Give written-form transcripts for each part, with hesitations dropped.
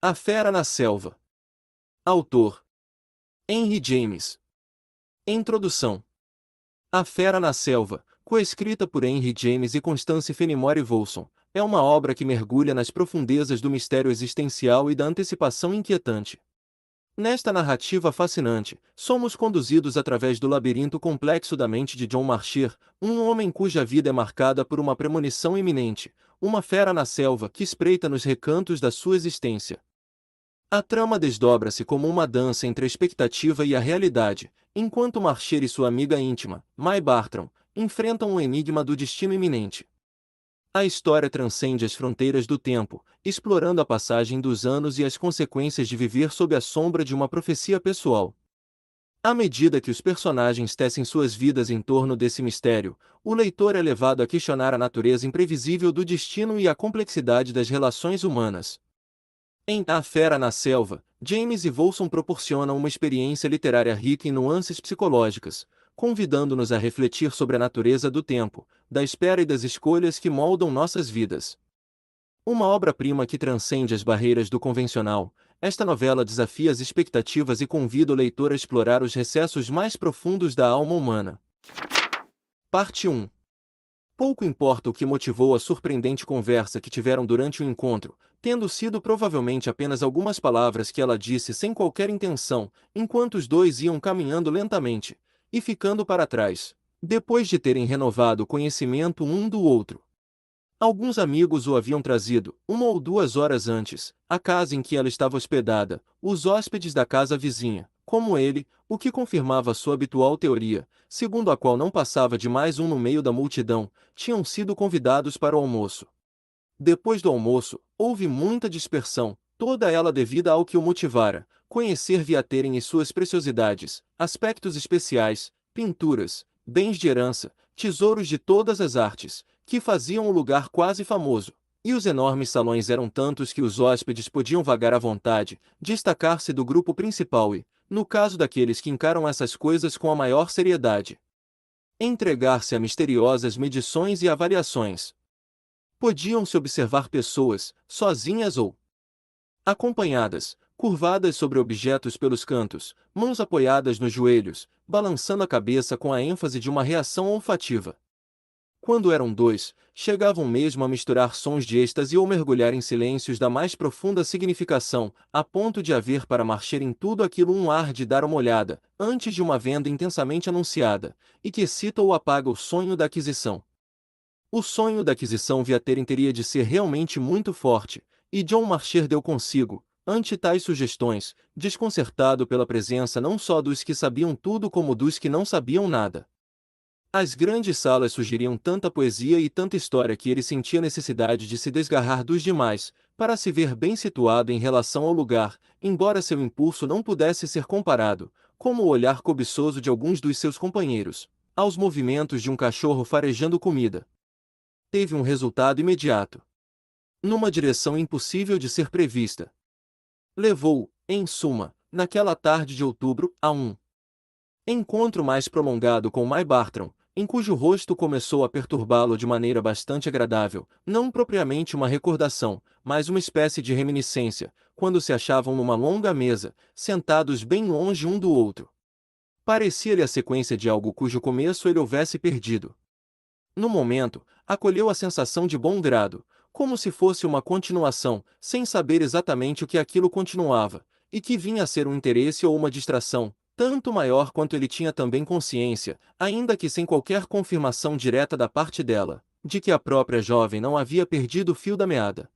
A Fera na Selva. Autor: Henry James. Introdução. A Fera na Selva, coescrita por Henry James e Constance Fenimore Wilson, é uma obra que mergulha nas profundezas do mistério existencial e da antecipação inquietante. Nesta narrativa fascinante, somos conduzidos através do labirinto complexo da mente de John Marcher, um homem cuja vida é marcada por uma premonição iminente, uma fera na selva que espreita nos recantos da sua existência. A trama desdobra-se como uma dança entre a expectativa e a realidade, enquanto Marcher e sua amiga íntima, May Bartram, enfrentam o enigma do destino iminente. A história transcende as fronteiras do tempo, explorando a passagem dos anos e as consequências de viver sob a sombra de uma profecia pessoal. À medida que os personagens tecem suas vidas em torno desse mistério, o leitor é levado a questionar a natureza imprevisível do destino e a complexidade das relações humanas. Em A Fera na Selva, James e Wilson proporcionam uma experiência literária rica em nuances psicológicas, convidando-nos a refletir sobre a natureza do tempo, da espera e das escolhas que moldam nossas vidas. Uma obra-prima que transcende as barreiras do convencional, esta novela desafia as expectativas e convida o leitor a explorar os recessos mais profundos da alma humana. Parte 1. Pouco importa o que motivou a surpreendente conversa que tiveram durante o encontro, tendo sido provavelmente apenas algumas palavras que ela disse sem qualquer intenção, enquanto os dois iam caminhando lentamente, e ficando para trás, depois de terem renovado o conhecimento um do outro. Alguns amigos o haviam trazido, 1 ou 2 horas antes, à casa em que ela estava hospedada, os hóspedes da casa vizinha, como ele, o que confirmava sua habitual teoria, segundo a qual não passava de mais um no meio da multidão, tinham sido convidados para o almoço. Depois do almoço, houve muita dispersão, toda ela devida ao que o motivara, conhecer Viaterem e suas preciosidades, aspectos especiais, pinturas, bens de herança, tesouros de todas as artes, que faziam o lugar quase famoso. E os enormes salões eram tantos que os hóspedes podiam vagar à vontade, destacar-se do grupo principal e, no caso daqueles que encaram essas coisas com a maior seriedade, entregar-se a misteriosas medições e avaliações. Podiam-se observar pessoas, sozinhas ou acompanhadas, curvadas sobre objetos pelos cantos, mãos apoiadas nos joelhos, balançando a cabeça com a ênfase de uma reação olfativa. Quando eram dois, chegavam mesmo a misturar sons de êxtase ou mergulhar em silêncios da mais profunda significação, a ponto de haver para Marcher em tudo aquilo um ar de dar uma olhada, antes de uma venda intensamente anunciada, e que excita ou apaga o sonho da aquisição. O sonho da aquisição Viaterem teria de ser realmente muito forte, e John Marcher deu consigo, ante tais sugestões, desconcertado pela presença não só dos que sabiam tudo como dos que não sabiam nada. As grandes salas sugeriam tanta poesia e tanta história que ele sentia necessidade de se desgarrar dos demais, para se ver bem situado em relação ao lugar, embora seu impulso não pudesse ser comparado, como o olhar cobiçoso de alguns dos seus companheiros, aos movimentos de um cachorro farejando comida. Teve um resultado imediato. Numa direção impossível de ser prevista. Levou, em suma, naquela tarde de outubro, a um encontro mais prolongado com May Bartram, em cujo rosto começou a perturbá-lo de maneira bastante agradável, não propriamente uma recordação, mas uma espécie de reminiscência, quando se achavam numa longa mesa, sentados bem longe um do outro. Parecia-lhe a sequência de algo cujo começo ele houvesse perdido. No momento, acolheu a sensação de bom grado, como se fosse uma continuação, sem saber exatamente o que aquilo continuava, e que vinha a ser um interesse ou uma distração, tanto maior quanto ele tinha também consciência, ainda que sem qualquer confirmação direta da parte dela, de que a própria jovem não havia perdido o fio da meada.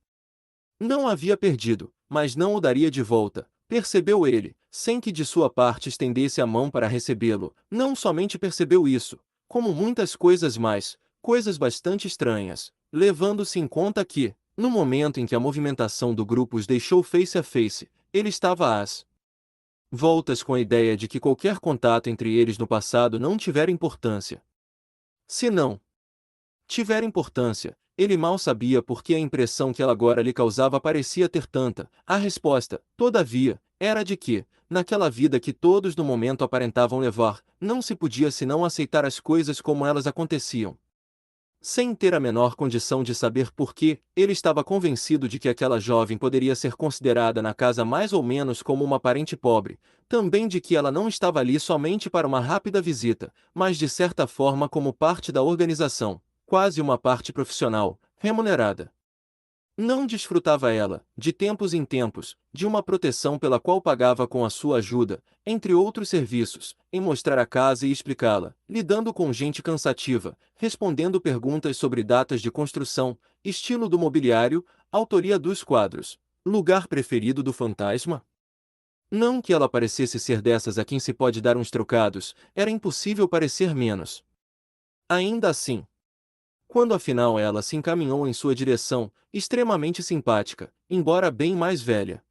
Não havia perdido, mas não o daria de volta, percebeu ele, sem que de sua parte estendesse a mão para recebê-lo. Não somente percebeu isso, como muitas coisas mais, coisas bastante estranhas, levando-se em conta que, no momento em que a movimentação do grupo os deixou face a face, ele estava às voltas com a ideia de que qualquer contato entre eles no passado não tivera importância. Se não tivera importância, ele mal sabia por que a impressão que ela agora lhe causava parecia ter tanta. A resposta, todavia, era de que, naquela vida que todos no momento aparentavam levar, não se podia senão aceitar as coisas como elas aconteciam. Sem ter a menor condição de saber por quê, ele estava convencido de que aquela jovem poderia ser considerada na casa mais ou menos como uma parente pobre, também de que ela não estava ali somente para uma rápida visita, mas de certa forma como parte da organização, quase uma parte profissional, remunerada. Não desfrutava ela, de tempos em tempos, de uma proteção pela qual pagava com a sua ajuda, entre outros serviços, em mostrar a casa e explicá-la, lidando com gente cansativa, respondendo perguntas sobre datas de construção, estilo do mobiliário, autoria dos quadros, lugar preferido do fantasma? Não que ela parecesse ser dessas a quem se pode dar uns trocados, era impossível parecer menos. Ainda assim, quando afinal ela se encaminhou em sua direção, extremamente simpática, embora bem mais velha.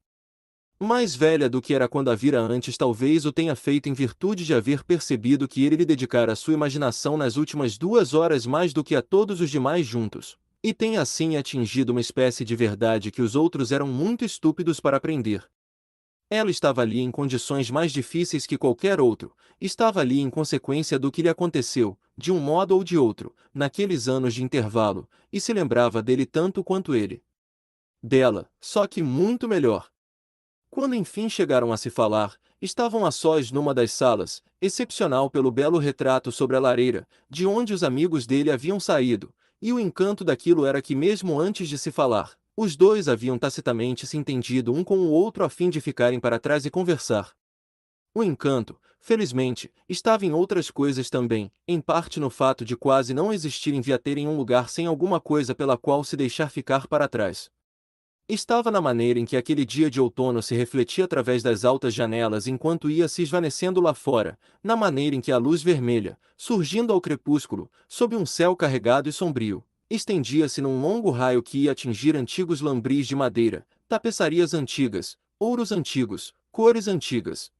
Mais velha do que era quando a vira antes, talvez o tenha feito em virtude de haver percebido que ele lhe dedicara sua imaginação nas últimas 2 horas mais do que a todos os demais juntos, e tenha assim atingido uma espécie de verdade que os outros eram muito estúpidos para aprender. Ela estava ali em condições mais difíceis que qualquer outro, estava ali em consequência do que lhe aconteceu, de um modo ou de outro, naqueles anos de intervalo, e se lembrava dele tanto quanto ele. Dela, só que muito melhor. Quando enfim chegaram a se falar, estavam a sós numa das salas, excepcional pelo belo retrato sobre a lareira, de onde os amigos dele haviam saído, e o encanto daquilo era que mesmo antes de se falar, os dois haviam tacitamente se entendido um com o outro a fim de ficarem para trás e conversar. O encanto, felizmente, estava em outras coisas também, em parte no fato de quase não existirem via terem um lugar sem alguma coisa pela qual se deixar ficar para trás. Estava na maneira em que aquele dia de outono se refletia através das altas janelas enquanto ia se esvanecendo lá fora, na maneira em que a luz vermelha, surgindo ao crepúsculo, sob um céu carregado e sombrio, estendia-se num longo raio que ia atingir antigos lambris de madeira, tapeçarias antigas, ouros antigos, cores antigas.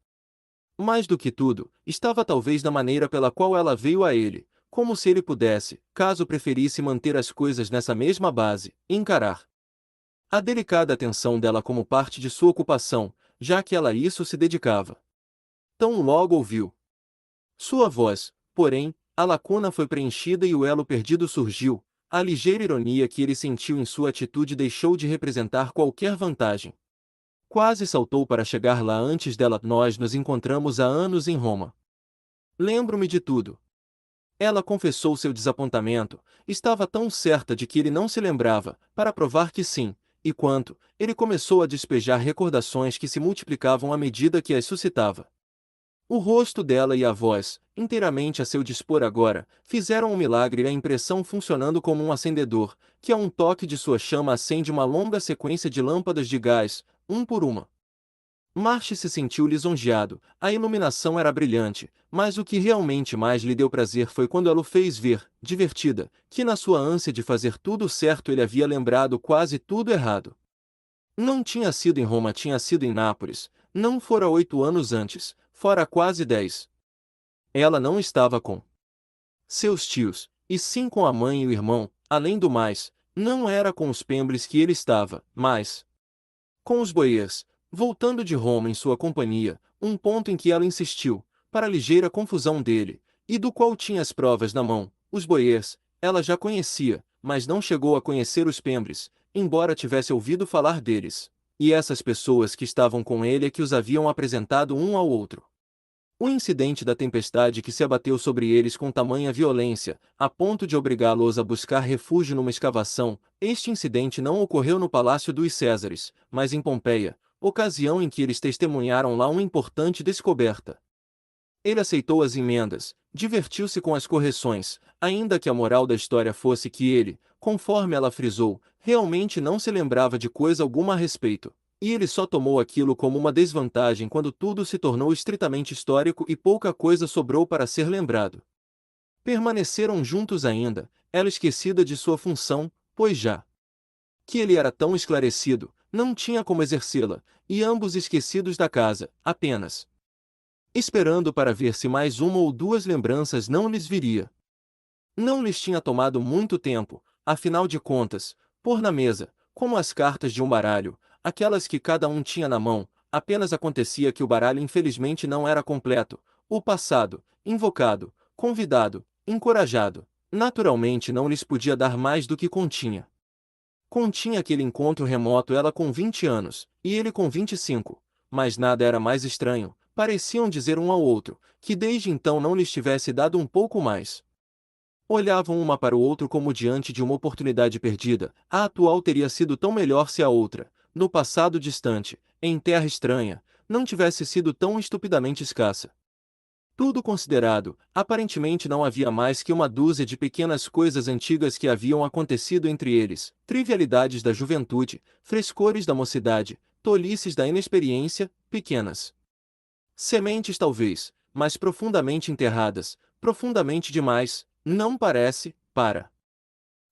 Mais do que tudo, estava talvez na maneira pela qual ela veio a ele, como se ele pudesse, caso preferisse manter as coisas nessa mesma base, encarar a delicada atenção dela como parte de sua ocupação, já que ela a isso se dedicava. Tão logo ouviu sua voz, porém, a lacuna foi preenchida e o elo perdido surgiu, a ligeira ironia que ele sentiu em sua atitude deixou de representar qualquer vantagem. Quase saltou para chegar lá antes dela. Nós nos encontramos há anos em Roma. Lembro-me de tudo. Ela confessou seu desapontamento, estava tão certa de que ele não se lembrava, para provar que sim, e quanto, ele começou a despejar recordações que se multiplicavam à medida que as suscitava. O rosto dela e a voz, inteiramente a seu dispor agora, fizeram um milagre e a impressão funcionando como um acendedor, que a um toque de sua chama acende uma longa sequência de lâmpadas de gás, um por uma. Marche se sentiu lisonjeado, a iluminação era brilhante, mas o que realmente mais lhe deu prazer foi quando ela o fez ver, divertida, que na sua ânsia de fazer tudo certo ele havia lembrado quase tudo errado. Não tinha sido em Roma, tinha sido em Nápoles, não fora 8 anos antes, fora quase 10. Ela não estava com seus tios, e sim com a mãe e o irmão, além do mais, não era com os Pembres que ele estava, mas com os Boiers, voltando de Roma em sua companhia, um ponto em que ela insistiu, para a ligeira confusão dele, e do qual tinha as provas na mão. Os Boiers, ela já conhecia, mas não chegou a conhecer os Pembres, embora tivesse ouvido falar deles. E essas pessoas que estavam com ele é que os haviam apresentado um ao outro. O incidente da tempestade que se abateu sobre eles com tamanha violência, a ponto de obrigá-los a buscar refúgio numa escavação, este incidente não ocorreu no Palácio dos Césares, mas em Pompeia, ocasião em que eles testemunharam lá uma importante descoberta. Ele aceitou as emendas, divertiu-se com as correções, ainda que a moral da história fosse que ele, conforme ela frisou, realmente não se lembrava de coisa alguma a respeito. E ele só tomou aquilo como uma desvantagem quando tudo se tornou estritamente histórico e pouca coisa sobrou para ser lembrado. Permaneceram juntos ainda, ela esquecida de sua função, pois já que ele era tão esclarecido, não tinha como exercê-la, e ambos esquecidos da casa, apenas esperando para ver se mais uma ou duas lembranças não lhes viria. Não lhes tinha tomado muito tempo, afinal de contas, pôr na mesa, como as cartas de um baralho, aquelas que cada um tinha na mão, apenas acontecia que o baralho infelizmente não era completo, o passado, invocado, convidado, encorajado, Naturalmente não lhes podia dar mais do que continha. Continha aquele encontro remoto, ela com 20 anos, e ele com 25, mas nada era mais estranho, pareciam dizer um ao outro, que desde então não lhes tivesse dado um pouco mais. Olhavam uma para o outro como diante de uma oportunidade perdida, a atual teria sido tão melhor se a outra, no passado distante, em terra estranha, não tivesse sido tão estupidamente escassa. Tudo considerado, aparentemente não havia mais que uma dúzia de pequenas coisas antigas que haviam acontecido entre eles, trivialidades da juventude, frescores da mocidade, tolices da inexperiência, pequenas sementes talvez, mas profundamente enterradas, profundamente demais, não parece, para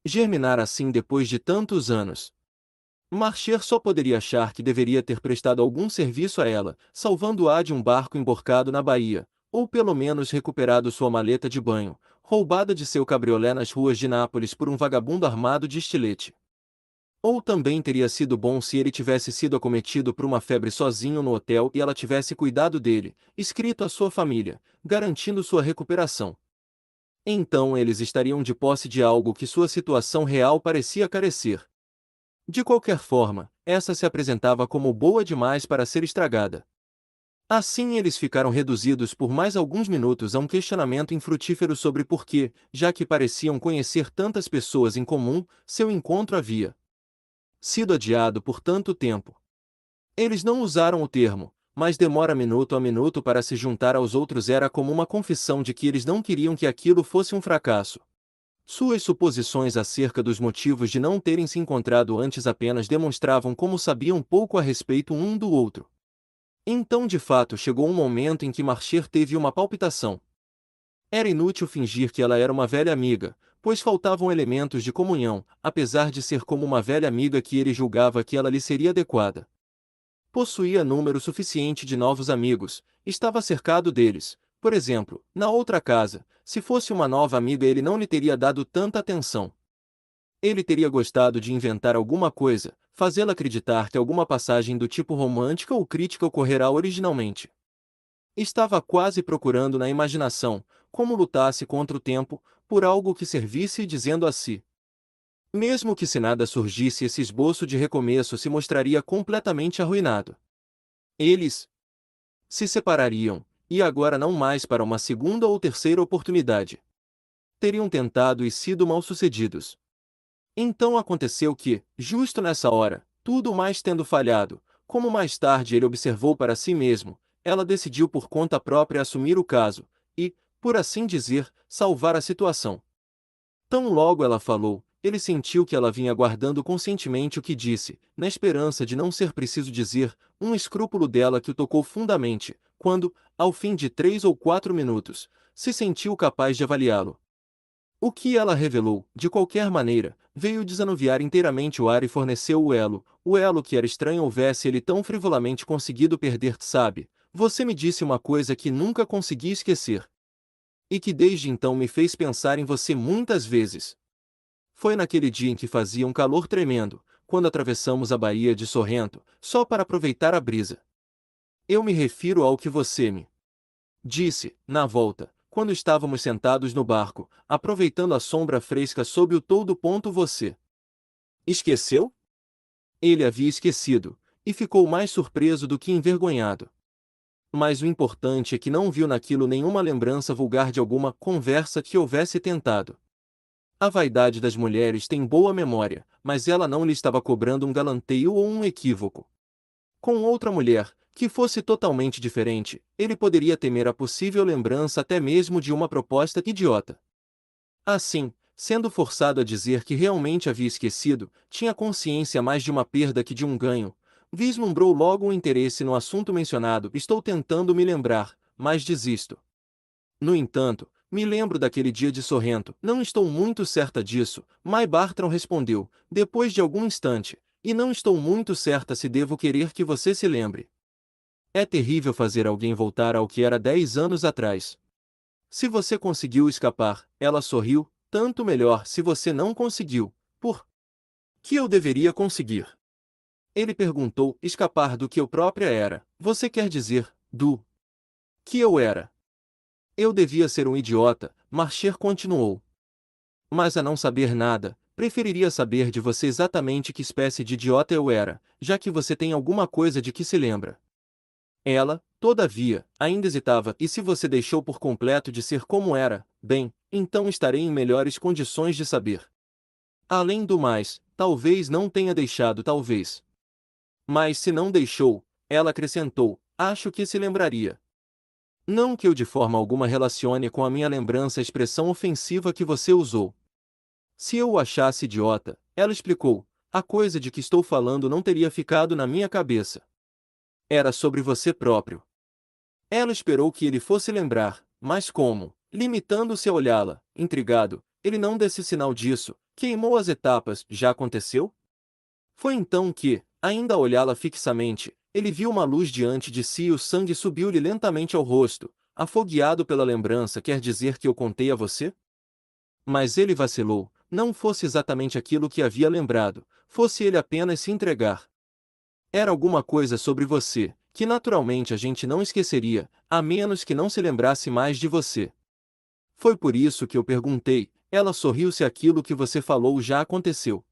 germinar assim depois de tantos anos. Marcher só poderia achar que deveria ter prestado algum serviço a ela, salvando-a de um barco emborcado na Bahia, ou pelo menos recuperado sua maleta de banho, roubada de seu cabriolé nas ruas de Nápoles por um vagabundo armado de estilete. Ou também teria sido bom se ele tivesse sido acometido por uma febre sozinho no hotel e ela tivesse cuidado dele, escrito à sua família, garantindo sua recuperação. Então eles estariam de posse de algo que sua situação real parecia carecer. De qualquer forma, essa se apresentava como boa demais para ser estragada. Assim eles ficaram reduzidos por mais alguns minutos a um questionamento infrutífero sobre por que, já que pareciam conhecer tantas pessoas em comum, seu encontro havia sido adiado por tanto tempo. Eles não usaram o termo, mas demora minuto a minuto para se juntar aos outros era como uma confissão de que eles não queriam que aquilo fosse um fracasso. Suas suposições acerca dos motivos de não terem se encontrado antes apenas demonstravam como sabiam pouco a respeito um do outro. Então de fato chegou um momento em que Marcher teve uma palpitação. Era inútil fingir que ela era uma velha amiga, pois faltavam elementos de comunhão, apesar de ser como uma velha amiga que ele julgava que ela lhe seria adequada. Possuía número suficiente de novos amigos, estava cercado deles. Por exemplo, na outra casa, se fosse uma nova amiga ele não lhe teria dado tanta atenção. Ele teria gostado de inventar alguma coisa, fazê-la acreditar que alguma passagem do tipo romântica ou crítica ocorrerá originalmente. Estava quase procurando na imaginação, como lutasse contra o tempo, por algo que servisse dizendo a si. Mesmo que se nada surgisse esse esboço de recomeço se mostraria completamente arruinado. Eles se separariam, e agora não mais para uma segunda ou terceira oportunidade. Teriam tentado e sido mal-sucedidos. Então aconteceu que, justo nessa hora, tudo mais tendo falhado, como mais tarde ele observou para si mesmo, ela decidiu por conta própria assumir o caso, e, por assim dizer, salvar a situação. Tão logo ela falou, ele sentiu que ela vinha guardando conscientemente o que disse, na esperança de não ser preciso dizer, um escrúpulo dela que o tocou fundamente, quando, ao fim de 3 ou 4 minutos, se sentiu capaz de avaliá-lo. O que ela revelou, de qualquer maneira, veio desanuviar inteiramente o ar e forneceu o elo que era estranho houvesse ele tão frivolamente conseguido perder, sabe? Você me disse uma coisa que nunca consegui esquecer. E que desde então me fez pensar em você muitas vezes. Foi naquele dia em que fazia um calor tremendo, quando atravessamos a Baía de Sorrento, só para aproveitar a brisa. Eu me refiro ao que você me disse, na volta, quando estávamos sentados no barco, aproveitando a sombra fresca sob o toldo. Você esqueceu? Ele havia esquecido, e ficou mais surpreso do que envergonhado. Mas o importante é que não viu naquilo nenhuma lembrança vulgar de alguma conversa que houvesse tentado. A vaidade das mulheres tem boa memória, mas ela não lhe estava cobrando um galanteio ou um equívoco. Com outra mulher, que fosse totalmente diferente, ele poderia temer a possível lembrança até mesmo de uma proposta idiota. Assim, sendo forçado a dizer que realmente havia esquecido, tinha consciência mais de uma perda que de um ganho, vislumbrou logo um interesse no assunto mencionado. Estou tentando me lembrar, mas desisto. No entanto, me lembro daquele dia de Sorrento. Não estou muito certa disso, May Bartram respondeu, depois de algum instante, e não estou muito certa se devo querer que você se lembre. É terrível fazer alguém voltar ao que era 10 anos atrás. Se você conseguiu escapar, ela sorriu, tanto melhor se você não conseguiu. Por que eu deveria conseguir? Ele perguntou, escapar do que eu própria era. Você quer dizer, do que eu era? Eu devia ser um idiota, Marcher continuou. Mas a não saber nada, preferiria saber de você exatamente que espécie de idiota eu era, já que você tem alguma coisa de que se lembra. Ela, todavia, ainda hesitava, e se você deixou por completo de ser como era, bem, então estarei em melhores condições de saber. Além do mais, talvez não tenha deixado, talvez. Mas se não deixou, ela acrescentou, acho que se lembraria. Não que eu de forma alguma relacione com a minha lembrança a expressão ofensiva que você usou. Se eu o achasse idiota, ela explicou, a coisa de que estou falando não teria ficado na minha cabeça. Era sobre você próprio. Ela esperou que ele fosse lembrar, mas como, limitando-se a olhá-la, intrigado, ele não desse sinal disso, queimou as etapas, já aconteceu? Foi então que, ainda a olhá-la fixamente, ele viu uma luz diante de si e o sangue subiu-lhe lentamente ao rosto, afogueado pela lembrança. Quer dizer que eu contei a você? Mas ele vacilou, não fosse exatamente aquilo que havia lembrado, fosse ele apenas se entregar. Era alguma coisa sobre você, que naturalmente a gente não esqueceria, a menos que não se lembrasse mais de você. Foi por isso que eu perguntei, ela sorriu, se aquilo que você falou já aconteceu.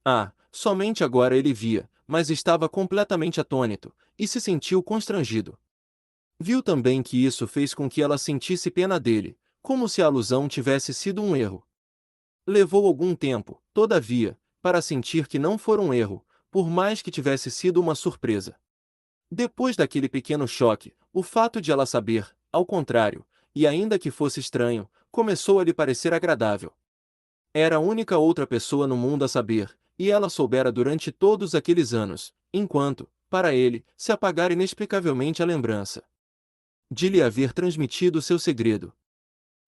Ah, somente agora ele via, mas estava completamente atônito, e se sentiu constrangido. Viu também que isso fez com que ela sentisse pena dele, como se a alusão tivesse sido um erro. Levou algum tempo, todavia, para sentir que não fora um erro, por mais que tivesse sido uma surpresa. Depois daquele pequeno choque, o fato de ela saber, ao contrário, e ainda que fosse estranho, começou a lhe parecer agradável. Era a única outra pessoa no mundo a saber, e ela soubera durante todos aqueles anos, enquanto, para ele, se apagara inexplicavelmente a lembrança de lhe haver transmitido seu segredo.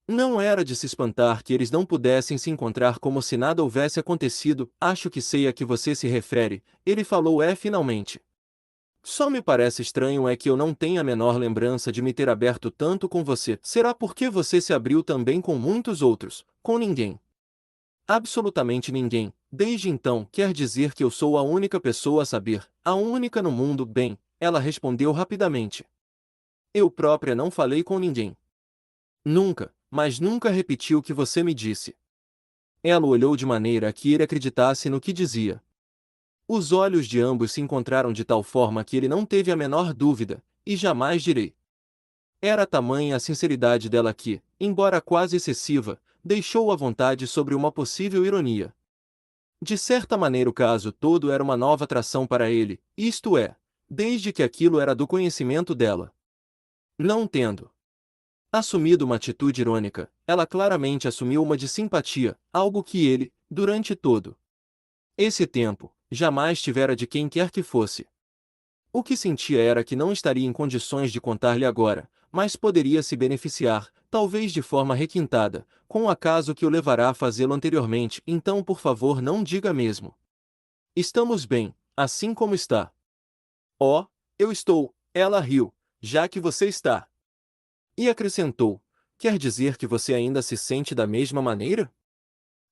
Não era de se espantar que eles não pudessem se encontrar como se nada houvesse acontecido. Acho que sei a que você se refere, ele falou finalmente. Só me parece estranho é que eu não tenha a menor lembrança de me ter aberto tanto com você. Será porque você se abriu também com muitos outros, com ninguém? Absolutamente ninguém. Desde então, quer dizer que eu sou a única pessoa a saber, a única no mundo. Bem, ela respondeu rapidamente. Eu própria não falei com ninguém. Nunca, mas nunca repeti o que você me disse. Ela olhou de maneira a que ele acreditasse no que dizia. Os olhos de ambos se encontraram de tal forma que ele não teve a menor dúvida, e jamais direi. Era tamanha a sinceridade dela que, embora quase excessiva, deixou-o à vontade sobre uma possível ironia. De certa maneira o caso todo era uma nova atração para ele, isto é, desde que aquilo era do conhecimento dela. Não tendo assumido uma atitude irônica, ela claramente assumiu uma de simpatia, algo que ele, durante todo esse tempo, jamais tivera de quem quer que fosse. O que sentia era que não estaria em condições de contar-lhe agora, mas poderia se beneficiar, talvez de forma requintada, com o acaso que o levará a fazê-lo anteriormente. Então, por favor, não diga mesmo. Estamos bem, assim como está. Oh, eu estou, ela riu, já que você está. E acrescentou, quer dizer que você ainda se sente da mesma maneira?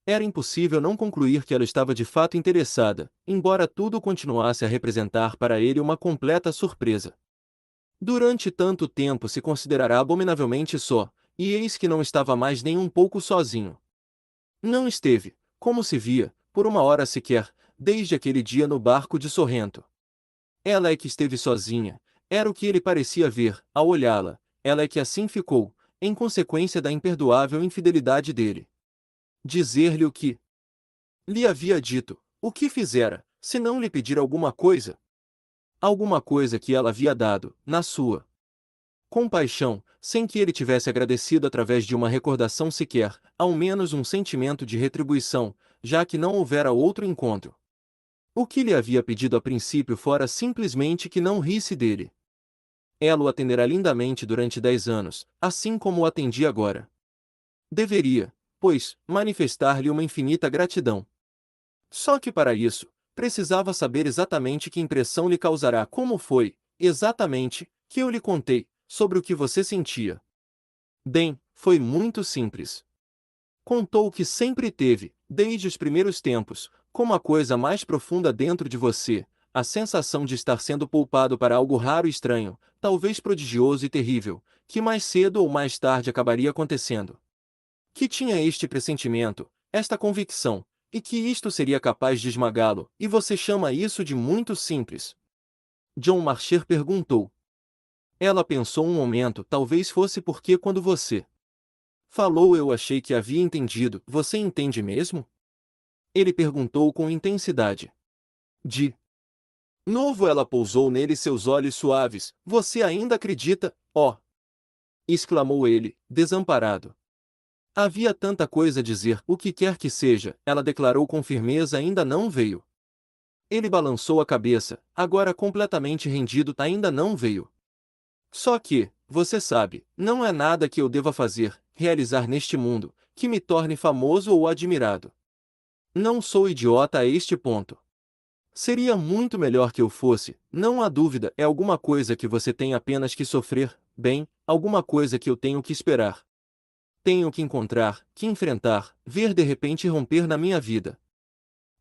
Era impossível não concluir que ela estava de fato interessada, embora tudo continuasse a representar para ele uma completa surpresa. Durante tanto tempo se considerará abominavelmente só, e eis que não estava mais nem um pouco sozinho. Não esteve, como se via, por uma hora sequer, desde aquele dia no barco de Sorrento. Ela é que esteve sozinha, era o que ele parecia ver, ao olhá-la, ela é que assim ficou, em consequência da imperdoável infidelidade dele. Dizer-lhe o que lhe havia dito, o que fizera, se não lhe pedir alguma coisa? Alguma coisa que ela havia dado, na sua compaixão, sem que ele tivesse agradecido através de uma recordação sequer, ao menos um sentimento de retribuição, já que não houvera outro encontro. O que lhe havia pedido a princípio fora simplesmente que não risse dele. Ela o atenderá lindamente durante 10 anos, assim como o atendia agora. Deveria, pois, manifestar-lhe uma infinita gratidão. Só que para isso, precisava saber exatamente que impressão lhe causará. Como foi, exatamente, que eu lhe contei, sobre o que você sentia. Bem, foi muito simples. Contou o que sempre teve, desde os primeiros tempos, como a coisa mais profunda dentro de você, a sensação de estar sendo poupado para algo raro e estranho, talvez prodigioso e terrível, que mais cedo ou mais tarde acabaria acontecendo. Que tinha este pressentimento, esta convicção, e que isto seria capaz de esmagá-lo, e você chama isso de muito simples? John Marcher perguntou. Ela pensou um momento, talvez fosse porque quando você falou eu achei que havia entendido. Você entende mesmo? Ele perguntou com intensidade. De novo ela pousou nele seus olhos suaves. Você ainda acredita, ó? Exclamou ele, desamparado. Havia tanta coisa a dizer, o que quer que seja, ela declarou com firmeza, ainda não veio. Ele balançou a cabeça, agora completamente rendido, ainda não veio. Só que, você sabe, não é nada que eu deva fazer, realizar neste mundo, que me torne famoso ou admirado. Não sou idiota a este ponto. Seria muito melhor que eu fosse, não há dúvida, é alguma coisa que você tem apenas que sofrer, bem, alguma coisa que eu tenho que esperar. Tenho que encontrar, que enfrentar, ver de repente romper na minha vida.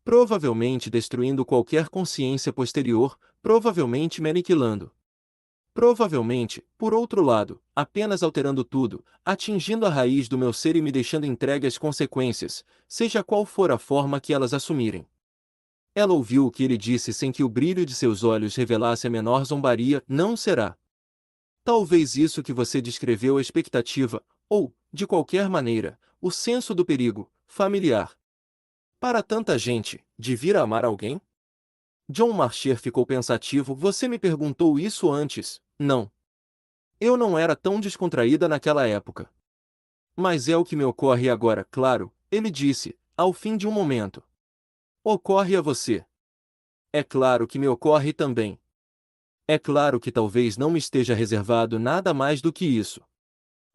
Provavelmente destruindo qualquer consciência posterior, provavelmente me aniquilando. Provavelmente, por outro lado, apenas alterando tudo, atingindo a raiz do meu ser e me deixando entregue às consequências, seja qual for a forma que elas assumirem. Ela ouviu o que ele disse sem que o brilho de seus olhos revelasse a menor zombaria, não será. Talvez isso que você descreveu a expectativa, ou, de qualquer maneira, o senso do perigo, familiar. Para tanta gente, de vir a amar alguém? John Marcher ficou pensativo. Você me perguntou isso antes, não? Eu não era tão descontraída naquela época. Mas é o que me ocorre agora, claro, ele disse, ao fim de um momento. Ocorre a você. É claro que me ocorre também. É claro que talvez não me esteja reservado nada mais do que isso.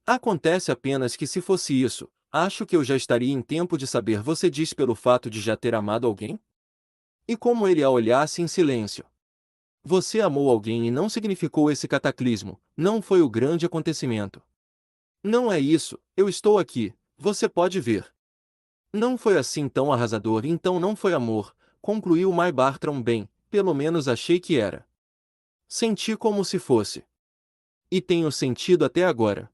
Acontece apenas que se fosse isso, acho que eu já estaria em tempo de saber. Você diz pelo fato de já ter amado alguém? E como ele a olhasse em silêncio. Você amou alguém e não significou esse cataclismo, não foi o grande acontecimento. Não é isso, eu estou aqui, você pode ver. Não foi assim tão arrasador, então não foi amor, concluiu May Bartram bem, pelo menos achei que era. Senti como se fosse. E tenho sentido até agora.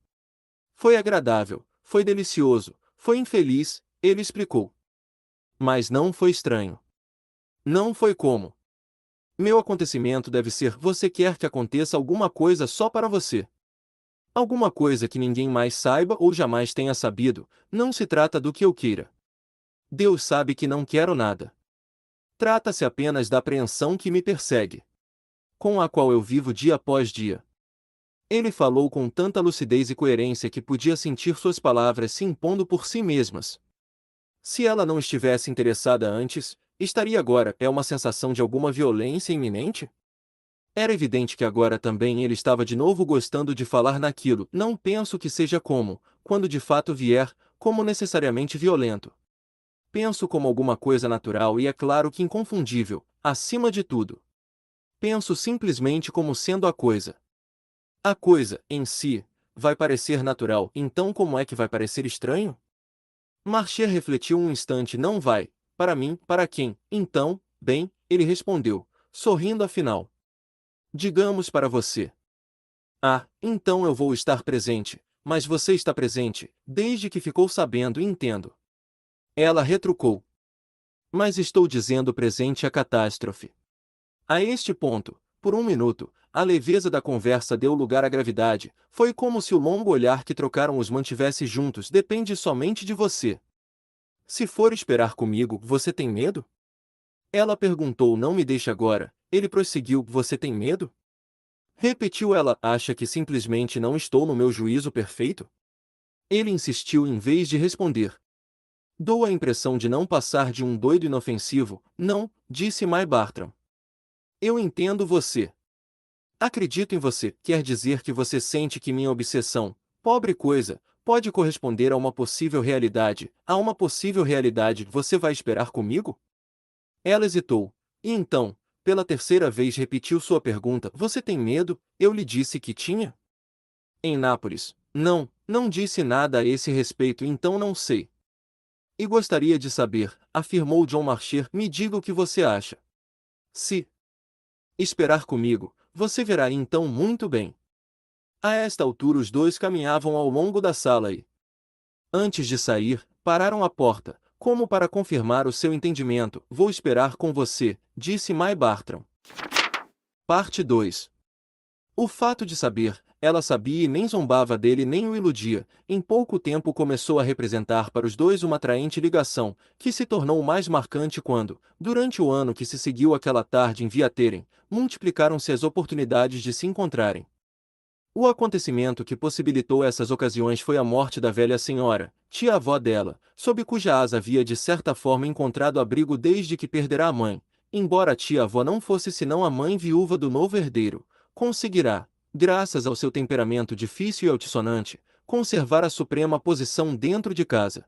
Foi agradável, foi delicioso, foi infeliz, ele explicou. Mas não foi estranho. Não foi como. Meu acontecimento deve ser: você quer que aconteça alguma coisa só para você. Alguma coisa que ninguém mais saiba ou jamais tenha sabido, não se trata do que eu queira. Deus sabe que não quero nada. Trata-se apenas da apreensão que me persegue, com a qual eu vivo dia após dia. Ele falou com tanta lucidez e coerência que podia sentir suas palavras se impondo por si mesmas. Se ela não estivesse interessada antes, estaria agora. É uma sensação de alguma violência iminente? Era evidente que agora também ele estava de novo gostando de falar naquilo. Não penso que seja como, quando de fato vier, como necessariamente violento. Penso como alguma coisa natural e é claro que inconfundível, acima de tudo. Penso simplesmente como sendo a coisa. A coisa, em si, vai parecer natural, então como é que vai parecer estranho? Marcher refletiu um instante. Não vai. Para mim, para quem? Então, bem, ele respondeu, sorrindo afinal. Digamos para você. Ah, então eu vou estar presente, mas você está presente, desde que ficou sabendo, entendo. Ela retrucou. Mas estou dizendo presente à catástrofe. A este ponto, por um minuto, a leveza da conversa deu lugar à gravidade. Foi como se o longo olhar que trocaram os mantivesse juntos. Depende somente de você. Se for esperar comigo, você tem medo? Ela perguntou. Não me deixe agora. Ele prosseguiu. Você tem medo? Repetiu ela. Acha que simplesmente não estou no meu juízo perfeito? Ele insistiu em vez de responder. Dou a impressão de não passar de um doido inofensivo. Não, disse May Bartram. Eu entendo você. Acredito em você. Quer dizer que você sente que minha obsessão, pobre coisa, pode corresponder a uma possível realidade. A uma possível realidade. Você vai esperar comigo? Ela hesitou. E então, pela terceira vez repetiu sua pergunta. Você tem medo? Eu lhe disse que tinha? Em Nápoles. Não, não disse nada a esse respeito, então não sei. E gostaria de saber, afirmou John Marcher. Me diga o que você acha. Se esperar comigo, você verá então muito bem. A esta altura os dois caminhavam ao longo da sala e, antes de sair, pararam à porta, Como para confirmar o seu entendimento, vou esperar com você, disse May Bartram. Parte 2. O fato de saber, ela sabia e nem zombava dele nem o iludia, em pouco tempo começou a representar para os dois uma atraente ligação, que se tornou mais marcante quando, durante o ano que se seguiu àquela tarde em Viaterem, multiplicaram-se as oportunidades de se encontrarem. O acontecimento que possibilitou essas ocasiões foi a morte da velha senhora, tia-avó dela, sob cuja asa havia de certa forma encontrado abrigo desde que perdera a mãe. Embora a tia-avó não fosse senão a mãe viúva do novo herdeiro, conseguirá, graças ao seu temperamento difícil e altissonante, conservar a suprema posição dentro de casa.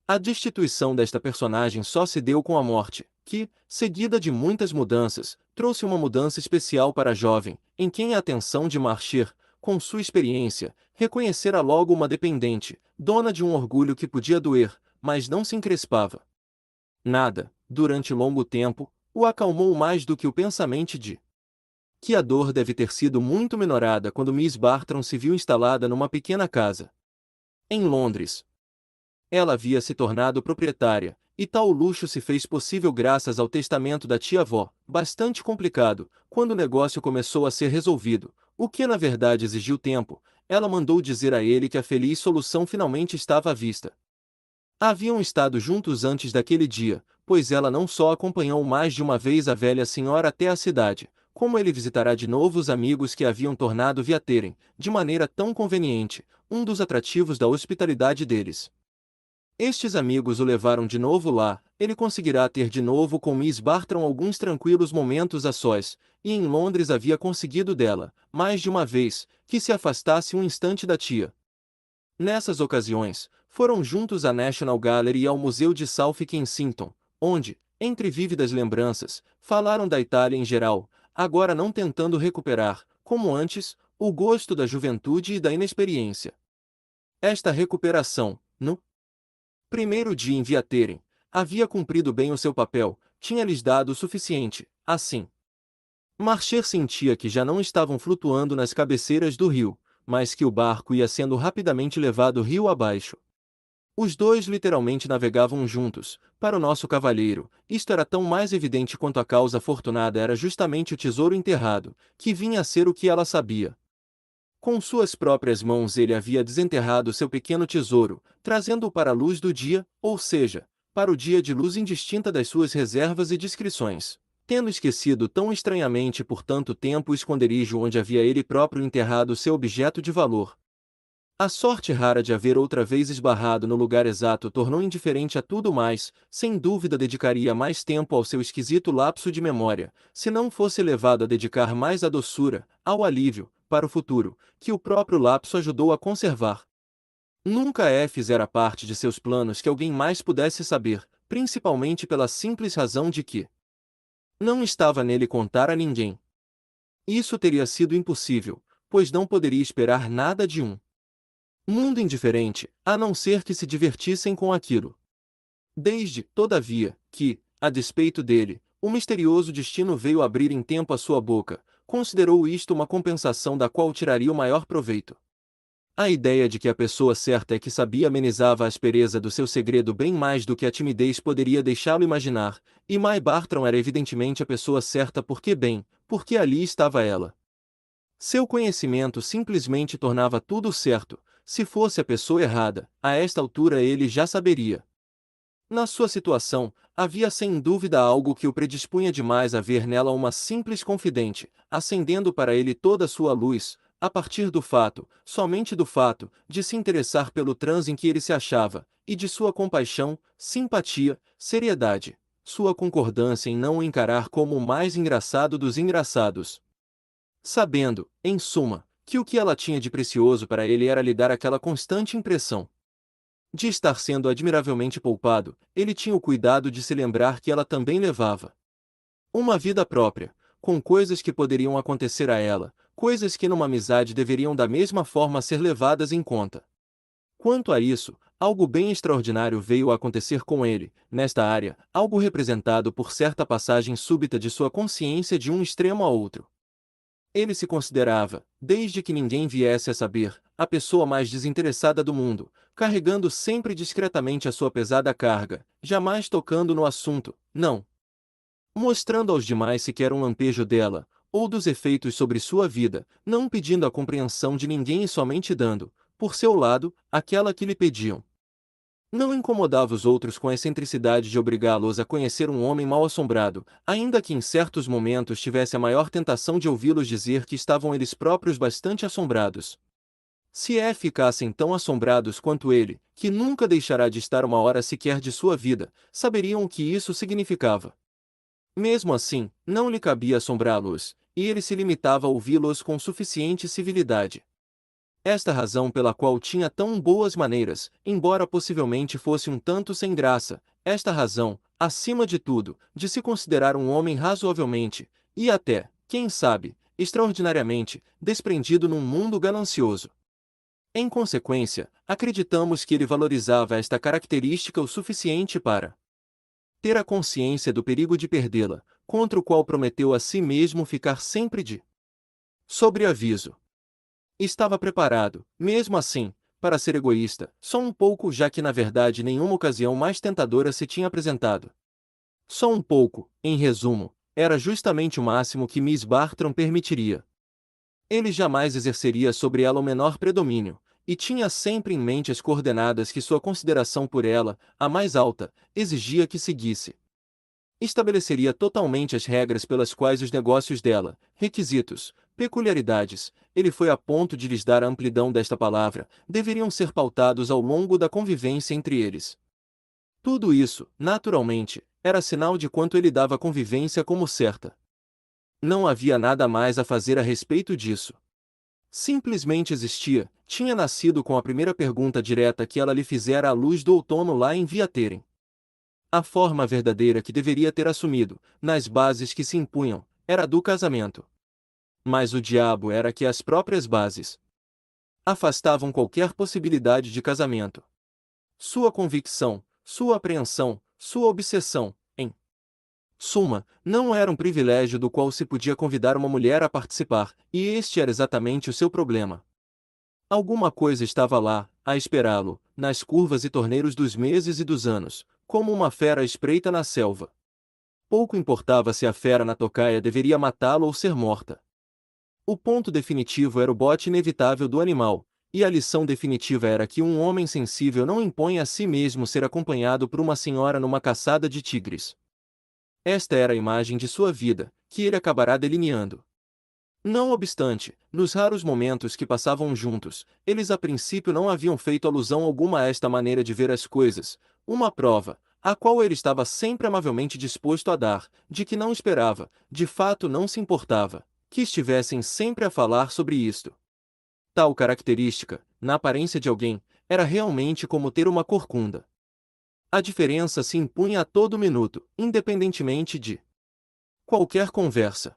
A destituição desta personagem só se deu com a morte, que, seguida de muitas mudanças, trouxe uma mudança especial para a jovem, em quem a atenção de Marcher, com sua experiência, reconhecera logo uma dependente, dona de um orgulho que podia doer, mas não se encrespava. Nada, durante longo tempo, o acalmou mais do que o pensamento de que a dor deve ter sido muito minorada quando Miss Bartram se viu instalada numa pequena casa em Londres. Ela havia se tornado proprietária, e tal luxo se fez possível graças ao testamento da tia-avó, bastante complicado, quando o negócio começou a ser resolvido, o que na verdade exigiu tempo. Ela mandou dizer a ele que a feliz solução finalmente estava à vista. Haviam estado juntos antes daquele dia, pois ela não só acompanhou mais de uma vez a velha senhora até a cidade, como ele visitará de novo os amigos que haviam tornado Viaterem, de maneira tão conveniente, um dos atrativos da hospitalidade deles. Estes amigos o levaram de novo lá, ele conseguirá ter de novo com Miss Bartram alguns tranquilos momentos a sós, e em Londres havia conseguido dela, mais de uma vez, que se afastasse um instante da tia. Nessas ocasiões, foram juntos à National Gallery e ao Museu de South Kensington, onde, entre vívidas lembranças, falaram da Itália em geral, agora não tentando recuperar, como antes, o gosto da juventude e da inexperiência. Esta recuperação, no primeiro dia em Viaterem, havia cumprido bem o seu papel, tinha-lhes dado o suficiente, assim. Marcher sentia que já não estavam flutuando nas cabeceiras do rio, mas que o barco ia sendo rapidamente levado rio abaixo. Os dois literalmente navegavam juntos. Para o nosso cavalheiro, isto era tão mais evidente quanto a causa afortunada era justamente o tesouro enterrado, que vinha a ser o que ela sabia. Com suas próprias mãos ele havia desenterrado seu pequeno tesouro, trazendo-o para a luz do dia, ou seja, para o dia de luz indistinta das suas reservas e discrições, tendo esquecido tão estranhamente por tanto tempo o esconderijo onde havia ele próprio enterrado seu objeto de valor. A sorte rara de haver outra vez esbarrado no lugar exato tornou indiferente a tudo mais, sem dúvida dedicaria mais tempo ao seu esquisito lapso de memória, se não fosse levado a dedicar mais à doçura, ao alívio, para o futuro, que o próprio lapso ajudou a conservar. Nunca fizera parte de seus planos que alguém mais pudesse saber, principalmente pela simples razão de que não estava nele contar a ninguém. Isso teria sido impossível, pois não poderia esperar nada de um mundo indiferente, a não ser que se divertissem com aquilo. Desde, todavia, que, a despeito dele, o misterioso destino veio abrir em tempo a sua boca, considerou isto uma compensação da qual tiraria o maior proveito. A ideia de que a pessoa certa é que sabia amenizava a aspereza do seu segredo bem mais do que a timidez poderia deixá-lo imaginar, e May Bartram era evidentemente a pessoa certa porque ali estava ela. Seu conhecimento simplesmente tornava tudo certo. Se fosse a pessoa errada, a esta altura ele já saberia. Na sua situação, havia sem dúvida algo que o predispunha demais a ver nela uma simples confidente, acendendo para ele toda a sua luz, a partir do fato, somente do fato, de se interessar pelo transe em que ele se achava, e de sua compaixão, simpatia, seriedade, sua concordância em não o encarar como o mais engraçado dos engraçados. Sabendo, em suma, que o que ela tinha de precioso para ele era lhe dar aquela constante impressão de estar sendo admiravelmente poupado, ele tinha o cuidado de se lembrar que ela também levava uma vida própria, com coisas que poderiam acontecer a ela, coisas que numa amizade deveriam da mesma forma ser levadas em conta. Quanto a isso, algo bem extraordinário veio a acontecer com ele, nesta área, algo representado por certa passagem súbita de sua consciência de um extremo a outro. Ele se considerava, desde que ninguém viesse a saber, a pessoa mais desinteressada do mundo, carregando sempre discretamente a sua pesada carga, jamais tocando no assunto, não mostrando aos demais sequer um lampejo dela, ou dos efeitos sobre sua vida, não pedindo a compreensão de ninguém e somente dando, por seu lado, aquela que lhe pediam. Não incomodava os outros com a excentricidade de obrigá-los a conhecer um homem mal-assombrado, ainda que em certos momentos tivesse a maior tentação de ouvi-los dizer que estavam eles próprios bastante assombrados. Se ficassem tão assombrados quanto ele, que nunca deixará de estar uma hora sequer de sua vida, saberiam o que isso significava. Mesmo assim, não lhe cabia assombrá-los, e ele se limitava a ouvi-los com suficiente civilidade. Esta razão pela qual tinha tão boas maneiras, embora possivelmente fosse um tanto sem graça, esta razão, acima de tudo, de se considerar um homem razoavelmente, e até, quem sabe, extraordinariamente, desprendido num mundo ganancioso. Em consequência, acreditamos que ele valorizava esta característica o suficiente para ter a consciência do perigo de perdê-la, contra o qual prometeu a si mesmo ficar sempre de sobreaviso. Estava preparado, mesmo assim, para ser egoísta, só um pouco, já que na verdade nenhuma ocasião mais tentadora se tinha apresentado. Só um pouco, em resumo, era justamente o máximo que Miss Bartram permitiria. Ele jamais exerceria sobre ela o menor predomínio, e tinha sempre em mente as coordenadas que sua consideração por ela, a mais alta, exigia que seguisse. Estabeleceria totalmente as regras pelas quais os negócios dela, requisitos, peculiaridades, ele foi a ponto de lhes dar a amplidão desta palavra, deveriam ser pautados ao longo da convivência entre eles. Tudo isso, naturalmente, era sinal de quanto ele dava a convivência como certa. Não havia nada mais a fazer a respeito disso. Simplesmente existia, tinha nascido com a primeira pergunta direta que ela lhe fizera à luz do outono lá em Viateren. A forma verdadeira que deveria ter assumido, nas bases que se impunham, era a do casamento. Mas o diabo era que as próprias bases afastavam qualquer possibilidade de casamento. Sua convicção, sua apreensão, sua obsessão, em suma, não era um privilégio do qual se podia convidar uma mulher a participar, e este era exatamente o seu problema. Alguma coisa estava lá, a esperá-lo, nas curvas e torneiros dos meses e dos anos, como uma fera espreita na selva. Pouco importava se a fera na tocaia deveria matá-lo ou ser morta. O ponto definitivo era o bote inevitável do animal, e a lição definitiva era que um homem sensível não impõe a si mesmo ser acompanhado por uma senhora numa caçada de tigres. Esta era a imagem de sua vida, que ele acabará delineando. Não obstante, nos raros momentos que passavam juntos, eles a princípio não haviam feito alusão alguma a esta maneira de ver as coisas, uma prova, a qual ele estava sempre amavelmente disposto a dar, de que não esperava, de fato não se importava, que estivessem sempre a falar sobre isto. Tal característica, na aparência de alguém, era realmente como ter uma corcunda. A diferença se impunha a todo minuto, independentemente de qualquer conversa.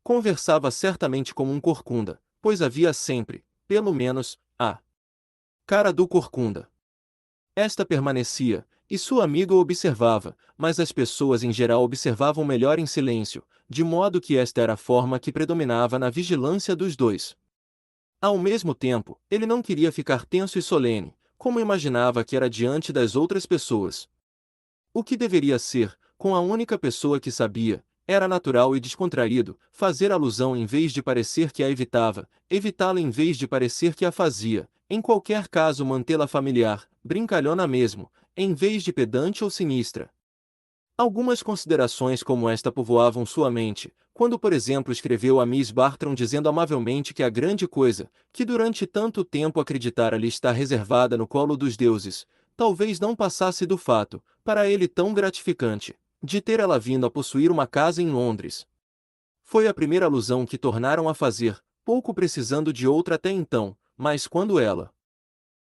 Conversava certamente como um corcunda, pois havia sempre, pelo menos, a cara do corcunda. Esta permanecia, e sua amiga o observava, mas as pessoas em geral observavam melhor em silêncio, de modo que esta era a forma que predominava na vigilância dos dois. Ao mesmo tempo, ele não queria ficar tenso e solene, como imaginava que era diante das outras pessoas. O que deveria ser, com a única pessoa que sabia, era natural e descontraído, fazer alusão em vez de parecer que a evitava, evitá-la em vez de parecer que a fazia, em qualquer caso mantê-la familiar, brincalhona mesmo, em vez de pedante ou sinistra. Algumas considerações como esta povoavam sua mente, quando por exemplo escreveu a Miss Bartram dizendo amavelmente que a grande coisa, que durante tanto tempo acreditara lhe estar reservada no colo dos deuses, talvez não passasse do fato, para ele tão gratificante, de ter ela vindo a possuir uma casa em Londres. Foi a primeira alusão que tornaram a fazer, pouco precisando de outra até então, mas quando ela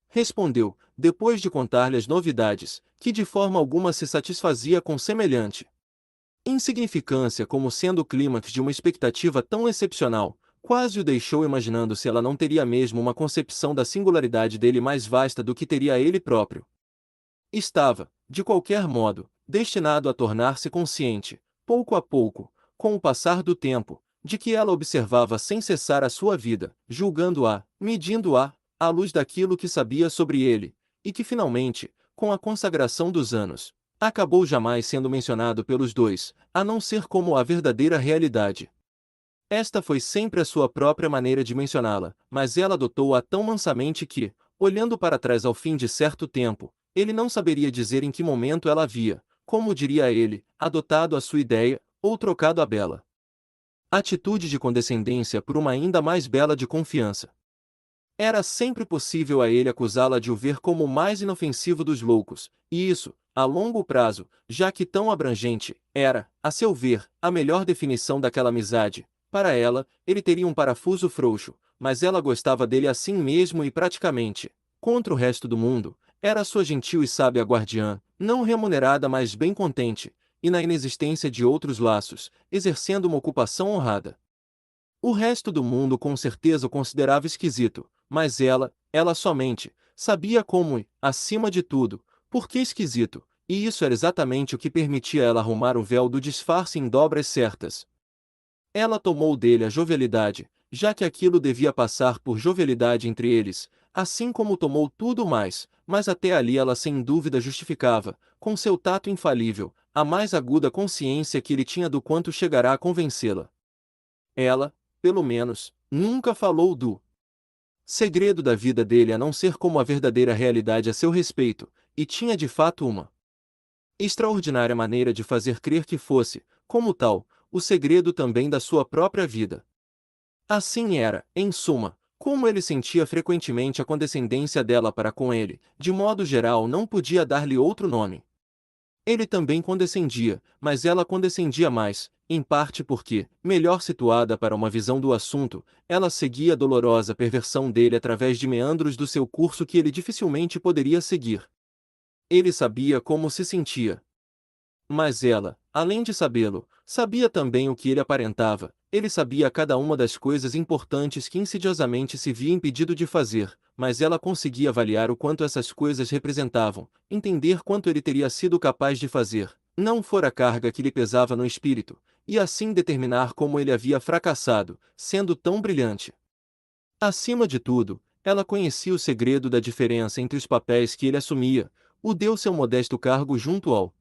respondeu, depois de contar-lhe as novidades, que de forma alguma se satisfazia com semelhante insignificância como sendo o clímax de uma expectativa tão excepcional, quase o deixou imaginando se ela não teria mesmo uma concepção da singularidade dele mais vasta do que teria ele próprio. Estava, de qualquer modo, destinado a tornar-se consciente, pouco a pouco, com o passar do tempo, de que ela observava sem cessar a sua vida, julgando-a, medindo-a, à luz daquilo que sabia sobre ele, e que finalmente, com a consagração dos anos, acabou jamais sendo mencionado pelos dois, a não ser como a verdadeira realidade. Esta foi sempre a sua própria maneira de mencioná-la, mas ela adotou-a tão mansamente que, olhando para trás ao fim de certo tempo, ele não saberia dizer em que momento ela havia, como diria ele, adotado a sua ideia, ou trocado a bela atitude de condescendência por uma ainda mais bela de confiança. Era sempre possível a ele acusá-la de o ver como o mais inofensivo dos loucos, e isso, a longo prazo, já que tão abrangente, era, a seu ver, a melhor definição daquela amizade. Para ela, ele teria um parafuso frouxo, mas ela gostava dele assim mesmo e praticamente, contra o resto do mundo, era sua gentil e sábia guardiã, não remunerada mas bem contente, e na inexistência de outros laços, exercendo uma ocupação honrada. O resto do mundo com certeza o considerava esquisito, mas ela somente, sabia como e, acima de tudo, por que esquisito, e isso era exatamente o que permitia ela arrumar o véu do disfarce em dobras certas. Ela tomou dele a jovialidade, já que aquilo devia passar por jovialidade entre eles, assim como tomou tudo mais, mas até ali ela sem dúvida justificava, com seu tato infalível, a mais aguda consciência que ele tinha do quanto chegará a convencê-la. Ela, pelo menos, nunca falou do segredo da vida dele a não ser como a verdadeira realidade a seu respeito, e tinha de fato uma extraordinária maneira de fazer crer que fosse, como tal, o segredo também da sua própria vida. Assim era, em suma, como ele sentia frequentemente a condescendência dela para com ele, de modo geral não podia dar-lhe outro nome. Ele também condescendia, mas ela condescendia mais, em parte porque, melhor situada para uma visão do assunto, ela seguia a dolorosa perversão dele através de meandros do seu curso que ele dificilmente poderia seguir. Ele sabia como se sentia. Mas ela, além de sabê-lo, sabia também o que ele aparentava, ele sabia cada uma das coisas importantes que insidiosamente se via impedido de fazer, mas ela conseguia avaliar o quanto essas coisas representavam, entender quanto ele teria sido capaz de fazer, não fora a carga que lhe pesava no espírito, e assim determinar como ele havia fracassado, sendo tão brilhante. Acima de tudo, ela conhecia o segredo da diferença entre os papéis que ele assumia, o deu seu modesto cargo junto ao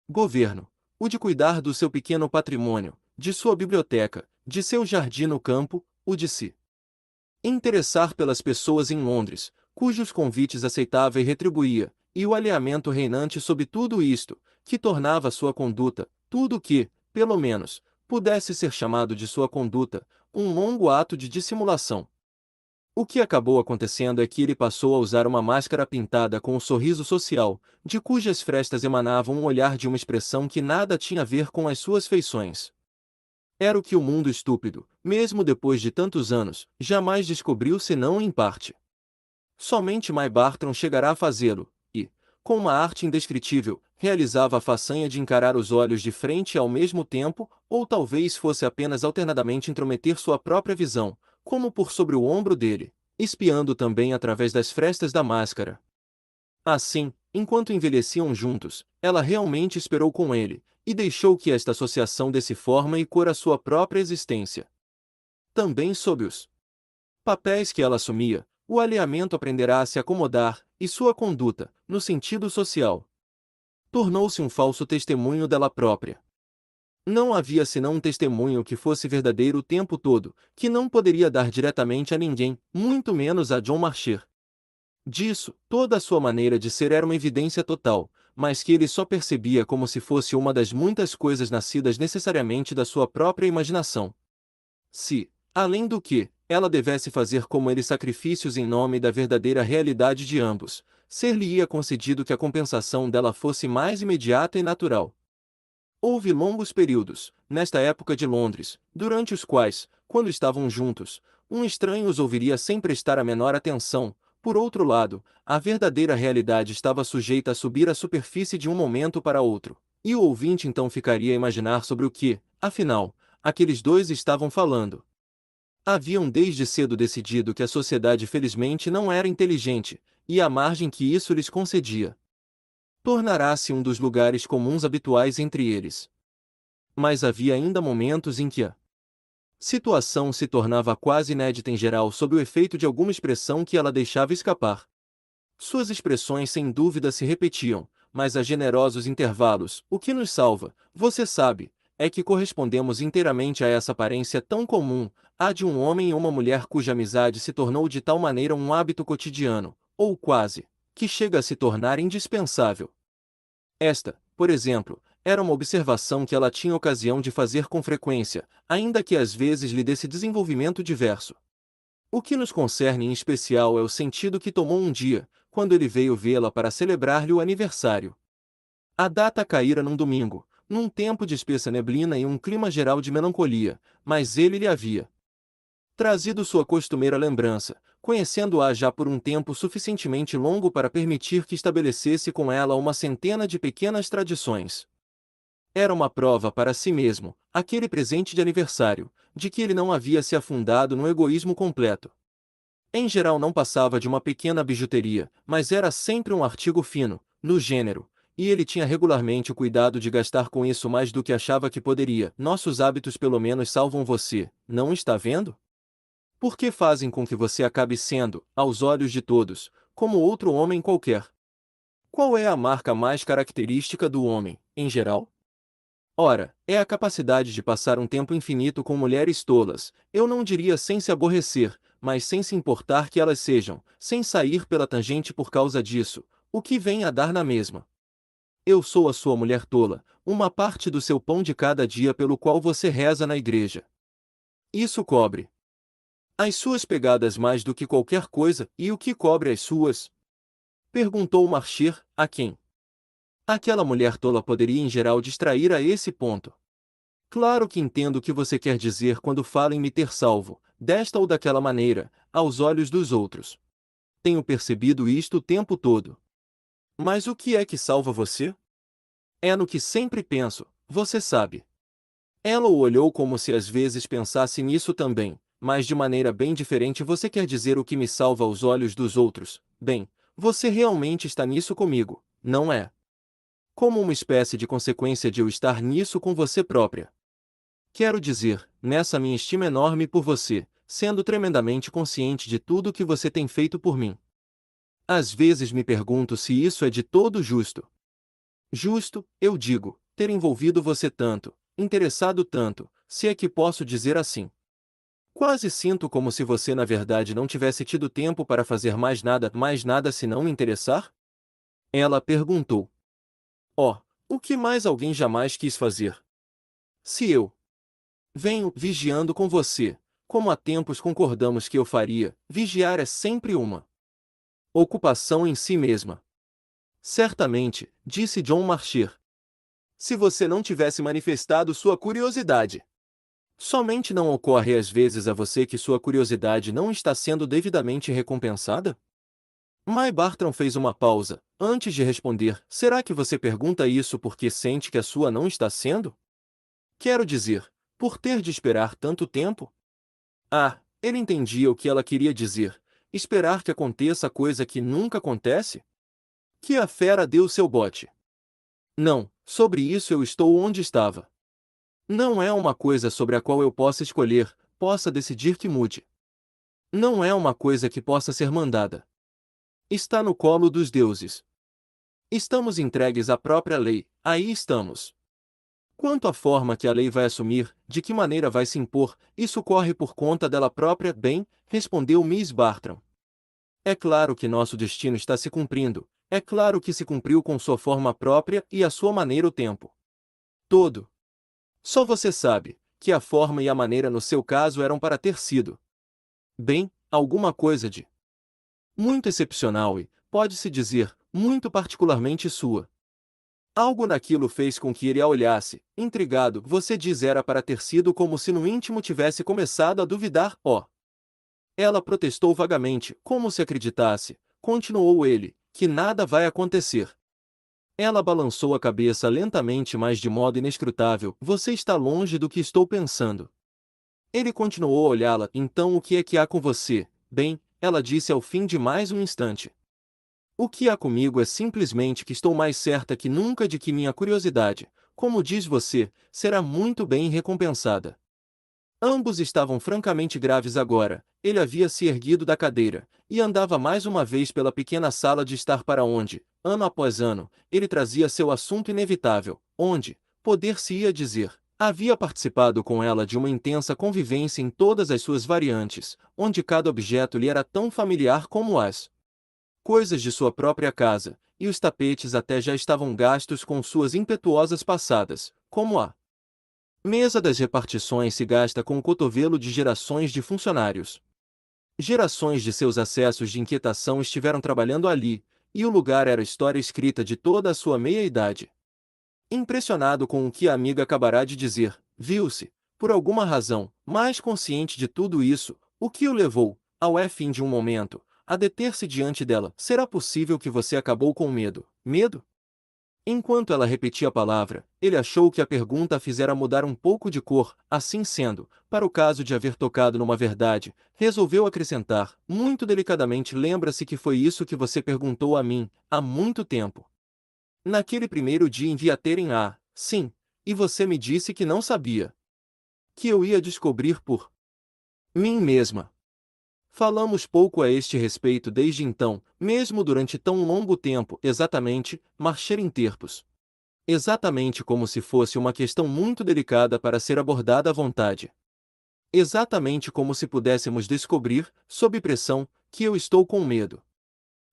governo, o de cuidar do seu pequeno patrimônio, de sua biblioteca, de seu jardim no campo, o de se interessar pelas pessoas em Londres, cujos convites aceitava e retribuía, e o alinhamento reinante sobre tudo isto, que tornava sua conduta, tudo o que, pelo menos, pudesse ser chamado de sua conduta, um longo ato de dissimulação. O que acabou acontecendo é que ele passou a usar uma máscara pintada com um sorriso social, de cujas frestas emanavam um olhar de uma expressão que nada tinha a ver com as suas feições. Era o que o mundo estúpido, mesmo depois de tantos anos, jamais descobriu senão em parte. Somente May Bartram chegará a fazê-lo, e, com uma arte indescritível, realizava a façanha de encarar os olhos de frente ao mesmo tempo, ou talvez fosse apenas alternadamente intrometer sua própria visão, como por sobre o ombro dele, espiando também através das frestas da máscara. Assim, enquanto envelheciam juntos, ela realmente esperou com ele, e deixou que esta associação desse forma e cor à sua própria existência. Também sob os papéis que ela assumia, o alinhamento aprenderá a se acomodar, e sua conduta, no sentido social, tornou-se um falso testemunho dela própria. Não havia senão um testemunho que fosse verdadeiro o tempo todo, que não poderia dar diretamente a ninguém, muito menos a John Marcher. Disso, toda a sua maneira de ser era uma evidência total, mas que ele só percebia como se fosse uma das muitas coisas nascidas necessariamente da sua própria imaginação. Se, além do que, ela devesse fazer como ele sacrifícios em nome da verdadeira realidade de ambos, ser-lhe-ia concedido que a compensação dela fosse mais imediata e natural. Houve longos períodos, nesta época de Londres, durante os quais, quando estavam juntos, um estranho os ouviria sem prestar a menor atenção. Por outro lado, a verdadeira realidade estava sujeita a subir à superfície de um momento para outro, e o ouvinte então ficaria a imaginar sobre o que, afinal, aqueles dois estavam falando. Haviam desde cedo decidido que a sociedade felizmente não era inteligente, e a margem que isso lhes concedia tornará-se um dos lugares comuns habituais entre eles. Mas havia ainda momentos em que a Situação se tornava quase inédita em geral sob o efeito de alguma expressão que ela deixava escapar. Suas expressões sem dúvida se repetiam, mas a generosos intervalos. O que nos salva, você sabe, é que correspondemos inteiramente a essa aparência tão comum, a de um homem e uma mulher cuja amizade se tornou de tal maneira um hábito cotidiano, ou quase, que chega a se tornar indispensável. Esta, por exemplo, era uma observação que ela tinha ocasião de fazer com frequência, ainda que às vezes lhe desse desenvolvimento diverso. O que nos concerne em especial é o sentido que tomou um dia, quando ele veio vê-la para celebrar-lhe o aniversário. A data caíra num domingo, num tempo de espessa neblina e um clima geral de melancolia, mas ele lhe havia trazido sua costumeira lembrança, conhecendo-a já por um tempo suficientemente longo para permitir que estabelecesse com ela uma centena de pequenas tradições. Era uma prova para si mesmo, aquele presente de aniversário, de que ele não havia se afundado no egoísmo completo. Em geral não passava de uma pequena bijuteria, mas era sempre um artigo fino, no gênero, e ele tinha regularmente o cuidado de gastar com isso mais do que achava que poderia. Nossos hábitos pelo menos salvam você, não está vendo? Porque fazem com que você acabe sendo, aos olhos de todos, como outro homem qualquer. Qual é a marca mais característica do homem, em geral? Ora, é a capacidade de passar um tempo infinito com mulheres tolas, eu não diria sem se aborrecer, mas sem se importar que elas sejam, sem sair pela tangente por causa disso, o que vem a dar na mesma. Eu sou a sua mulher tola, uma parte do seu pão de cada dia pelo qual você reza na igreja. Isso cobre as suas pegadas mais do que qualquer coisa, e o que cobre as suas? Perguntou Marchir, a quem aquela mulher tola poderia em geral distrair a esse ponto. Claro que entendo o que você quer dizer quando fala em me ter salvo, desta ou daquela maneira, aos olhos dos outros. Tenho percebido isto o tempo todo. Mas o que é que salva você? É no que sempre penso, você sabe. Ela o olhou como se às vezes pensasse nisso também, mas de maneira bem diferente. Você quer dizer o que me salva aos olhos dos outros? Bem, você realmente está nisso comigo, não é? Como uma espécie de consequência de eu estar nisso com você própria. Quero dizer, nessa minha estima enorme por você, sendo tremendamente consciente de tudo o que você tem feito por mim. Às vezes me pergunto se isso é de todo justo. Justo, eu digo, ter envolvido você tanto, interessado tanto, se é que posso dizer assim. Quase sinto como se você na verdade não tivesse tido tempo para fazer mais nada senão me interessar? Ela perguntou. Oh, o que mais alguém jamais quis fazer? Se eu venho vigiando com você, como há tempos concordamos que eu faria, vigiar é sempre uma ocupação em si mesma. Certamente, disse John Marchir. Se você não tivesse manifestado sua curiosidade. Somente não ocorre às vezes a você que sua curiosidade não está sendo devidamente recompensada? Mai Bartram fez uma pausa, antes de responder. Será que você pergunta isso porque sente que a sua não está sendo? Quero dizer, por ter de esperar tanto tempo? Ah, ele entendia o que ela queria dizer. Esperar que aconteça coisa que nunca acontece? Que a fera deu seu bote. Não, sobre isso eu estou onde estava. Não é uma coisa sobre a qual eu possa escolher, possa decidir que mude. Não é uma coisa que possa ser mandada. Está no colo dos deuses. Estamos entregues à própria lei, aí estamos. Quanto à forma que a lei vai assumir, de que maneira vai se impor, isso corre por conta dela própria. Bem, respondeu Miss Bartram. É claro que nosso destino está se cumprindo, é claro que se cumpriu com sua forma própria e a sua maneira o tempo todo. Só você sabe, que a forma e a maneira no seu caso eram para ter sido. Bem, alguma coisa de muito excepcional e, pode-se dizer, muito particularmente sua. Algo naquilo fez com que ele a olhasse, intrigado. Você diz era para ter sido como se no íntimo tivesse começado a duvidar. Oh! Ela protestou vagamente, como se acreditasse, continuou ele, que nada vai acontecer. Ela balançou a cabeça lentamente, mas de modo inescrutável. Você está longe do que estou pensando. Ele continuou a olhá-la. Então o que é que há com você? Bem, ela disse ao fim de mais um instante. O que há comigo é simplesmente que estou mais certa que nunca de que minha curiosidade, como diz você, será muito bem recompensada. Ambos estavam francamente graves agora. Ele havia se erguido da cadeira, e andava mais uma vez pela pequena sala de estar para onde, ano após ano, ele trazia seu assunto inevitável, onde, poder-se-ia dizer, havia participado com ela de uma intensa convivência em todas as suas variantes, onde cada objeto lhe era tão familiar como as coisas de sua própria casa, e os tapetes até já estavam gastos com suas impetuosas passadas, como a mesa das repartições se gasta com o cotovelo de gerações de funcionários. Gerações de seus acessos de inquietação estiveram trabalhando ali, e o lugar era a história escrita de toda a sua meia-idade. Impressionado com o que a amiga acabará de dizer, viu-se, por alguma razão, mais consciente de tudo isso, o que o levou, ao fim de um momento, a deter-se diante dela. Será possível que você acabou com medo? Medo? Enquanto ela repetia a palavra, ele achou que a pergunta a fizera mudar um pouco de cor, assim sendo, para o caso de haver tocado numa verdade, resolveu acrescentar, muito delicadamente: lembra-se que foi isso que você perguntou a mim, há muito tempo. Naquele primeiro dia em Viaterem A, sim, e você me disse que não sabia. Que eu ia descobrir por mim mesma. Falamos pouco a este respeito desde então, mesmo durante tão longo tempo, exatamente, marcher em terpos. Exatamente como se fosse uma questão muito delicada para ser abordada à vontade. Exatamente como se pudéssemos descobrir, sob pressão, que eu estou com medo.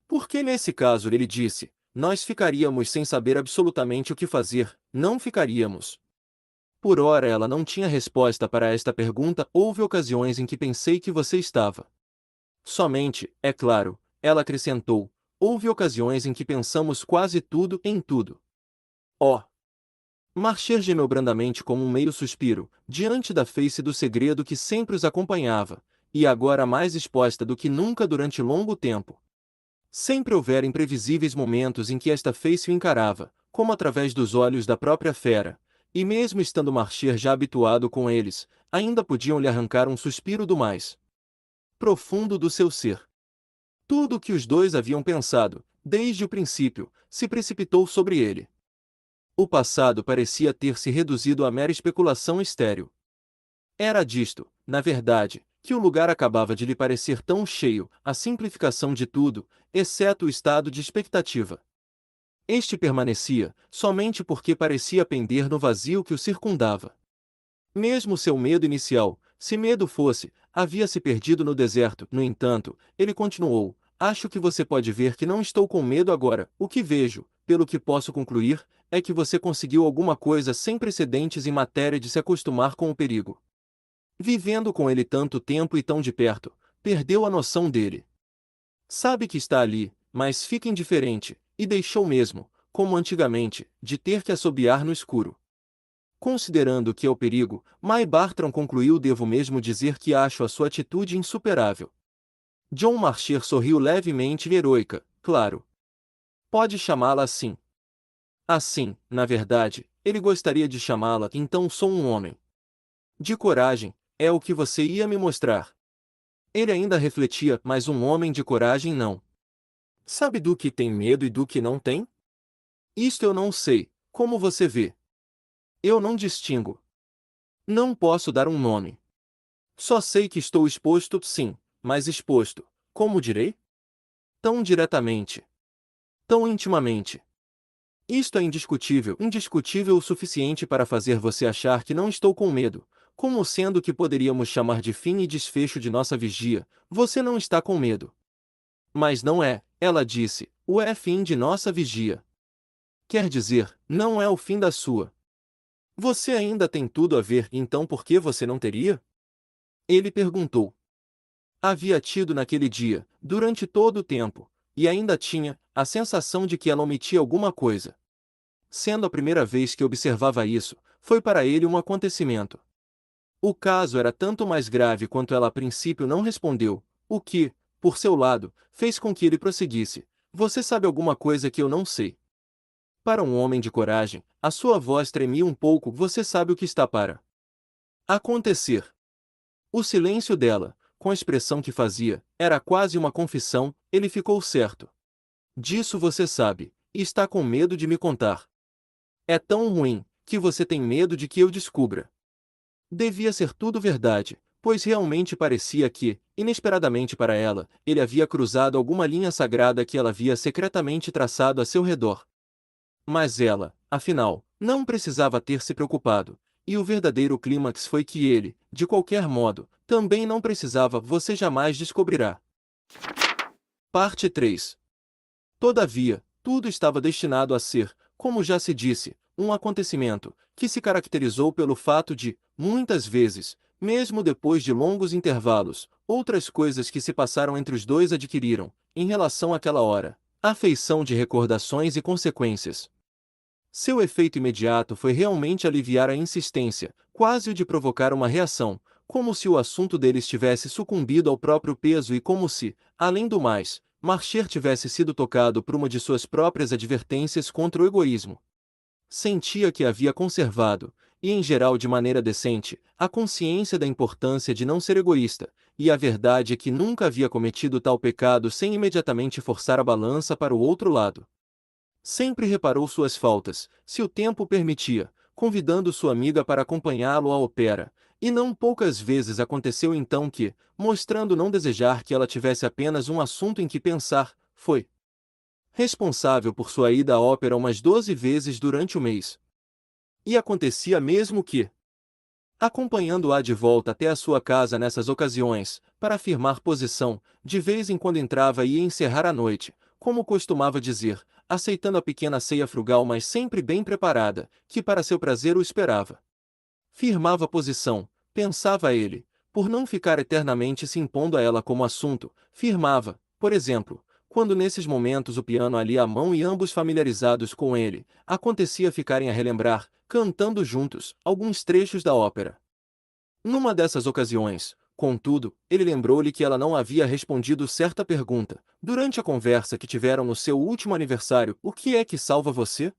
Porque nesse caso, ele disse, nós ficaríamos sem saber absolutamente o que fazer, não ficaríamos. Por ora ela não tinha resposta para esta pergunta. Houve ocasiões em que pensei que você estava. Somente, é claro, ela acrescentou, houve ocasiões em que pensamos quase tudo em tudo. Oh! Marcher gemeu brandamente como um meio suspiro, diante da face do segredo que sempre os acompanhava, e agora mais exposta do que nunca durante longo tempo. Sempre houvera imprevisíveis momentos em que esta face o encarava, como através dos olhos da própria fera, e mesmo estando Marcher já habituado com eles, ainda podiam lhe arrancar um suspiro do mais profundo do seu ser. Tudo o que os dois haviam pensado, desde o princípio, se precipitou sobre ele. O passado parecia ter se reduzido a mera especulação estéril. Era disto, na verdade, que o lugar acabava de lhe parecer tão cheio, a simplificação de tudo, exceto o estado de expectativa. Este permanecia, somente porque parecia pender no vazio que o circundava. Mesmo seu medo inicial, se medo fosse, havia se perdido no deserto. No entanto, ele continuou, acho que você pode ver que não estou com medo agora. O que vejo, pelo que posso concluir, é que você conseguiu alguma coisa sem precedentes em matéria de se acostumar com o perigo. Vivendo com ele tanto tempo e tão de perto, perdeu a noção dele. Sabe que está ali, mas fica indiferente, e deixou mesmo, como antigamente, de ter que assobiar no escuro. Considerando que é o perigo, May Bartram concluiu: devo mesmo dizer que acho a sua atitude insuperável. John Marcher sorriu levemente e heroica, claro. Pode chamá-la assim. Assim, na verdade, ele gostaria de chamá-la. Então sou um homem de coragem, é o que você ia me mostrar. Ele ainda refletia, mas um homem de coragem não. Sabe do que tem medo e do que não tem? Isto eu não sei, como você vê. Eu não distingo. Não posso dar um nome. Só sei que estou exposto, sim, mas exposto, como direi? Tão diretamente. Tão intimamente. Isto é indiscutível, indiscutível o suficiente para fazer você achar que não estou com medo, como sendo o que poderíamos chamar de fim e desfecho de nossa vigia. Você não está com medo. Mas não é, ela disse, o fim de nossa vigia. Quer dizer, não é o fim da sua. Você ainda tem tudo a ver, então por que você não teria? Ele perguntou. Havia tido naquele dia, durante todo o tempo, e ainda tinha, a sensação de que ela omitia alguma coisa. Sendo a primeira vez que observava isso, foi para ele um acontecimento. O caso era tanto mais grave quanto ela a princípio não respondeu, o que, por seu lado, fez com que ele prosseguisse. Você sabe alguma coisa que eu não sei? Para um homem de coragem, a sua voz tremia um pouco. Você sabe o que está para acontecer. O silêncio dela, com a expressão que fazia, era quase uma confissão. Ele ficou certo. Disso você sabe, e está com medo de me contar. É tão ruim, que você tem medo de que eu descubra. Devia ser tudo verdade, pois realmente parecia que, inesperadamente para ela, ele havia cruzado alguma linha sagrada que ela havia secretamente traçado a seu redor. Mas ela, afinal, não precisava ter se preocupado, e o verdadeiro clímax foi que ele, de qualquer modo, também não precisava, você jamais descobrirá. Parte 3. Todavia, tudo estava destinado a ser, como já se disse, um acontecimento que se caracterizou pelo fato de, muitas vezes, mesmo depois de longos intervalos, outras coisas que se passaram entre os dois adquiriram, em relação àquela hora, a feição de recordações e consequências. Seu efeito imediato foi realmente aliviar a insistência, quase o de provocar uma reação, como se o assunto deles tivesse sucumbido ao próprio peso e como se, além do mais, Marcher tivesse sido tocado por uma de suas próprias advertências contra o egoísmo. Sentia que havia conservado, e em geral de maneira decente, a consciência da importância de não ser egoísta, e a verdade é que nunca havia cometido tal pecado sem imediatamente forçar a balança para o outro lado. Sempre reparou suas faltas, se o tempo permitia, convidando sua amiga para acompanhá-lo à ópera, e não poucas vezes aconteceu então que, mostrando não desejar que ela tivesse apenas um assunto em que pensar, foi responsável por sua ida à ópera umas 12 vezes durante o mês. E acontecia mesmo que, acompanhando-a de volta até a sua casa nessas ocasiões, para afirmar posição, de vez em quando entrava e ia encerrar a noite, como costumava dizer, aceitando a pequena ceia frugal mas sempre bem preparada, que para seu prazer o esperava. Firmava posição, pensava ele, por não ficar eternamente se impondo a ela como assunto, firmava, por exemplo, quando nesses momentos o piano ali à mão e ambos familiarizados com ele, acontecia ficarem a relembrar, cantando juntos, alguns trechos da ópera. Numa dessas ocasiões, contudo, ele lembrou-lhe que ela não havia respondido certa pergunta, durante a conversa que tiveram no seu último aniversário: o que é que salva você?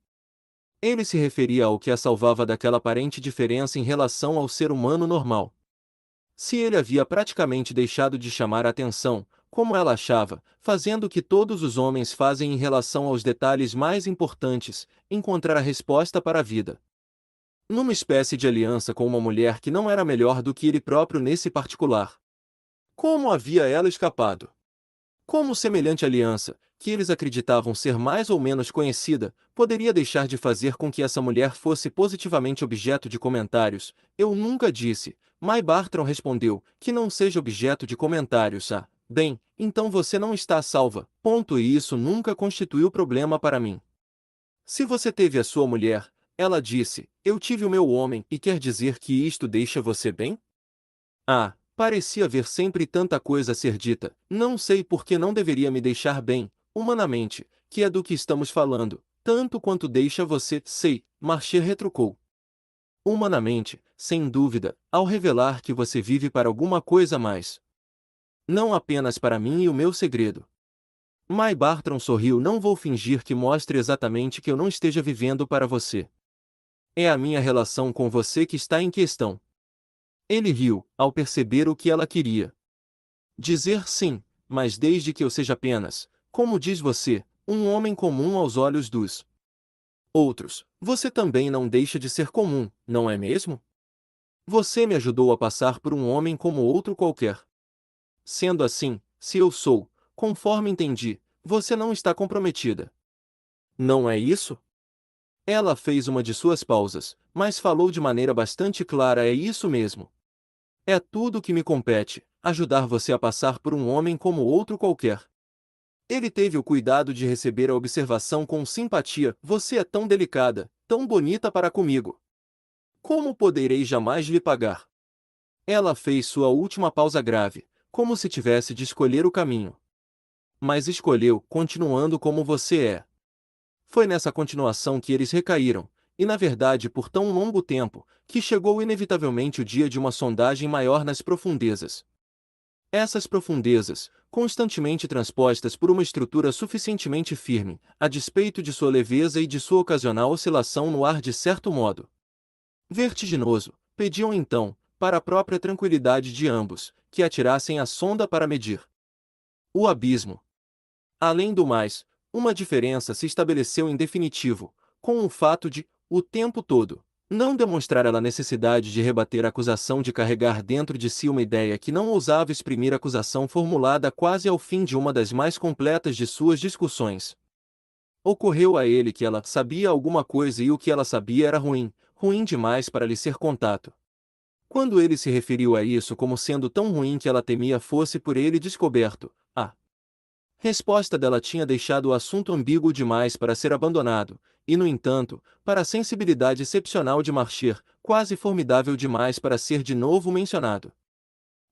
Ele se referia ao que a salvava daquela aparente diferença em relação ao ser humano normal. Se ele havia praticamente deixado de chamar a atenção, como ela achava, fazendo o que todos os homens fazem em relação aos detalhes mais importantes, encontrar a resposta para a vida. Numa espécie de aliança com uma mulher que não era melhor do que ele próprio nesse particular. Como havia ela escapado? Como semelhante aliança, que eles acreditavam ser mais ou menos conhecida, poderia deixar de fazer com que essa mulher fosse positivamente objeto de comentários? Eu nunca disse, May Bartram respondeu, que não seja objeto de comentários. Ah, bem, então você não está salva, ponto, e isso nunca constituiu problema para mim. Se você teve a sua mulher, ela disse, eu tive o meu homem, e quer dizer que isto deixa você bem? Ah, parecia haver sempre tanta coisa a ser dita, não sei por que não deveria me deixar bem, humanamente, que é do que estamos falando, tanto quanto deixa você, sei, Marcher retrucou. Humanamente, sem dúvida, ao revelar que você vive para alguma coisa a mais. Não apenas para mim e o meu segredo. May Bartram sorriu. Não vou fingir que mostre exatamente que eu não esteja vivendo para você. É a minha relação com você que está em questão. Ele riu, ao perceber o que ela queria dizer. Sim, mas desde que eu seja apenas, como diz você, um homem comum aos olhos dos outros, você também não deixa de ser comum, não é mesmo? Você me ajudou a passar por um homem como outro qualquer. Sendo assim, se eu sou, conforme entendi, você não está comprometida. Não é isso? Ela fez uma de suas pausas, mas falou de maneira bastante clara: é isso mesmo. É tudo o que me compete, ajudar você a passar por um homem como outro qualquer. Ele teve o cuidado de receber a observação com simpatia: você é tão delicada, tão bonita para comigo. Como poderei jamais lhe pagar? Ela fez sua última pausa grave, como se tivesse de escolher o caminho. Mas escolheu, continuando como você é. Foi nessa continuação que eles recaíram, e na verdade por tão longo tempo, que chegou inevitavelmente o dia de uma sondagem maior nas profundezas. Essas profundezas, constantemente transpostas por uma estrutura suficientemente firme, a despeito de sua leveza e de sua ocasional oscilação no ar de certo modo vertiginoso, pediam então, para a própria tranquilidade de ambos, que atirassem a sonda para medir o abismo. Além do mais, uma diferença se estabeleceu em definitivo, com o fato de, o tempo todo, Não demonstrara a necessidade de rebater a acusação de carregar dentro de si uma ideia que não ousava exprimir, acusação formulada quase ao fim de uma das mais completas de suas discussões. Ocorreu a ele que ela sabia alguma coisa e o que ela sabia era ruim, ruim demais para lhe ser contado. Quando ele se referiu a isso como sendo tão ruim que ela temia fosse por ele descoberto, a resposta dela tinha deixado o assunto ambíguo demais para ser abandonado, e no entanto, para a sensibilidade excepcional de Marcher, quase formidável demais para ser de novo mencionado.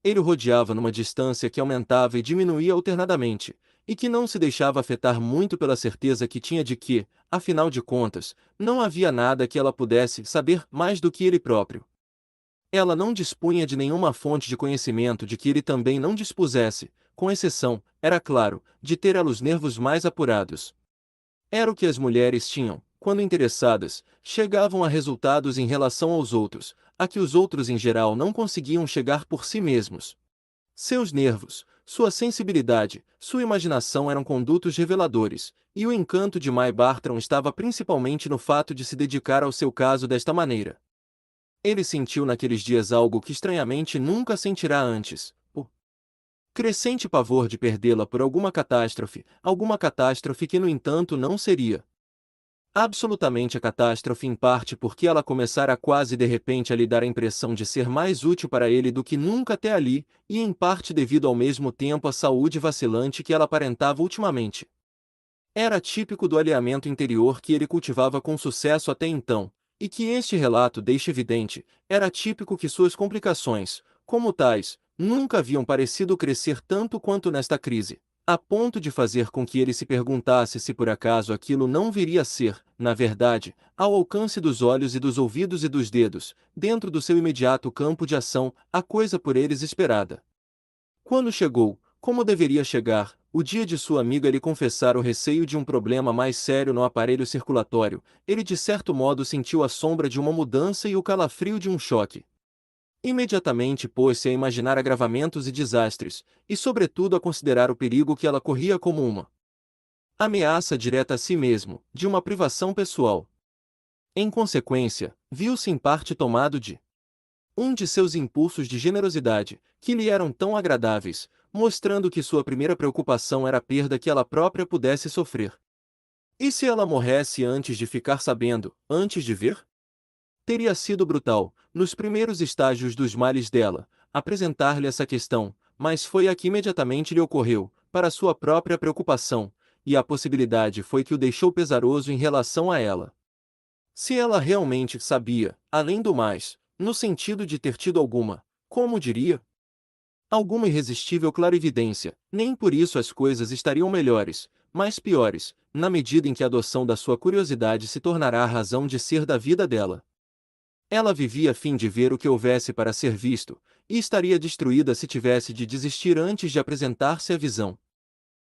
Ele o rodeava numa distância que aumentava e diminuía alternadamente, e que não se deixava afetar muito pela certeza que tinha de que, afinal de contas, não havia nada que ela pudesse saber mais do que ele próprio. Ela não dispunha de nenhuma fonte de conhecimento de que ele também não dispusesse, com exceção, era claro, de ter ela os nervos mais apurados. Era o que as mulheres tinham, quando interessadas, chegavam a resultados em relação aos outros, a que os outros em geral não conseguiam chegar por si mesmos. Seus nervos, sua sensibilidade, sua imaginação eram condutos reveladores, e o encanto de May Bartram estava principalmente no fato de se dedicar ao seu caso desta maneira. Ele sentiu naqueles dias algo que estranhamente nunca sentirá antes, o crescente pavor de perdê-la por alguma catástrofe que no entanto não seria absolutamente a catástrofe, em parte porque ela começara quase de repente a lhe dar a impressão de ser mais útil para ele do que nunca até ali, e em parte devido ao mesmo tempo à saúde vacilante que ela aparentava ultimamente. Era típico do alinhamento interior que ele cultivava com sucesso até então, e que este relato deixa evidente, era típico que suas complicações, como tais, nunca haviam parecido crescer tanto quanto nesta crise, a ponto de fazer com que ele se perguntasse se por acaso aquilo não viria a ser, na verdade, ao alcance dos olhos e dos ouvidos e dos dedos, dentro do seu imediato campo de ação, a coisa por eles esperada. Quando chegou, como deveria chegar, o dia de sua amiga lhe confessar o receio de um problema mais sério no aparelho circulatório, ele de certo modo sentiu a sombra de uma mudança e o calafrio de um choque. Imediatamente pôs-se a imaginar agravamentos e desastres, e sobretudo a considerar o perigo que ela corria como uma ameaça direta a si mesmo, de uma privação pessoal. Em consequência, viu-se em parte tomado de um de seus impulsos de generosidade, que lhe eram tão agradáveis, mostrando que sua primeira preocupação era a perda que ela própria pudesse sofrer. E se ela morresse antes de ficar sabendo, antes de ver? Teria sido brutal, nos primeiros estágios dos males dela, apresentar-lhe essa questão, mas foi a que imediatamente lhe ocorreu, para sua própria preocupação, e a possibilidade foi que o deixou pesaroso em relação a ela. Se ela realmente sabia, além do mais, no sentido de ter tido alguma, como diria, alguma irresistível clarividência, nem por isso as coisas estariam melhores, mas piores, na medida em que a adoção da sua curiosidade se tornará a razão de ser da vida dela. Ela vivia a fim de ver o que houvesse para ser visto, e estaria destruída se tivesse de desistir antes de apresentar-se a visão.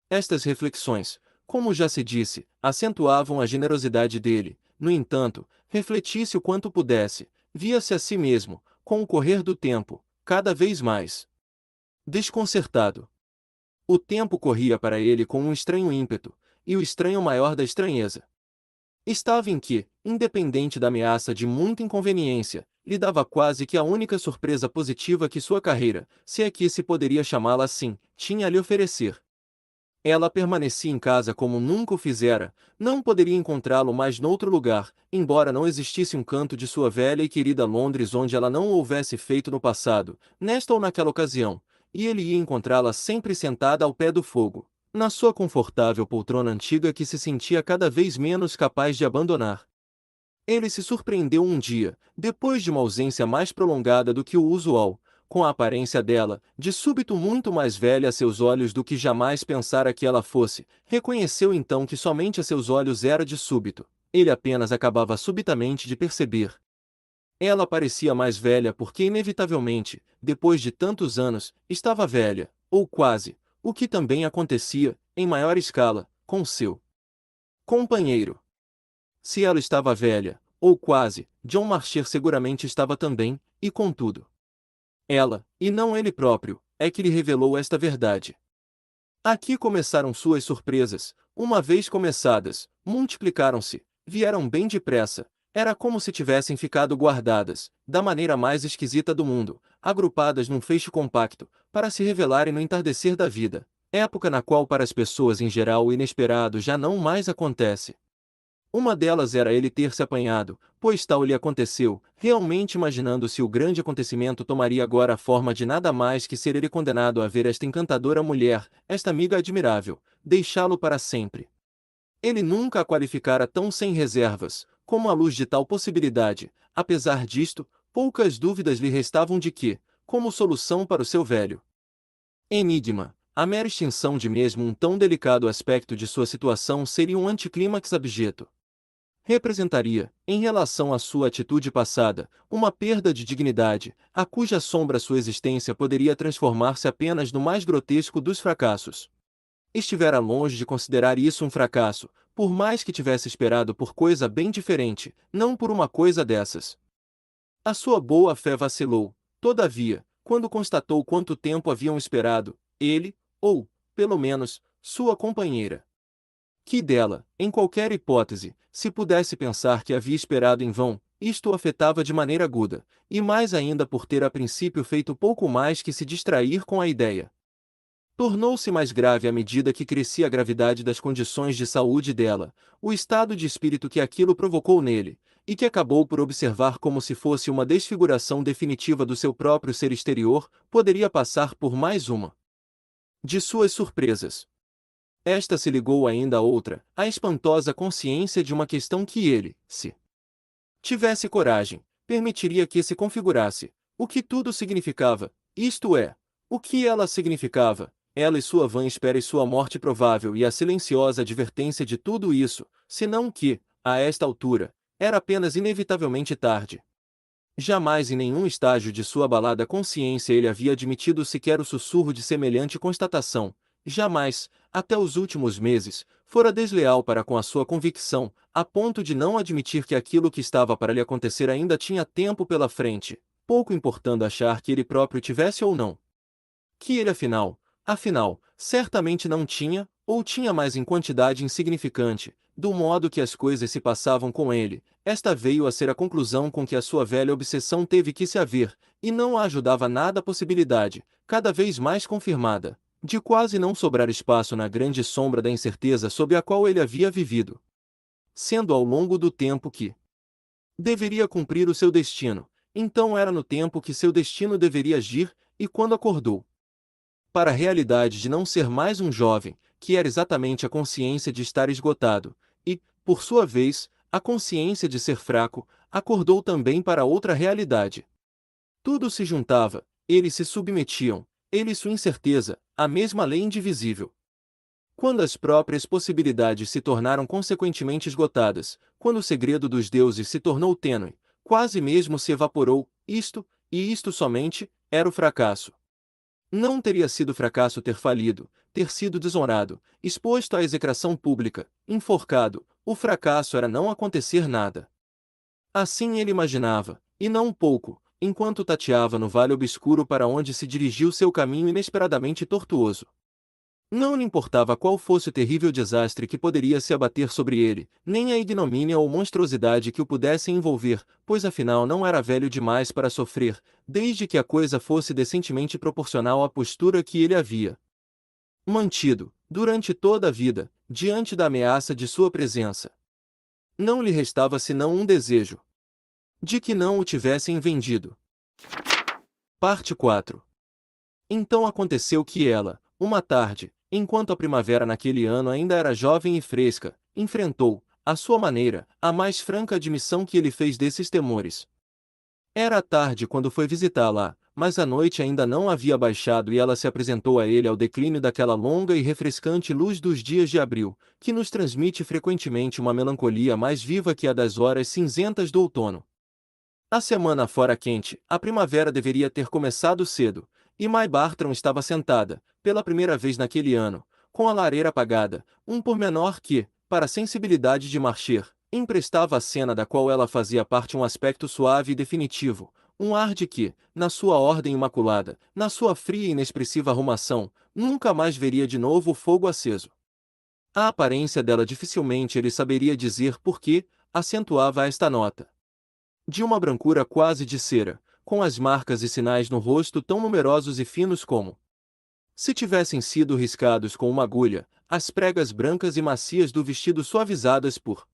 Estas reflexões, como já se disse, acentuavam a generosidade dele, no entanto, refletisse o quanto pudesse, via-se a si mesmo, com o correr do tempo, cada vez mais desconcertado. O tempo corria para ele com um estranho ímpeto, e o estranho maior da estranheza estava em que, independente da ameaça de muita inconveniência, lhe dava quase que a única surpresa positiva que sua carreira, se é que se poderia chamá-la assim, tinha a lhe oferecer. Ela permanecia em casa como nunca o fizera, não poderia encontrá-lo mais noutro lugar, embora não existisse um canto de sua velha e querida Londres onde ela não o houvesse feito no passado, nesta ou naquela ocasião, e ele ia encontrá-la sempre sentada ao pé do fogo, na sua confortável poltrona antiga que se sentia cada vez menos capaz de abandonar. Ele se surpreendeu um dia, depois de uma ausência mais prolongada do que o usual, com a aparência dela, de súbito muito mais velha a seus olhos do que jamais pensara que ela fosse, reconheceu então que somente a seus olhos era de súbito, ele apenas acabava subitamente de perceber. Ela parecia mais velha porque inevitavelmente, depois de tantos anos, estava velha, ou quase, o que também acontecia, em maior escala, com seu companheiro. Se ela estava velha, ou quase, John Marcher seguramente estava também, e contudo, ela, e não ele próprio, é que lhe revelou esta verdade. Aqui começaram suas surpresas, uma vez começadas, multiplicaram-se, vieram bem depressa, Era como se tivessem ficado guardadas, da maneira mais esquisita do mundo, agrupadas num feixe compacto, para se revelarem no entardecer da vida, época na qual para as pessoas em geral o inesperado já não mais acontece. Uma delas era ele ter se apanhado, pois tal lhe aconteceu, realmente imaginando se o grande acontecimento tomaria agora a forma de nada mais que ser ele condenado a ver esta encantadora mulher, esta amiga admirável, deixá-lo para sempre. Ele nunca a qualificara tão sem reservas, como à luz de tal possibilidade. Apesar disto, poucas dúvidas lhe restavam de que, como solução para o seu velho enigma, a mera extinção de mesmo um tão delicado aspecto de sua situação seria um anticlímax abjeto. Representaria, em relação à sua atitude passada, uma perda de dignidade, a cuja sombra sua existência poderia transformar-se apenas no mais grotesco dos fracassos. Estivera longe de considerar isso um fracasso, por mais que tivesse esperado por coisa bem diferente, não por uma coisa dessas. A sua boa fé vacilou, todavia, quando constatou quanto tempo haviam esperado, ele, ou, pelo menos, sua companheira. Que dela, em qualquer hipótese, se pudesse pensar que havia esperado em vão, isto o afetava de maneira aguda, e mais ainda por ter a princípio feito pouco mais que se distrair com a ideia. Tornou-se mais grave à medida que crescia a gravidade das condições de saúde dela, o estado de espírito que aquilo provocou nele, e que acabou por observar como se fosse uma desfiguração definitiva do seu próprio ser exterior, poderia passar por mais uma de suas surpresas. Esta se ligou ainda a outra, a espantosa consciência de uma questão que ele, se tivesse coragem, permitiria que se configurasse, o que tudo significava, isto é, o que ela significava, ela e sua vã espera e sua morte provável e a silenciosa advertência de tudo isso, senão que, a esta altura, era apenas inevitavelmente tarde. Jamais em nenhum estágio de sua abalada consciência ele havia admitido sequer o sussurro de semelhante constatação, jamais, até os últimos meses, fora desleal para com a sua convicção, a ponto de não admitir que aquilo que estava para lhe acontecer ainda tinha tempo pela frente, pouco importando achar que ele próprio tivesse ou não. Que ele afinal, certamente não tinha, ou tinha mais em quantidade insignificante, do modo que as coisas se passavam com ele, esta veio a ser a conclusão com que a sua velha obsessão teve que se haver, e não a ajudava nada a possibilidade, cada vez mais confirmada, de quase não sobrar espaço na grande sombra da incerteza sob a qual ele havia vivido. Sendo ao longo do tempo que deveria cumprir o seu destino, então era no tempo que seu destino deveria agir, e quando acordou para a realidade de não ser mais um jovem, que era exatamente a consciência de estar esgotado, e, por sua vez, a consciência de ser fraco, acordou também para outra realidade. Tudo se juntava, eles se submetiam, ele e sua incerteza, à mesma lei indivisível. Quando as próprias possibilidades se tornaram consequentemente esgotadas, quando o segredo dos deuses se tornou tênue, quase mesmo se evaporou, isto, e isto somente, era o fracasso. Não teria sido fracasso ter falido, ter sido desonrado, exposto à execração pública, enforcado, o fracasso era não acontecer nada. Assim ele imaginava, e não um pouco, enquanto tateava no vale obscuro para onde se dirigiu seu caminho inesperadamente tortuoso. Não lhe importava qual fosse o terrível desastre que poderia se abater sobre ele, nem a ignomínia ou monstruosidade que o pudessem envolver, pois afinal não era velho demais para sofrer, desde que a coisa fosse decentemente proporcional à postura que ele havia mantido, durante toda a vida, diante da ameaça de sua presença. Não lhe restava senão um desejo de que não o tivessem vendido. Parte 4. Então aconteceu que ela, uma tarde, enquanto a primavera naquele ano ainda era jovem e fresca, enfrentou, à sua maneira, a mais franca admissão que ele fez desses temores. Era a tarde quando foi visitá-la, mas a noite ainda não havia baixado e ela se apresentou a ele ao declínio daquela longa e refrescante luz dos dias de abril, que nos transmite frequentemente uma melancolia mais viva que a das horas cinzentas do outono. A semana fora quente, a primavera deveria ter começado cedo, e May Bartram estava sentada, pela primeira vez naquele ano, com a lareira apagada, um pormenor que, para a sensibilidade de Marcher, emprestava à cena da qual ela fazia parte um aspecto suave e definitivo, um ar de que, na sua ordem imaculada, na sua fria e inexpressiva arrumação, nunca mais veria de novo o fogo aceso. A aparência dela dificilmente ele saberia dizer por que, acentuava esta nota. De uma brancura quase de cera, com as marcas e sinais no rosto tão numerosos e finos como se tivessem sido riscados com uma agulha, as pregas brancas e macias do vestido suavizadas por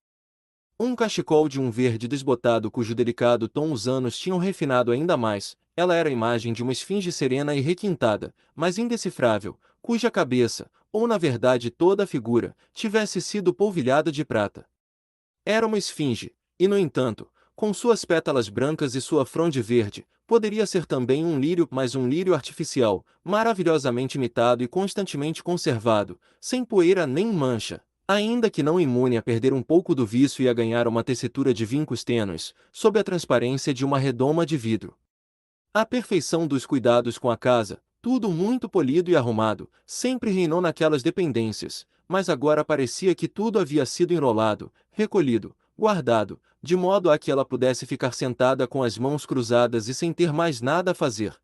um cachecol de um verde desbotado cujo delicado tom os anos tinham refinado ainda mais. Ela era a imagem de uma esfinge serena e requintada, mas indecifrável, cuja cabeça, ou na verdade toda a figura, tivesse sido polvilhada de prata. Era uma esfinge, e no entanto, com suas pétalas brancas e sua fronde verde, poderia ser também um lírio, mas um lírio artificial, maravilhosamente imitado e constantemente conservado, sem poeira nem mancha, ainda que não imune a perder um pouco do vício e a ganhar uma tessitura de vincos tênues, sob a transparência de uma redoma de vidro. A perfeição dos cuidados com a casa, tudo muito polido e arrumado, sempre reinou naquelas dependências, mas agora parecia que tudo havia sido enrolado, recolhido, guardado, de modo a que ela pudesse ficar sentada com as mãos cruzadas e sem ter mais nada a fazer.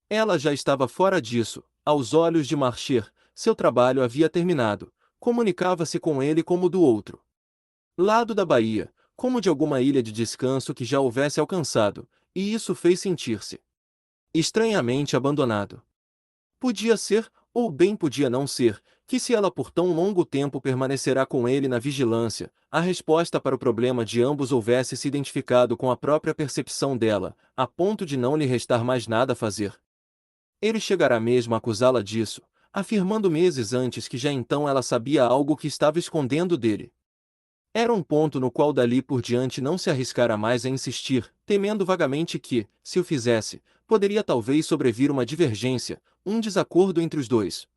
Ela já estava fora disso, aos olhos de Marcher, seu trabalho havia terminado, comunicava-se com ele como do outro lado da baía, como de alguma ilha de descanso que já houvesse alcançado, e isso fez sentir-se estranhamente abandonado. Podia ser, ou bem podia não ser, que se ela por tão longo tempo permanecerá com ele na vigilância, a resposta para o problema de ambos houvesse se identificado com a própria percepção dela, a ponto de não lhe restar mais nada a fazer. Ele chegará mesmo a acusá-la disso, afirmando meses antes que já então ela sabia algo que estava escondendo dele. Era um ponto no qual dali por diante não se arriscara mais a insistir, temendo vagamente que, se o fizesse, poderia talvez sobrevir uma divergência, um desacordo entre os dois.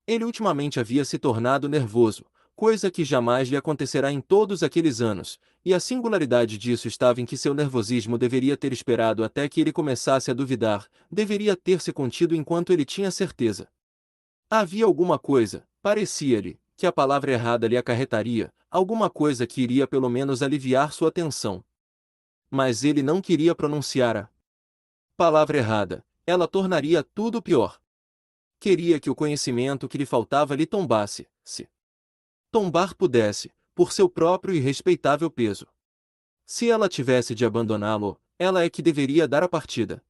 Ele ultimamente havia se tornado nervoso, coisa que jamais lhe acontecerá em todos aqueles anos, e a singularidade disso estava em que seu nervosismo deveria ter esperado até que ele começasse a duvidar, deveria ter se contido enquanto ele tinha certeza. Havia alguma coisa, parecia-lhe, que a palavra errada lhe acarretaria, alguma coisa que iria pelo menos aliviar sua tensão. Mas ele não queria pronunciar a palavra errada, ela tornaria tudo pior. Queria que o conhecimento que lhe faltava lhe tombasse, se tombar pudesse, por seu próprio e respeitável peso. Se ela tivesse de abandoná-lo, ela é que deveria dar a partida.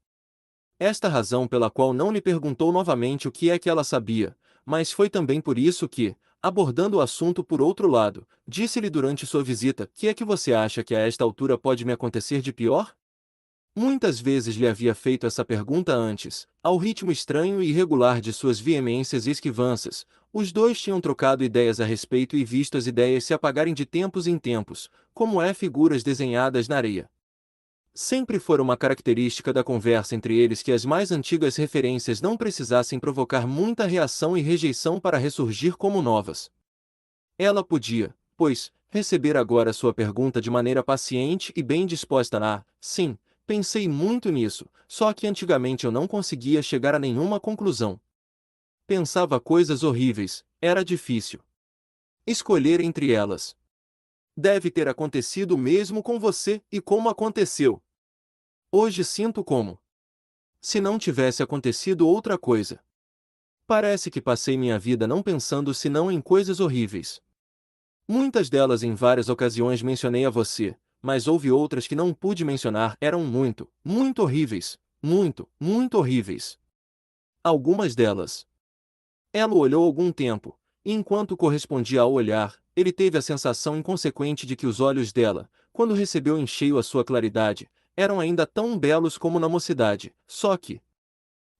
Esta razão pela qual não lhe perguntou novamente o que é que ela sabia, mas foi também por isso que, abordando o assunto por outro lado, disse-lhe durante sua visita: "Que é que você acha que a esta altura pode me acontecer de pior?" Muitas vezes lhe havia feito essa pergunta antes, ao ritmo estranho e irregular de suas veemências e esquivanças. Os dois tinham trocado ideias a respeito e visto as ideias se apagarem de tempos em tempos, como figuras desenhadas na areia. Sempre fora uma característica da conversa entre eles que as mais antigas referências não precisassem provocar muita reação e rejeição para ressurgir como novas. Ela podia, pois, receber agora sua pergunta de maneira paciente e bem disposta a, sim, pensei muito nisso, só que antigamente eu não conseguia chegar a nenhuma conclusão. Pensava coisas horríveis, era difícil escolher entre elas. Deve ter acontecido o mesmo com você, e como aconteceu. Hoje sinto como se não tivesse acontecido outra coisa. Parece que passei minha vida não pensando senão em coisas horríveis. Muitas delas em várias ocasiões mencionei a você, mas houve outras que não pude mencionar, eram muito, muito horríveis, muito, muito horríveis. Algumas delas. Ela o olhou algum tempo, e enquanto correspondia ao olhar, ele teve a sensação inconsequente de que os olhos dela, quando recebeu em cheio a sua claridade, eram ainda tão belos como na mocidade, só que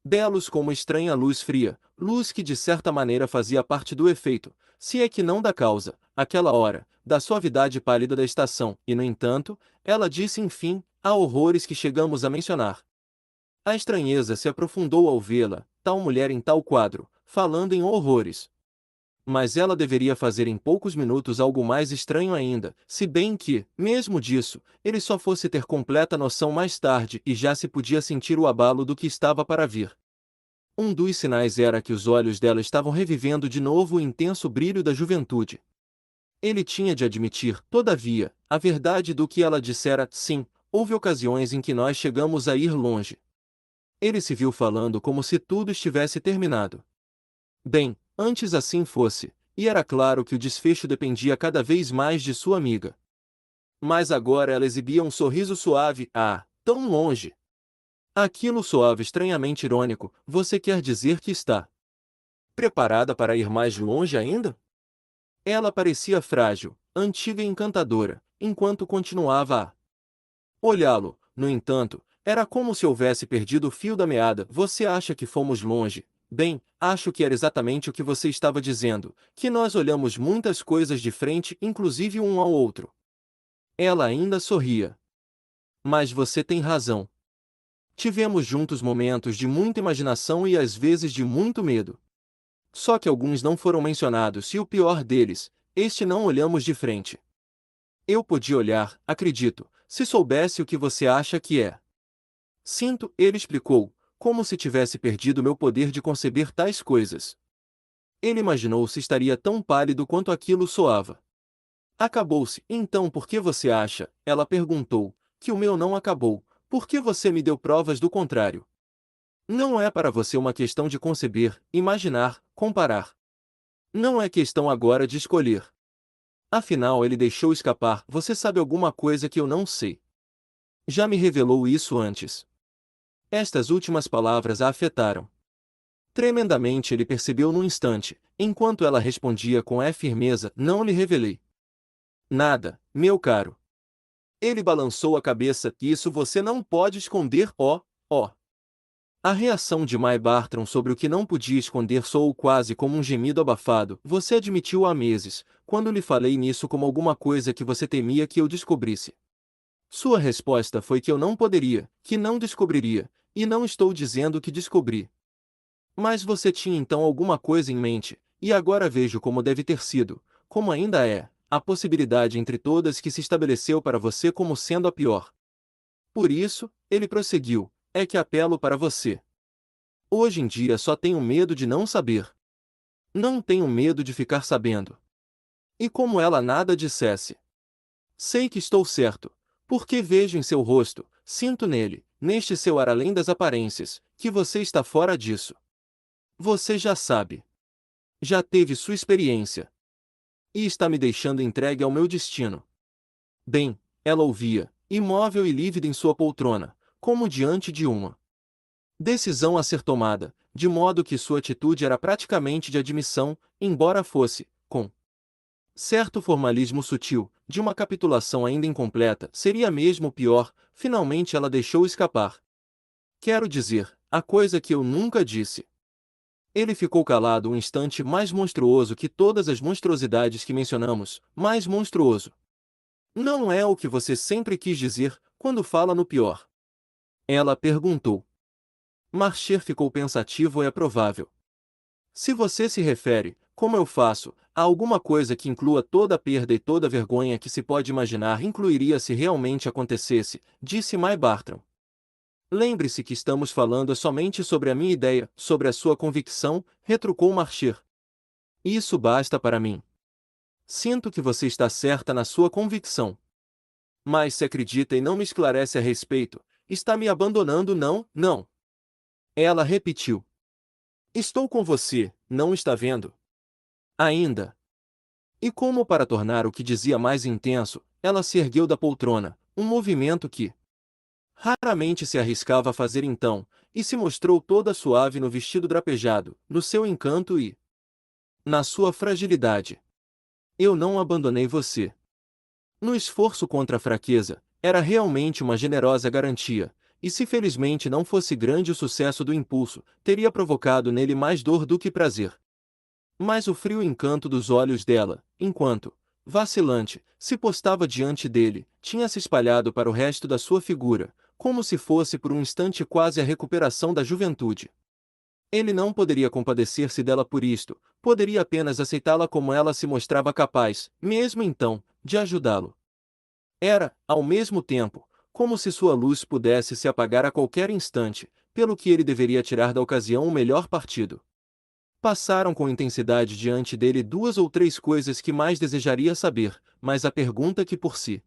belos como estranha luz fria, luz que de certa maneira fazia parte do efeito, se é que não da causa, aquela hora, da suavidade pálida da estação, e no entanto, ela disse enfim, há horrores que chegamos a mencionar. A estranheza se aprofundou ao vê-la, tal mulher em tal quadro, falando em horrores. Mas ela deveria fazer em poucos minutos algo mais estranho ainda, se bem que, mesmo disso, ele só fosse ter completa noção mais tarde e já se podia sentir o abalo do que estava para vir. Um dos sinais era que os olhos dela estavam revivendo de novo o intenso brilho da juventude. Ele tinha de admitir, todavia, a verdade do que ela dissera: sim, houve ocasiões em que nós chegamos a ir longe. Ele se viu falando como se tudo estivesse terminado. Bem, antes assim fosse, e era claro que o desfecho dependia cada vez mais de sua amiga. Mas agora ela exibia um sorriso suave. Ah, tão longe! Aquilo soava estranhamente irônico. Você quer dizer que está preparada para ir mais longe ainda? Ela parecia frágil, antiga e encantadora, enquanto continuava a olhá-lo. No entanto, era como se houvesse perdido o fio da meada. Você acha que fomos longe? Bem, acho que era exatamente o que você estava dizendo, que nós olhamos muitas coisas de frente, inclusive um ao outro. Ela ainda sorria. Mas você tem razão. Tivemos juntos momentos de muita imaginação e às vezes de muito medo. Só que alguns não foram mencionados e o pior deles, este não olhamos de frente. Eu podia olhar, acredito, se soubesse o que você acha que é. Sinto, ele explicou, como se tivesse perdido meu poder de conceber tais coisas. Ele imaginou se estaria tão pálido quanto aquilo soava. Acabou-se, então por que você acha, ela perguntou, que o meu não acabou, por que você me deu provas do contrário? Não é para você uma questão de conceber, imaginar, comparar. Não é questão agora de escolher. Afinal, ele deixou escapar, você sabe alguma coisa que eu não sei. Já me revelou isso antes. Estas últimas palavras a afetaram. Tremendamente ele percebeu num instante, enquanto ela respondia com firmeza, não lhe revelei nada, meu caro. Ele balançou a cabeça, isso você não pode esconder, ó, ó. A reação de May Bartram sobre o que não podia esconder soou quase como um gemido abafado. Você admitiu há meses, quando lhe falei nisso como alguma coisa que você temia que eu descobrisse. Sua resposta foi que eu não poderia, que não descobriria, e não estou dizendo que descobri. Mas você tinha então alguma coisa em mente, e agora vejo como deve ter sido, como ainda é, a possibilidade entre todas que se estabeleceu para você como sendo a pior. Por isso, ele prosseguiu, é que apelo para você. Hoje em dia só tenho medo de não saber. Não tenho medo de ficar sabendo. E como ela nada dissesse. Sei que estou certo, porque vejo em seu rosto, sinto nele, neste seu ar além das aparências, que você está fora disso. Você já sabe. Já teve sua experiência. E está me deixando entregue ao meu destino. Bem, ela ouvia, imóvel e lívida em sua poltrona, como diante de uma decisão a ser tomada, de modo que sua atitude era praticamente de admissão, embora fosse, com certo formalismo sutil, de uma capitulação ainda incompleta, seria mesmo pior, finalmente ela deixou escapar. Quero dizer, a coisa que eu nunca disse. Ele ficou calado um instante, mais monstruoso que todas as monstruosidades que mencionamos, mais monstruoso. Não é o que você sempre quis dizer, quando fala no pior? Ela perguntou. Marcher ficou pensativo. É provável. Se você se refere, como eu faço, a alguma coisa que inclua toda a perda e toda a vergonha que se pode imaginar, incluiria se realmente acontecesse, disse May Bartram. Lembre-se que estamos falando somente sobre a minha ideia, sobre a sua convicção, retrucou Marcher. Isso basta para mim. Sinto que você está certa na sua convicção. Mas se acredita e não me esclarece a respeito, está me abandonando, não, não. Ela repetiu. Estou com você, não está vendo? Ainda. E como para tornar o que dizia mais intenso, ela se ergueu da poltrona, um movimento que raramente se arriscava a fazer então, e se mostrou toda suave no vestido drapejado, no seu encanto e na sua fragilidade. Eu não abandonei você. No esforço contra a fraqueza, era realmente uma generosa garantia, e se felizmente não fosse grande o sucesso do impulso, teria provocado nele mais dor do que prazer. Mas o frio encanto dos olhos dela, enquanto, vacilante, se postava diante dele, tinha se espalhado para o resto da sua figura, como se fosse por um instante quase a recuperação da juventude. Ele não poderia compadecer-se dela por isto, poderia apenas aceitá-la como ela se mostrava capaz, mesmo então, de ajudá-lo. Era, ao mesmo tempo, como se sua luz pudesse se apagar a qualquer instante, pelo que ele deveria tirar da ocasião o melhor partido. Passaram com intensidade diante dele duas ou três coisas que mais desejaria saber, mas a pergunta que por si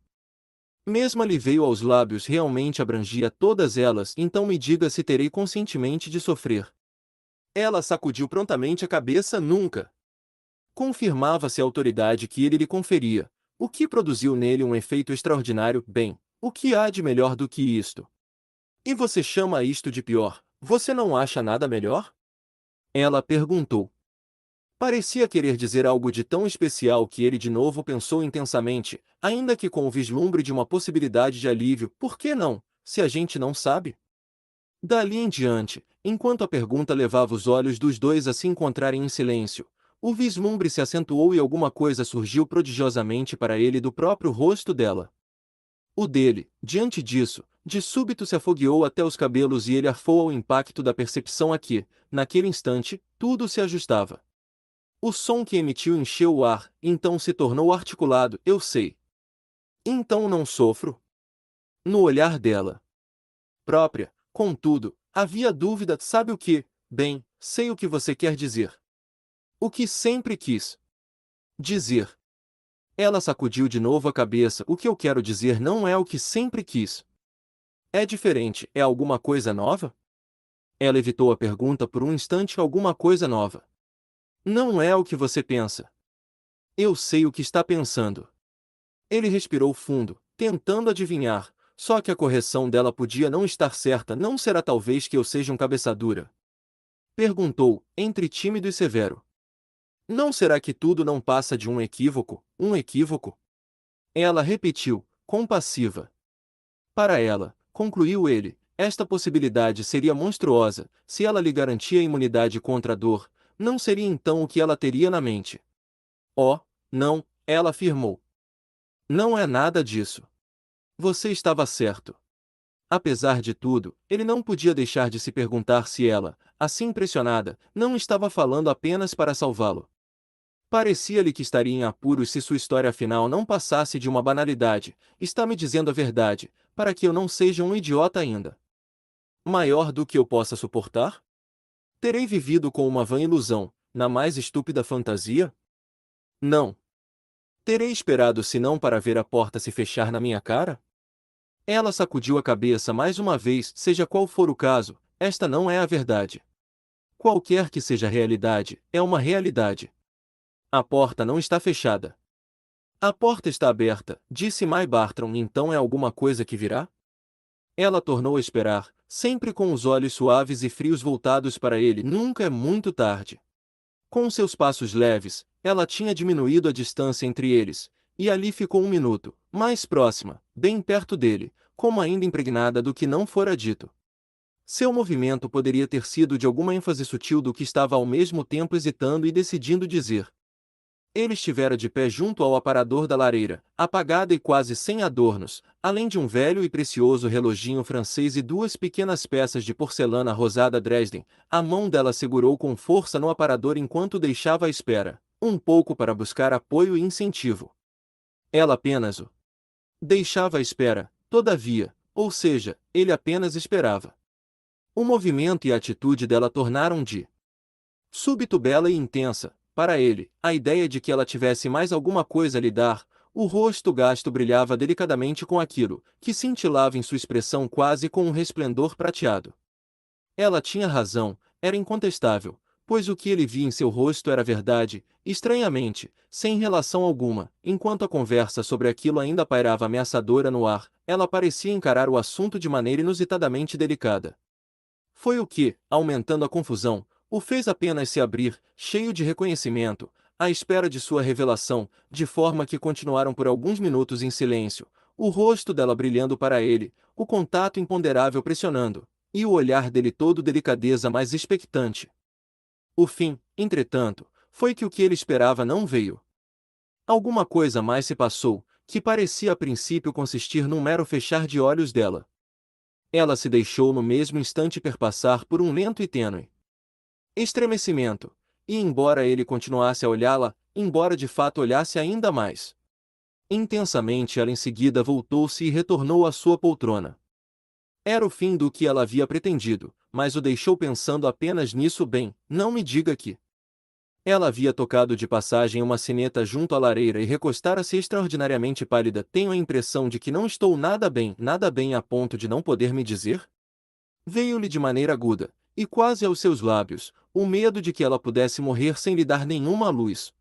mesma lhe veio aos lábios realmente abrangia todas elas. Então me diga se terei conscientemente de sofrer. Ela sacudiu prontamente a cabeça. Nunca. Confirmava-se a autoridade que ele lhe conferia, o que produziu nele um efeito extraordinário. Bem, o que há de melhor do que isto? E você chama isto de pior? Você não acha nada melhor? Ela perguntou. Parecia querer dizer algo de tão especial que ele de novo pensou intensamente, ainda que com o vislumbre de uma possibilidade de alívio. Por que não, se a gente não sabe? Dali em diante, enquanto a pergunta levava os olhos dos dois a se encontrarem em silêncio, o vislumbre se acentuou e alguma coisa surgiu prodigiosamente para ele do próprio rosto dela. O dele, diante disso, de súbito se afogueou até os cabelos e ele arfou ao impacto da percepção a que, naquele instante, tudo se ajustava. O som que emitiu encheu o ar, então se tornou articulado. Eu sei. Então não sofro? No olhar dela própria, contudo, havia dúvida. Sabe o que? Bem, sei o que você quer dizer. O que sempre quis dizer. Ela sacudiu de novo a cabeça. O que eu quero dizer não é o que sempre quis. É diferente. É alguma coisa nova? Ela evitou a pergunta por um instante. Alguma coisa nova. Não é o que você pensa. Eu sei o que está pensando. Ele respirou fundo, tentando adivinhar, só que a correção dela podia não estar certa. Não será talvez que eu seja um cabeçadura? Perguntou, entre tímido e severo. Não será que tudo não passa de um equívoco, um equívoco? Ela repetiu, compassiva. Para ela, concluiu ele, esta possibilidade seria monstruosa. Se ela lhe garantia imunidade contra a dor, não seria então o que ela teria na mente? Oh, não, ela afirmou. Não é nada disso. Você estava certo. Apesar de tudo, ele não podia deixar de se perguntar se ela, assim impressionada, não estava falando apenas para salvá-lo. Parecia-lhe que estaria em apuros se sua história afinal não passasse de uma banalidade. Está me dizendo a verdade, para que eu não seja um idiota ainda. Maior do que eu possa suportar? Terei vivido com uma vã ilusão, na mais estúpida fantasia? Não. Terei esperado senão para ver a porta se fechar na minha cara? Ela sacudiu a cabeça mais uma vez. Seja qual for o caso, esta não é a verdade. Qualquer que seja a realidade, é uma realidade. A porta não está fechada. A porta está aberta, disse May Bartram. Então é alguma coisa que virá? Ela tornou a esperar, sempre com os olhos suaves e frios voltados para ele. Nunca é muito tarde. Com seus passos leves, ela tinha diminuído a distância entre eles, e ali ficou um minuto, mais próxima, bem perto dele, como ainda impregnada do que não fora dito. Seu movimento poderia ter sido de alguma ênfase sutil do que estava ao mesmo tempo hesitando e decidindo dizer. Ele estivera de pé junto ao aparador da lareira, apagada e quase sem adornos, além de um velho e precioso reloginho francês e duas pequenas peças de porcelana rosada Dresden. A mão dela segurou com força no aparador enquanto o deixava à espera, um pouco para buscar apoio e incentivo. Ela apenas o deixava à espera, todavia, ou seja, ele apenas esperava. O movimento e a atitude dela tornaram de súbito bela e intensa, para ele, a ideia de que ela tivesse mais alguma coisa a lhe dar. O rosto gasto brilhava delicadamente com aquilo, que cintilava em sua expressão quase com um resplendor prateado. Ela tinha razão, era incontestável, pois o que ele via em seu rosto era verdade, estranhamente, sem relação alguma. Enquanto a conversa sobre aquilo ainda pairava ameaçadora no ar, ela parecia encarar o assunto de maneira inusitadamente delicada. Foi o que, aumentando a confusão, o fez apenas se abrir, cheio de reconhecimento, à espera de sua revelação, de forma que continuaram por alguns minutos em silêncio, o rosto dela brilhando para ele, o contato imponderável pressionando, e o olhar dele todo delicadeza mais expectante. O fim, entretanto, foi que o que ele esperava não veio. Alguma coisa mais se passou, que parecia a princípio consistir num mero fechar de olhos dela. Ela se deixou no mesmo instante perpassar por um lento e tênue estremecimento, e embora ele continuasse a olhá-la, embora de fato olhasse ainda mais intensamente, ela em seguida voltou-se e retornou à sua poltrona. Era o fim do que ela havia pretendido, mas o deixou pensando apenas nisso. Bem, não me diga que... Ela havia tocado de passagem uma sineta junto à lareira e recostara-se extraordinariamente pálida. Tenho a impressão de que não estou nada bem a ponto de não poder me dizer? Veio-lhe de maneira aguda, e quase aos seus lábios, o medo de que ela pudesse morrer sem lhe dar nenhuma luz.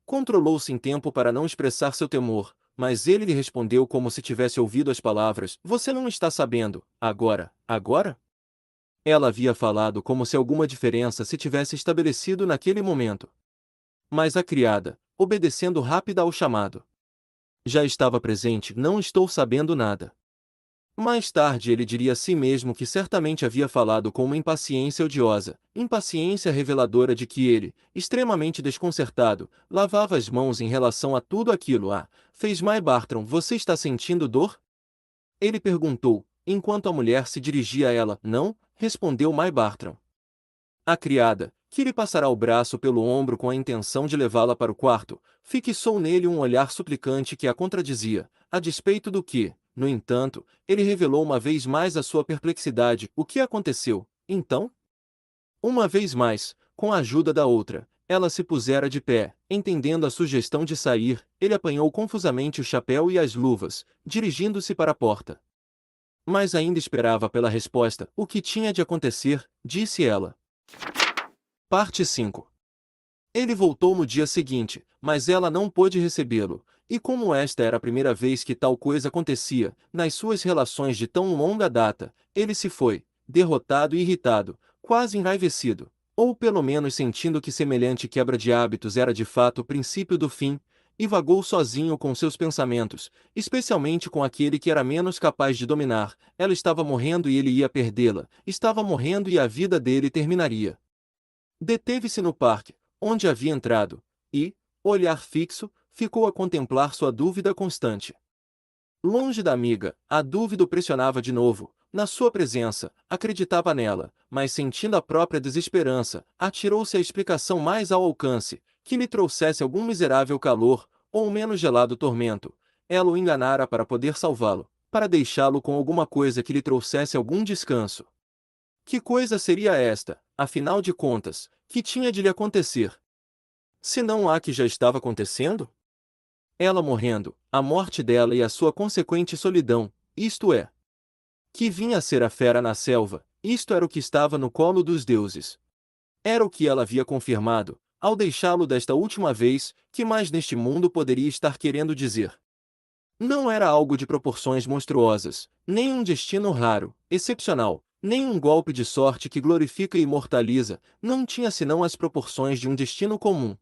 Controlou-se em tempo para não expressar seu temor, mas ele lhe respondeu como se tivesse ouvido as palavras: Você não está sabendo, agora, agora? Ela havia falado como se alguma diferença se tivesse estabelecido naquele momento. Mas a criada, obedecendo rápida ao chamado, já estava presente: Não estou sabendo nada. Mais tarde ele diria a si mesmo que certamente havia falado com uma impaciência odiosa, impaciência reveladora de que ele, extremamente desconcertado, lavava as mãos em relação a tudo aquilo. Fez May Bartram: Você está sentindo dor? Ele perguntou, enquanto a mulher se dirigia a ela. Não, respondeu May Bartram. A criada, que lhe passará o braço pelo ombro com a intenção de levá-la para o quarto, fixou nele um olhar suplicante que a contradizia, a despeito do que, no entanto, ele revelou uma vez mais a sua perplexidade. O que aconteceu, então? Uma vez mais, com a ajuda da outra, ela se pusera de pé. Entendendo a sugestão de sair, ele apanhou confusamente o chapéu e as luvas, dirigindo-se para a porta. Mas ainda esperava pela resposta. O que tinha de acontecer, disse ela. Parte 5. Ele voltou no dia seguinte, mas ela não pôde recebê-lo, e como esta era a primeira vez que tal coisa acontecia, nas suas relações de tão longa data, ele se foi, derrotado e irritado, quase enraivecido, ou pelo menos sentindo que semelhante quebra de hábitos era de fato o princípio do fim, e vagou sozinho com seus pensamentos, especialmente com aquele que era menos capaz de dominar. Ela estava morrendo e ele ia perdê-la, estava morrendo e a vida dele terminaria. Deteve-se no parque, onde havia entrado, e, olhar fixo, ficou a contemplar sua dúvida constante. Longe da amiga, a dúvida o pressionava de novo. Na sua presença, acreditava nela, mas sentindo a própria desesperança, atirou-se à explicação mais ao alcance, que lhe trouxesse algum miserável calor, ou um menos gelado tormento. Ela o enganara para poder salvá-lo, para deixá-lo com alguma coisa que lhe trouxesse algum descanso. Que coisa seria esta, afinal de contas, que tinha de lhe acontecer? Se não há que já estava acontecendo? Ela morrendo, a morte dela e a sua consequente solidão, isto é. Que vinha a ser a fera na selva, isto era o que estava no colo dos deuses. Era o que ela havia confirmado, ao deixá-lo desta última vez. Que mais neste mundo poderia estar querendo dizer? Não era algo de proporções monstruosas, nem um destino raro, excepcional, nem um golpe de sorte que glorifica e imortaliza. Não tinha senão as proporções de um destino comum.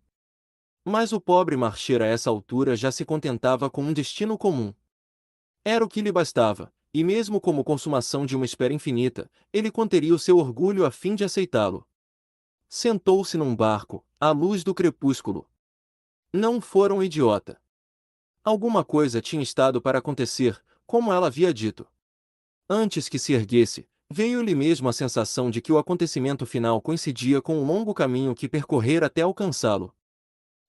Mas o pobre Marcher a essa altura já se contentava com um destino comum. Era o que lhe bastava, e mesmo como consumação de uma espera infinita, ele conteria o seu orgulho a fim de aceitá-lo. Sentou-se num barco, à luz do crepúsculo. Não fora um idiota. Alguma coisa tinha estado para acontecer, como ela havia dito. Antes que se erguesse, veio-lhe mesmo a sensação de que o acontecimento final coincidia com o longo caminho que percorrera até alcançá-lo.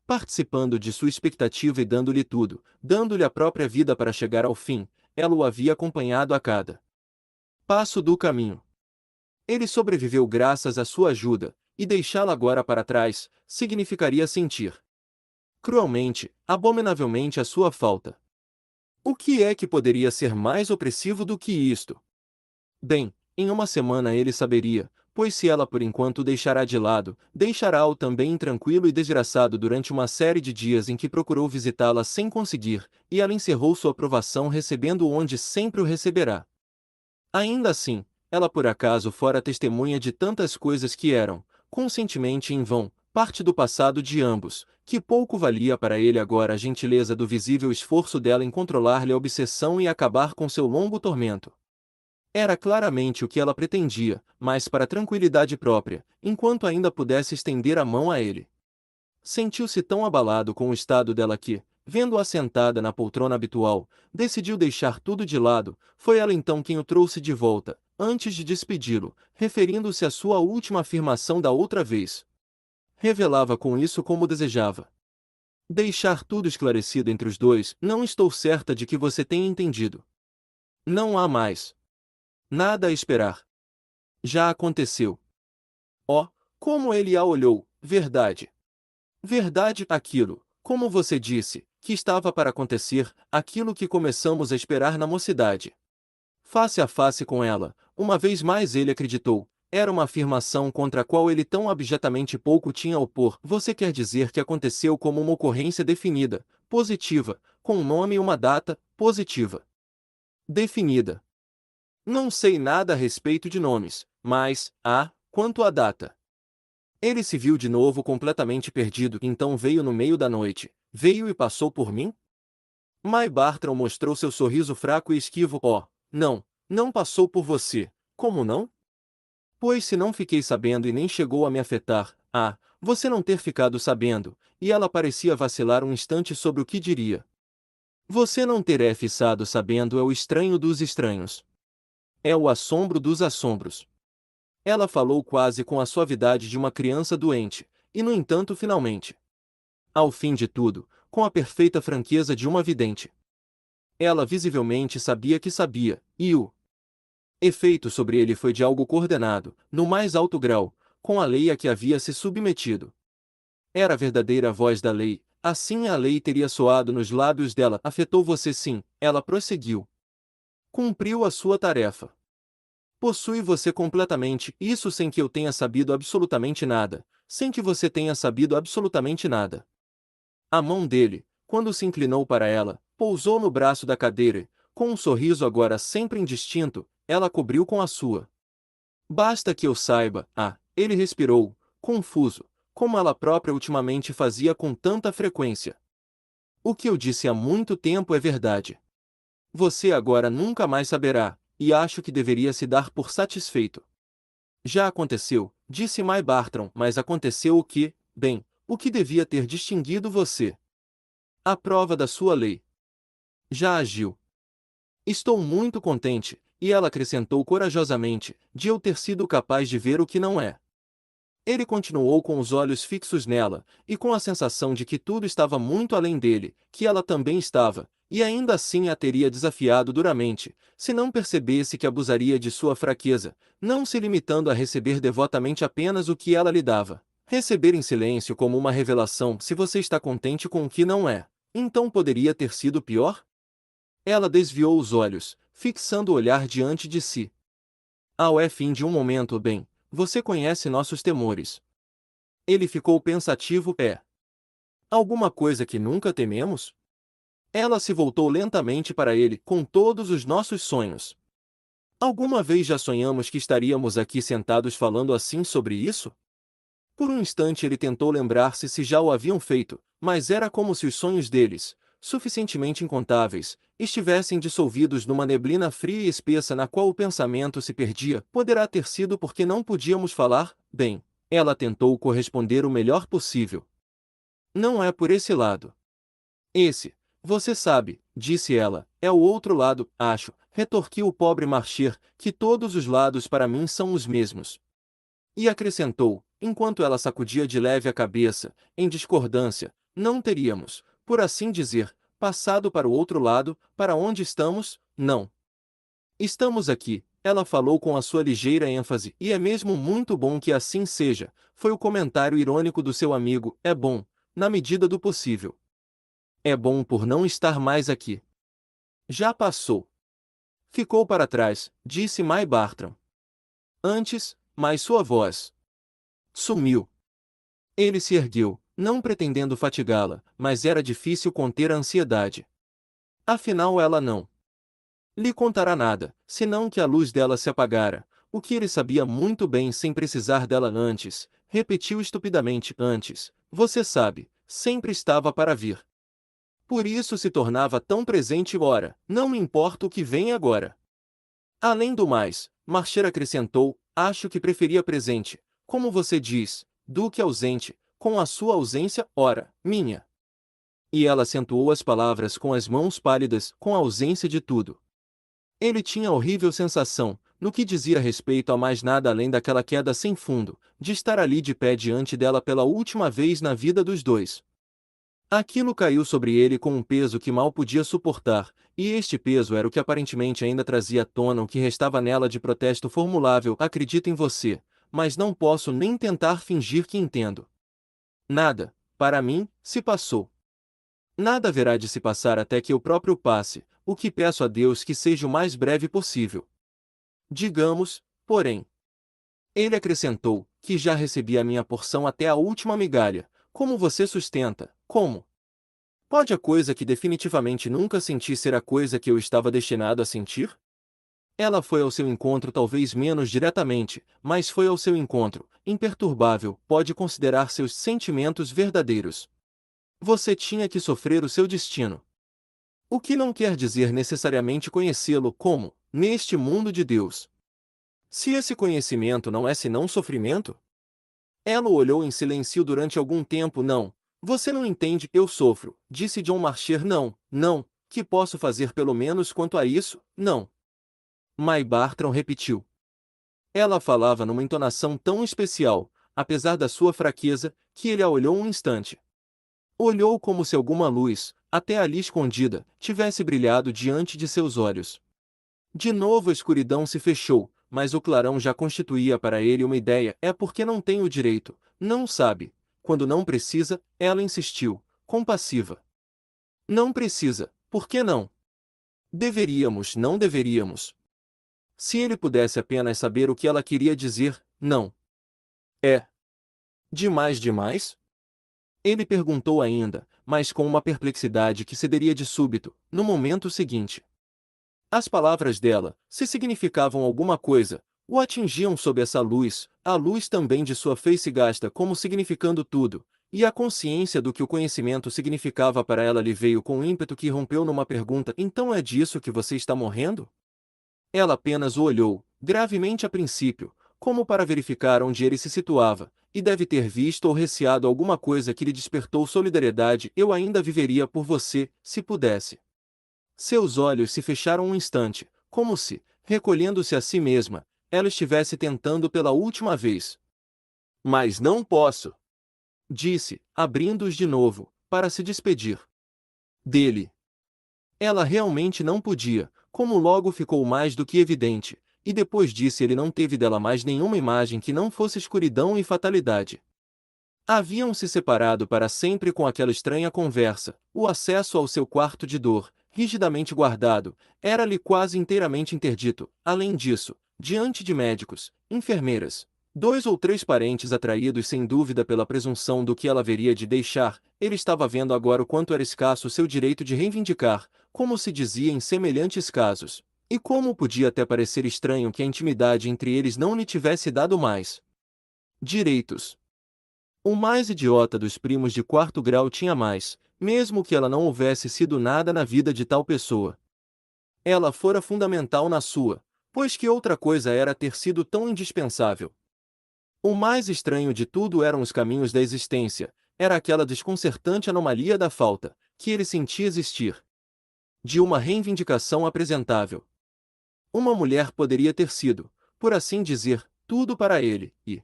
Participando de sua expectativa e dando-lhe tudo, dando-lhe a própria vida para chegar ao fim, ela o havia acompanhado a cada passo do caminho. Ele sobreviveu graças à sua ajuda, e deixá-la agora para trás, significaria sentir cruelmente, abominavelmente a sua falta. O que é que poderia ser mais opressivo do que isto? Bem, em uma semana ele saberia, pois se ela por enquanto o deixará de lado, deixará-o também intranquilo e desgraçado durante uma série de dias em que procurou visitá-la sem conseguir, e ela encerrou sua provação recebendo-o onde sempre o receberá. Ainda assim, ela por acaso fora testemunha de tantas coisas que eram, conscientemente em vão, parte do passado de ambos, que pouco valia para ele agora a gentileza do visível esforço dela em controlar-lhe a obsessão e acabar com seu longo tormento. Era claramente o que ela pretendia, mas para tranquilidade própria, enquanto ainda pudesse estender a mão a ele. Sentiu-se tão abalado com o estado dela que, vendo-a sentada na poltrona habitual, decidiu deixar tudo de lado. Foi ela então quem o trouxe de volta, antes de despedi-lo, referindo-se à sua última afirmação da outra vez. Revelava com isso como desejava deixar tudo esclarecido entre os dois. Não estou certa de que você tenha entendido. Não há mais nada a esperar. Já aconteceu. Oh, como ele a olhou, verdade. Verdade, aquilo, como você disse, que estava para acontecer, aquilo que começamos a esperar na mocidade. Face a face com ela, uma vez mais ele acreditou, Era uma afirmação contra a qual ele tão abjetamente pouco tinha a opor. Você quer dizer que aconteceu como uma ocorrência definida, positiva, com um nome e uma data, positiva. Definida. Não sei nada a respeito de nomes, mas, quanto à data. Ele se viu de novo completamente perdido, então veio no meio da noite. Veio e passou por mim? May Bartram mostrou seu sorriso fraco e esquivo. Oh, não, não passou por você. Como não? Pois se não fiquei sabendo e nem chegou a me afetar, você não ter ficado sabendo, e ela parecia vacilar um instante sobre o que diria. Você não ter ficado sabendo é o estranho dos estranhos. É o assombro dos assombros. Ela falou quase com a suavidade de uma criança doente, e no entanto finalmente. Ao fim de tudo, com a perfeita franqueza de uma vidente. Ela visivelmente sabia que sabia, e o efeito sobre ele foi de algo coordenado, no mais alto grau, com a lei a que havia se submetido. Era a verdadeira voz da lei, assim a lei teria soado nos lábios dela. Afetou você sim, ela prosseguiu. Cumpriu a sua tarefa. Possui você completamente, isso sem que eu tenha sabido absolutamente nada, sem que você tenha sabido absolutamente nada. A mão dele, quando se inclinou para ela, pousou no braço da cadeira e, com um sorriso agora sempre indistinto, ela cobriu com a sua. Basta que eu saiba, ele respirou, confuso, como ela própria ultimamente fazia com tanta frequência. O que eu disse há muito tempo é verdade. Você agora nunca mais saberá, e acho que deveria se dar por satisfeito. Já aconteceu, disse May Bartram, mas aconteceu o que, bem, o que devia ter distinguido você. A prova da sua lei. Já agiu. Estou muito contente, e ela acrescentou corajosamente, de eu ter sido capaz de ver o que não é. Ele continuou com os olhos fixos nela, e com a sensação de que tudo estava muito além dele, que ela também estava, e ainda assim a teria desafiado duramente, se não percebesse que abusaria de sua fraqueza, não se limitando a receber devotamente apenas o que ela lhe dava. Receber em silêncio como uma revelação. Se você está contente com o que não é, então poderia ter sido pior? Ela desviou os olhos, fixando o olhar diante de si. Ao fim de um momento, bem, você conhece nossos temores. Ele ficou pensativo. Alguma coisa que nunca tememos? Ela se voltou lentamente para ele, com todos os nossos sonhos. Alguma vez já sonhamos que estaríamos aqui sentados falando assim sobre isso? Por um instante ele tentou lembrar-se se já o haviam feito, mas era como se os sonhos deles, suficientemente incontáveis, estivessem dissolvidos numa neblina fria e espessa na qual o pensamento se perdia. Poderá ter sido porque não podíamos falar? Bem, ela tentou corresponder o melhor possível. Não é por esse lado. Esse, você sabe, disse ela, é o outro lado, acho, retorquiu o pobre Marcher, que todos os lados para mim são os mesmos. E acrescentou, enquanto ela sacudia de leve a cabeça, em discordância, não teríamos, por assim dizer, passado para o outro lado, para onde estamos, não. Estamos aqui, ela falou com a sua ligeira ênfase, e é mesmo muito bom que assim seja, foi o comentário irônico do seu amigo, é bom, na medida do possível. É bom por não estar mais aqui. Já passou. Ficou para trás, disse May Bartram. Antes, mas sua voz sumiu. Ele se ergueu, não pretendendo fatigá-la, mas era difícil conter a ansiedade. Afinal ela não lhe contará nada, senão que a luz dela se apagara, o que ele sabia muito bem sem precisar dela antes, repetiu estupidamente antes, você sabe, sempre estava para vir. Por isso se tornava tão presente ora, não me importa o que vem agora. Além do mais, Marcher acrescentou, acho que preferia presente, como você diz, do que ausente, com a sua ausência, ora, minha. E ela acentuou as palavras com as mãos pálidas, com a ausência de tudo. Ele tinha a horrível sensação, no que dizia respeito a mais nada além daquela queda sem fundo, de estar ali de pé diante dela pela última vez na vida dos dois. Aquilo caiu sobre ele com um peso que mal podia suportar, e este peso era o que aparentemente ainda trazia à tona o que restava nela de protesto formulável. Acredito em você, mas não posso nem tentar fingir que entendo. Nada, para mim, se passou. Nada haverá de se passar até que eu próprio passe, o que peço a Deus que seja o mais breve possível. Digamos, porém, Ele acrescentou, que já recebi a minha porção até a última migalha. Como você sustenta? Como? Pode a coisa que definitivamente nunca senti ser a coisa que eu estava destinado a sentir? Ela foi ao seu encontro talvez menos diretamente, mas foi ao seu encontro, imperturbável, pode considerar seus sentimentos verdadeiros. Você tinha que sofrer o seu destino. O que não quer dizer necessariamente conhecê-lo como, neste mundo de Deus. Se esse conhecimento não é senão sofrimento? Ela o olhou em silêncio durante algum tempo. Não. Você não entende, eu sofro, disse John Marcher. Não, não, que posso fazer pelo menos quanto a isso? Não. May Bartram repetiu. Ela falava numa entonação tão especial, apesar da sua fraqueza, que ele a olhou um instante. Olhou como se alguma luz, até ali escondida, tivesse brilhado diante de seus olhos. De novo a escuridão se fechou, mas o clarão já constituía para ele uma ideia. É porque não tem o direito, não sabe. Quando não precisa, ela insistiu, compassiva. Não precisa, por que não? Deveríamos, não deveríamos. Se ele pudesse apenas saber o que ela queria dizer, não. É demais demais? Ele perguntou ainda, mas com uma perplexidade que cederia de súbito, no momento seguinte. As palavras dela, se significavam alguma coisa, o atingiam sob essa luz, a luz também de sua face gasta como significando tudo, e a consciência do que o conhecimento significava para ela lhe veio com um ímpeto que rompeu numa pergunta: então é disso que você está morrendo? Ela apenas o olhou, gravemente a princípio, como para verificar onde ele se situava, e deve ter visto ou receado alguma coisa que lhe despertou solidariedade. Eu ainda viveria por você, se pudesse. Seus olhos se fecharam um instante, como se, recolhendo-se a si mesma, ela estivesse tentando pela última vez. Mas não posso, disse, abrindo-os de novo, para se despedir dele. Ela realmente não podia, como logo ficou mais do que evidente, e depois disso ele não teve dela mais nenhuma imagem que não fosse escuridão e fatalidade. Haviam se separado para sempre com aquela estranha conversa. O acesso ao seu quarto de dor, rigidamente guardado, era-lhe quase inteiramente interdito. Além disso, diante de médicos, enfermeiras, 2 ou 3 parentes atraídos sem dúvida pela presunção do que ela haveria de deixar, ele estava vendo agora o quanto era escasso o seu direito de reivindicar, como se dizia em semelhantes casos, e como podia até parecer estranho que a intimidade entre eles não lhe tivesse dado mais direitos. O mais idiota dos primos de quarto grau tinha mais, mesmo que ela não houvesse sido nada na vida de tal pessoa. Ela fora fundamental na sua, pois que outra coisa era ter sido tão indispensável. O mais estranho de tudo eram os caminhos da existência, era aquela desconcertante anomalia da falta, que ele sentia existir, de uma reivindicação apresentável. Uma mulher poderia ter sido, por assim dizer, tudo para ele, e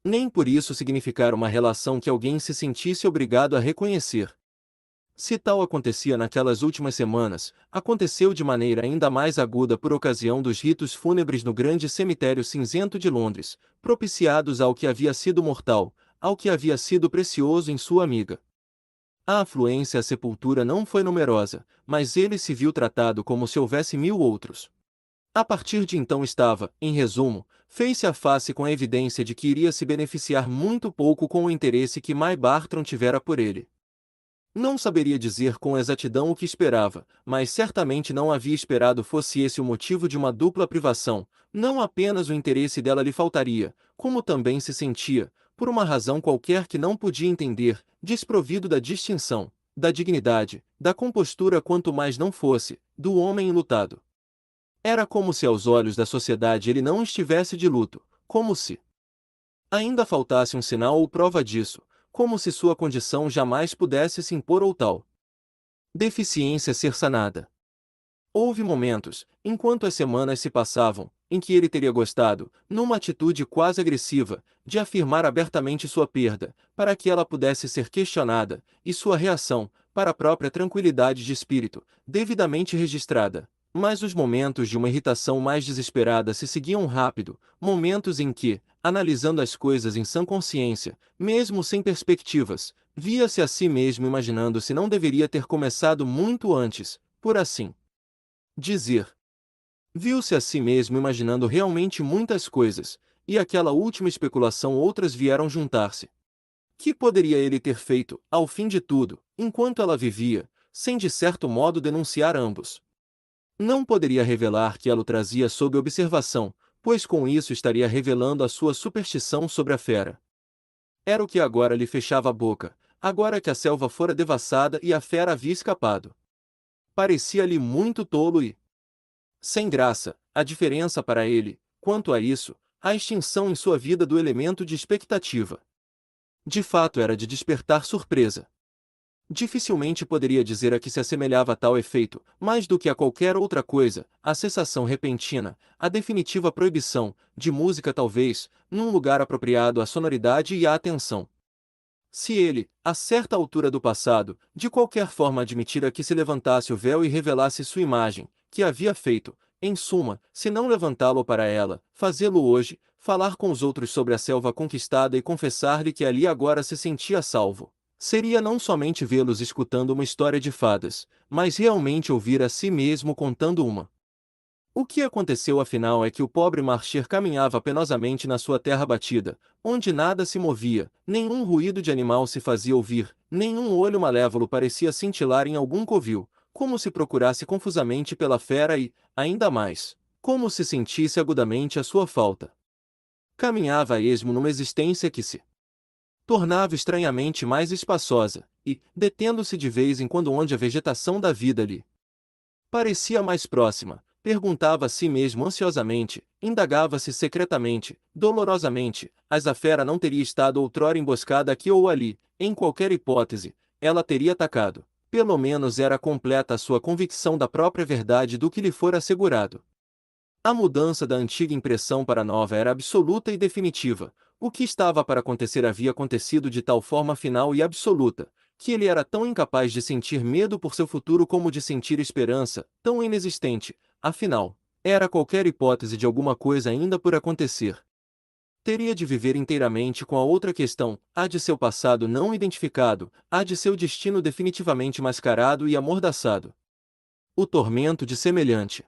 nem por isso significar uma relação que alguém se sentisse obrigado a reconhecer. Se tal acontecia naquelas últimas semanas, aconteceu de maneira ainda mais aguda por ocasião dos ritos fúnebres no grande cemitério cinzento de Londres, propiciados ao que havia sido mortal, ao que havia sido precioso em sua amiga. A afluência à sepultura não foi numerosa, mas ele se viu tratado como se houvesse 1000 outros. A partir de então estava, em resumo, face a face com a evidência de que iria se beneficiar muito pouco com o interesse que May Bartram tivera por ele. Não saberia dizer com exatidão o que esperava, mas certamente não havia esperado fosse esse o motivo de uma dupla privação. Não apenas o interesse dela lhe faltaria, como também se sentia, por uma razão qualquer que não podia entender, desprovido da distinção, da dignidade, da compostura, quanto mais não fosse, do homem enlutado. Era como se aos olhos da sociedade ele não estivesse de luto, como se ainda faltasse um sinal ou prova disso, como se sua condição jamais pudesse se impor ou tal deficiência ser sanada. Houve momentos, enquanto as semanas se passavam, em que ele teria gostado, numa atitude quase agressiva, de afirmar abertamente sua perda, para que ela pudesse ser questionada, e sua reação, para a própria tranquilidade de espírito, devidamente registrada. Mas os momentos de uma irritação mais desesperada se seguiam rápido, momentos em que, analisando as coisas em sã consciência, mesmo sem perspectivas, via-se a si mesmo imaginando se não deveria ter começado muito antes, por assim dizer. Viu-se a si mesmo imaginando realmente muitas coisas, e aquela última especulação outras vieram juntar-se. Que poderia ele ter feito, ao fim de tudo, enquanto ela vivia, sem de certo modo denunciar ambos? Não poderia revelar que ela o trazia sob observação, pois com isso estaria revelando a sua superstição sobre a fera. Era o que agora lhe fechava a boca, agora que a selva fora devassada e a fera havia escapado. Parecia-lhe muito tolo e sem graça, a diferença para ele, quanto a isso, a extinção em sua vida do elemento de expectativa. De fato era de despertar surpresa. Dificilmente poderia dizer a que se assemelhava tal efeito, mais do que a qualquer outra coisa, a cessação repentina, a definitiva proibição, de música talvez, num lugar apropriado à sonoridade e à atenção. Se ele, a certa altura do passado, de qualquer forma admitira que se levantasse o véu e revelasse sua imagem, que havia feito, em suma, se não levantá-lo para ela, fazê-lo hoje, falar com os outros sobre a selva conquistada e confessar-lhe que ali agora se sentia a salvo. Seria não somente vê-los escutando uma história de fadas, mas realmente ouvir a si mesmo contando uma. O que aconteceu afinal é que o pobre Marcher caminhava penosamente na sua terra batida, onde nada se movia, nenhum ruído de animal se fazia ouvir, nenhum olho malévolo parecia cintilar em algum covil, como se procurasse confusamente pela fera e, ainda mais, como se sentisse agudamente a sua falta. Caminhava a esmo numa existência que se tornava estranhamente mais espaçosa, e, detendo-se de vez em quando onde a vegetação da vida lhe parecia mais próxima, perguntava a si mesmo ansiosamente, indagava-se secretamente, dolorosamente, as a fera não teria estado outrora emboscada aqui ou ali, em qualquer hipótese, ela teria atacado. Pelo menos era completa a sua convicção da própria verdade do que lhe fora assegurado. A mudança da antiga impressão para a nova era absoluta e definitiva. O que estava para acontecer havia acontecido de tal forma final e absoluta, que ele era tão incapaz de sentir medo por seu futuro como de sentir esperança, tão inexistente, afinal, era qualquer hipótese de alguma coisa ainda por acontecer. Teria de viver inteiramente com a outra questão, a de seu passado não identificado, a de seu destino definitivamente mascarado e amordaçado. O tormento de semelhante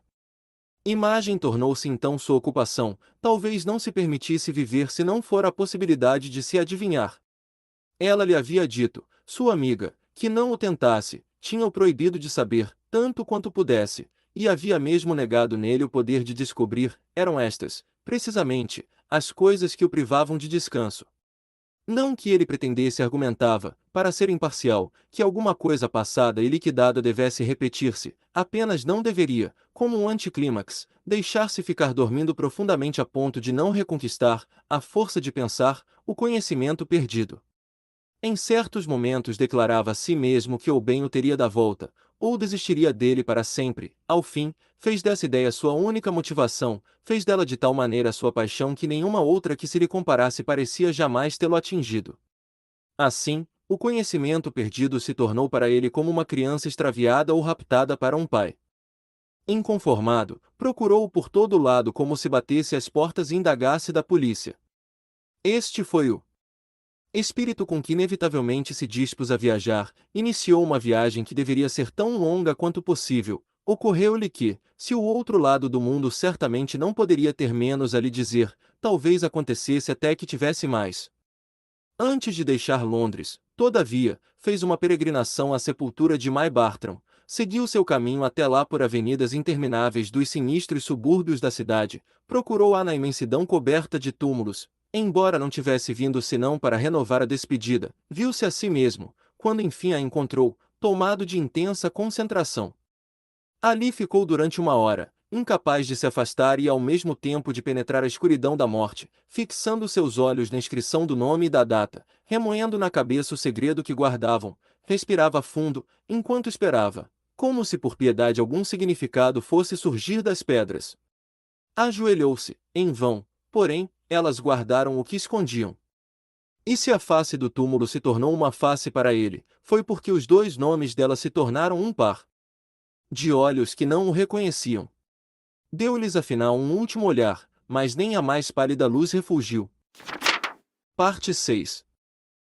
imagem tornou-se então sua ocupação, talvez não se permitisse viver se não for a possibilidade de se adivinhar. Ela lhe havia dito, sua amiga, que não o tentasse, tinha-o proibido de saber, tanto quanto pudesse, e havia mesmo negado nele o poder de descobrir, eram estas, precisamente, as coisas que o privavam de descanso. Não que ele pretendesse argumentava, para ser imparcial, que alguma coisa passada e liquidada devesse repetir-se, apenas não deveria, como um anticlímax, deixar-se ficar dormindo profundamente a ponto de não reconquistar, à força de pensar, o conhecimento perdido. Em certos momentos declarava a si mesmo que ou bem o teria da volta, ou desistiria dele para sempre. Ao fim, fez dessa ideia sua única motivação, fez dela de tal maneira sua paixão que nenhuma outra que se lhe comparasse parecia jamais tê-lo atingido. Assim, o conhecimento perdido se tornou para ele como uma criança extraviada ou raptada para um pai. Inconformado, procurou-o por todo lado como se batesse às portas e indagasse da polícia. Este foi o espírito com que inevitavelmente se dispôs a viajar, iniciou uma viagem que deveria ser tão longa quanto possível. Ocorreu-lhe que, se o outro lado do mundo certamente não poderia ter menos a lhe dizer, talvez acontecesse até que tivesse mais. Antes de deixar Londres, todavia, fez uma peregrinação à sepultura de May Bartram, seguiu seu caminho até lá por avenidas intermináveis dos sinistros subúrbios da cidade, procurou-a na imensidão coberta de túmulos. Embora não tivesse vindo senão para renovar a despedida, viu-se a si mesmo, quando enfim a encontrou, tomado de intensa concentração. Ali ficou durante uma hora, incapaz de se afastar e ao mesmo tempo de penetrar a escuridão da morte, fixando seus olhos na inscrição do nome e da data, remoendo na cabeça o segredo que guardavam, respirava fundo, enquanto esperava, como se por piedade algum significado fosse surgir das pedras. Ajoelhou-se, em vão, porém, elas guardaram o que escondiam. E se a face do túmulo se tornou uma face para ele, foi porque os dois nomes dela se tornaram um par de olhos que não o reconheciam. Deu-lhes afinal um último olhar, mas nem a mais pálida luz refulgiu. Parte 6.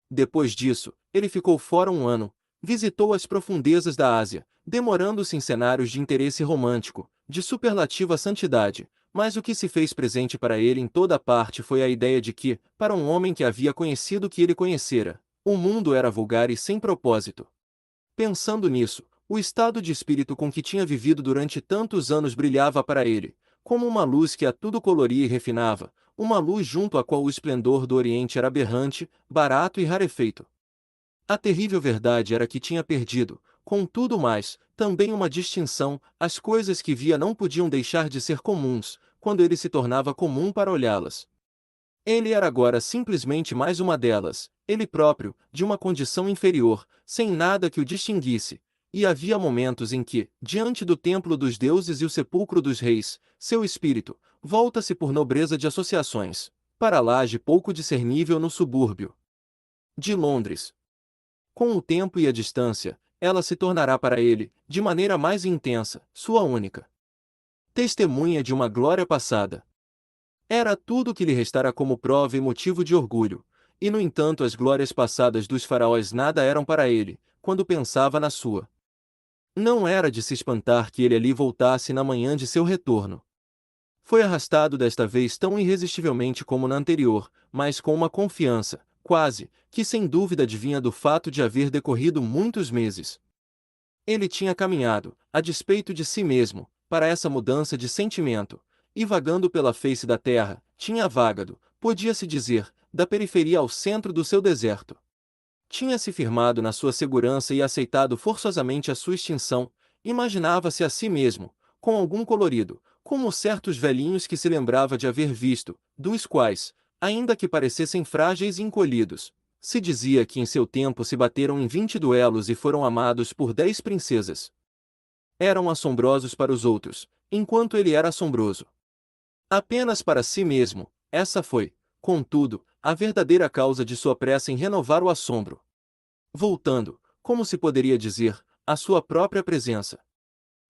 Depois disso, ele ficou fora um ano, visitou as profundezas da Ásia, demorando-se em cenários de interesse romântico, de superlativa santidade, mas o que se fez presente para ele em toda parte foi a ideia de que, para um homem que havia conhecido o que ele conhecera, o mundo era vulgar e sem propósito. Pensando nisso, o estado de espírito com que tinha vivido durante tantos anos brilhava para ele, como uma luz que a tudo coloria e refinava, uma luz junto à qual o esplendor do Oriente era aberrante, barato e rarefeito. A terrível verdade era que tinha perdido, com tudo mais, também uma distinção, as coisas que via não podiam deixar de ser comuns, quando ele se tornava comum para olhá-las. Ele era agora simplesmente mais uma delas, ele próprio, de uma condição inferior, sem nada que o distinguisse, e havia momentos em que, diante do templo dos deuses e o sepulcro dos reis, seu espírito, volta-se por nobreza de associações, para laje pouco discernível no subúrbio de Londres. Com o tempo e a distância, ela se tornará para ele, de maneira mais intensa, sua única testemunha de uma glória passada. Era tudo o que lhe restara como prova e motivo de orgulho, e no entanto as glórias passadas dos faraós nada eram para ele, quando pensava na sua. Não era de se espantar que ele ali voltasse na manhã de seu retorno. Foi arrastado desta vez tão irresistivelmente como na anterior, mas com uma confiança, quase, que sem dúvida advinha do fato de haver decorrido muitos meses. Ele tinha caminhado, a despeito de si mesmo, para essa mudança de sentimento, e vagando pela face da terra, tinha vagado, podia-se dizer, da periferia ao centro do seu deserto. Tinha se firmado na sua segurança e aceitado forçosamente a sua extinção, imaginava-se a si mesmo, com algum colorido, como certos velhinhos que se lembrava de haver visto, dos quais, ainda que parecessem frágeis e encolhidos, se dizia que em seu tempo se bateram em 20 duelos e foram amados por 10 princesas. Eram assombrosos para os outros, enquanto ele era assombroso. Apenas para si mesmo, essa foi, contudo, a verdadeira causa de sua pressa em renovar o assombro. Voltando, como se poderia dizer, à sua própria presença.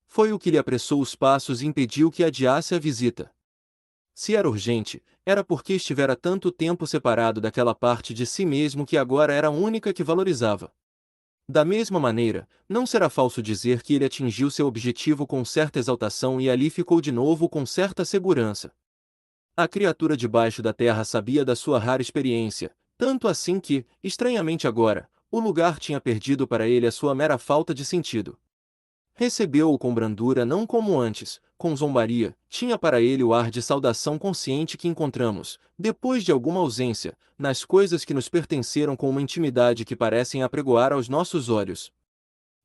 Foi o que lhe apressou os passos e impediu que adiasse a visita. Se era urgente, era porque estivera tanto tempo separado daquela parte de si mesmo que agora era a única que valorizava. Da mesma maneira, não será falso dizer que ele atingiu seu objetivo com certa exaltação e ali ficou de novo com certa segurança. A criatura debaixo da terra sabia da sua rara experiência, tanto assim que, estranhamente agora, o lugar tinha perdido para ele a sua mera falta de sentido. Recebeu-o com brandura não como antes, com zombaria, tinha para ele o ar de saudação consciente que encontramos, depois de alguma ausência, nas coisas que nos pertenceram com uma intimidade que parecem apregoar aos nossos olhos.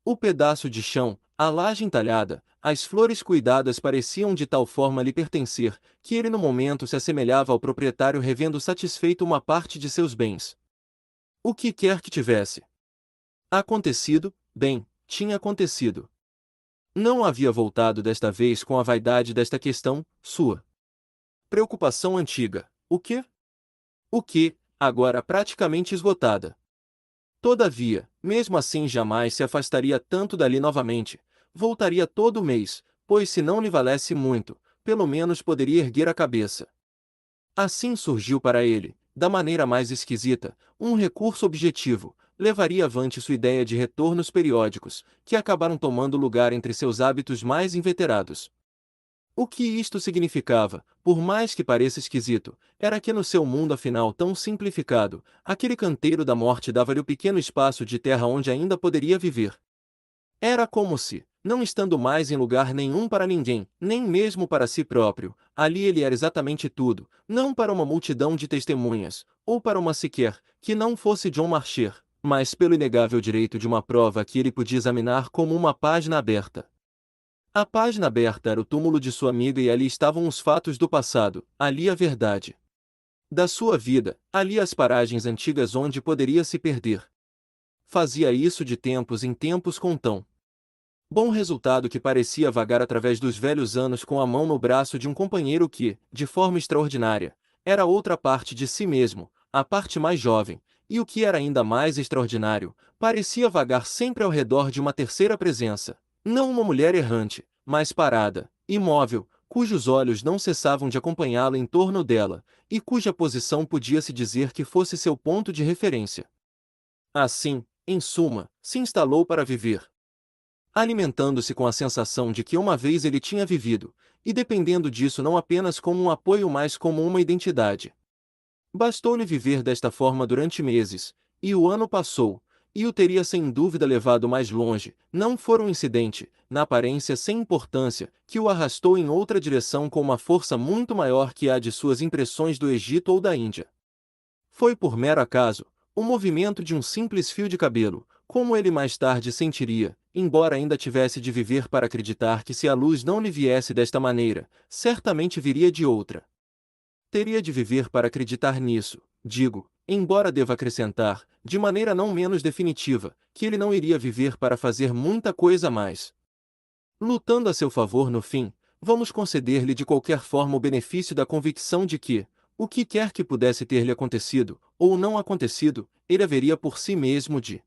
O pedaço de chão, a laje entalhada, as flores cuidadas pareciam de tal forma lhe pertencer, que ele no momento se assemelhava ao proprietário revendo satisfeito uma parte de seus bens. O que quer que tivesse acontecido, bem, tinha acontecido. Não havia voltado desta vez com a vaidade desta questão, sua preocupação antiga, o que? O que, agora praticamente esgotada. Todavia, mesmo assim jamais se afastaria tanto dali novamente, voltaria todo mês, pois se não lhe valesse muito, pelo menos poderia erguer a cabeça. Assim surgiu para ele, da maneira mais esquisita, um recurso objetivo, levaria avante sua ideia de retornos periódicos, que acabaram tomando lugar entre seus hábitos mais inveterados. O que isto significava, por mais que pareça esquisito, era que no seu mundo afinal tão simplificado, aquele canteiro da morte dava-lhe o pequeno espaço de terra onde ainda poderia viver. Era como se, não estando mais em lugar nenhum para ninguém, nem mesmo para si próprio, ali ele era exatamente tudo, não para uma multidão de testemunhas, ou para uma sequer, que não fosse John Marcher, mas pelo inegável direito de uma prova que ele podia examinar como uma página aberta. A página aberta era o túmulo de sua amiga e ali estavam os fatos do passado, ali a verdade da sua vida, ali as paragens antigas onde poderia se perder. Fazia isso de tempos em tempos com tão bom resultado que parecia vagar através dos velhos anos com a mão no braço de um companheiro que, de forma extraordinária, era outra parte de si mesmo, a parte mais jovem, e o que era ainda mais extraordinário, parecia vagar sempre ao redor de uma terceira presença, não uma mulher errante, mas parada, imóvel, cujos olhos não cessavam de acompanhá-la em torno dela, e cuja posição podia-se dizer que fosse seu ponto de referência. Assim, em suma, se instalou para viver, alimentando-se com a sensação de que uma vez ele tinha vivido, e dependendo disso não apenas como um apoio mas como uma identidade. Bastou-lhe viver desta forma durante meses, e o ano passou, e o teria sem dúvida levado mais longe, não for um incidente, na aparência sem importância, que o arrastou em outra direção com uma força muito maior que a de suas impressões do Egito ou da Índia. Foi por mero acaso, o movimento de um simples fio de cabelo, como ele mais tarde sentiria, embora ainda tivesse de viver para acreditar que se a luz não lhe viesse desta maneira, certamente viria de outra. Teria de viver para acreditar nisso, digo, embora deva acrescentar, de maneira não menos definitiva, que ele não iria viver para fazer muita coisa a mais. Lutando a seu favor no fim, vamos conceder-lhe de qualquer forma o benefício da convicção de que, o que quer que pudesse ter-lhe acontecido, ou não acontecido, ele haveria por si mesmo de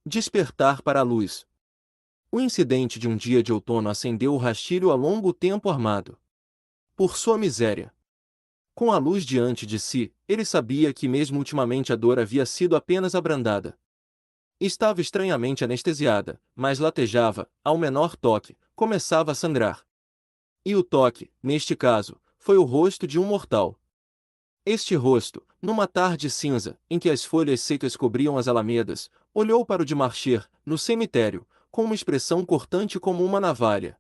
despertar para a luz. O incidente de um dia de outono acendeu o rastilho a longo tempo armado. Por sua miséria. Com a luz diante de si, ele sabia que mesmo ultimamente a dor havia sido apenas abrandada. Estava estranhamente anestesiada, mas latejava, ao menor toque, começava a sangrar. E o toque, neste caso, foi o rosto de um mortal. Este rosto, numa tarde cinza, em que as folhas secas cobriam as alamedas, olhou para o de Marcher, no cemitério, com uma expressão cortante como uma navalha.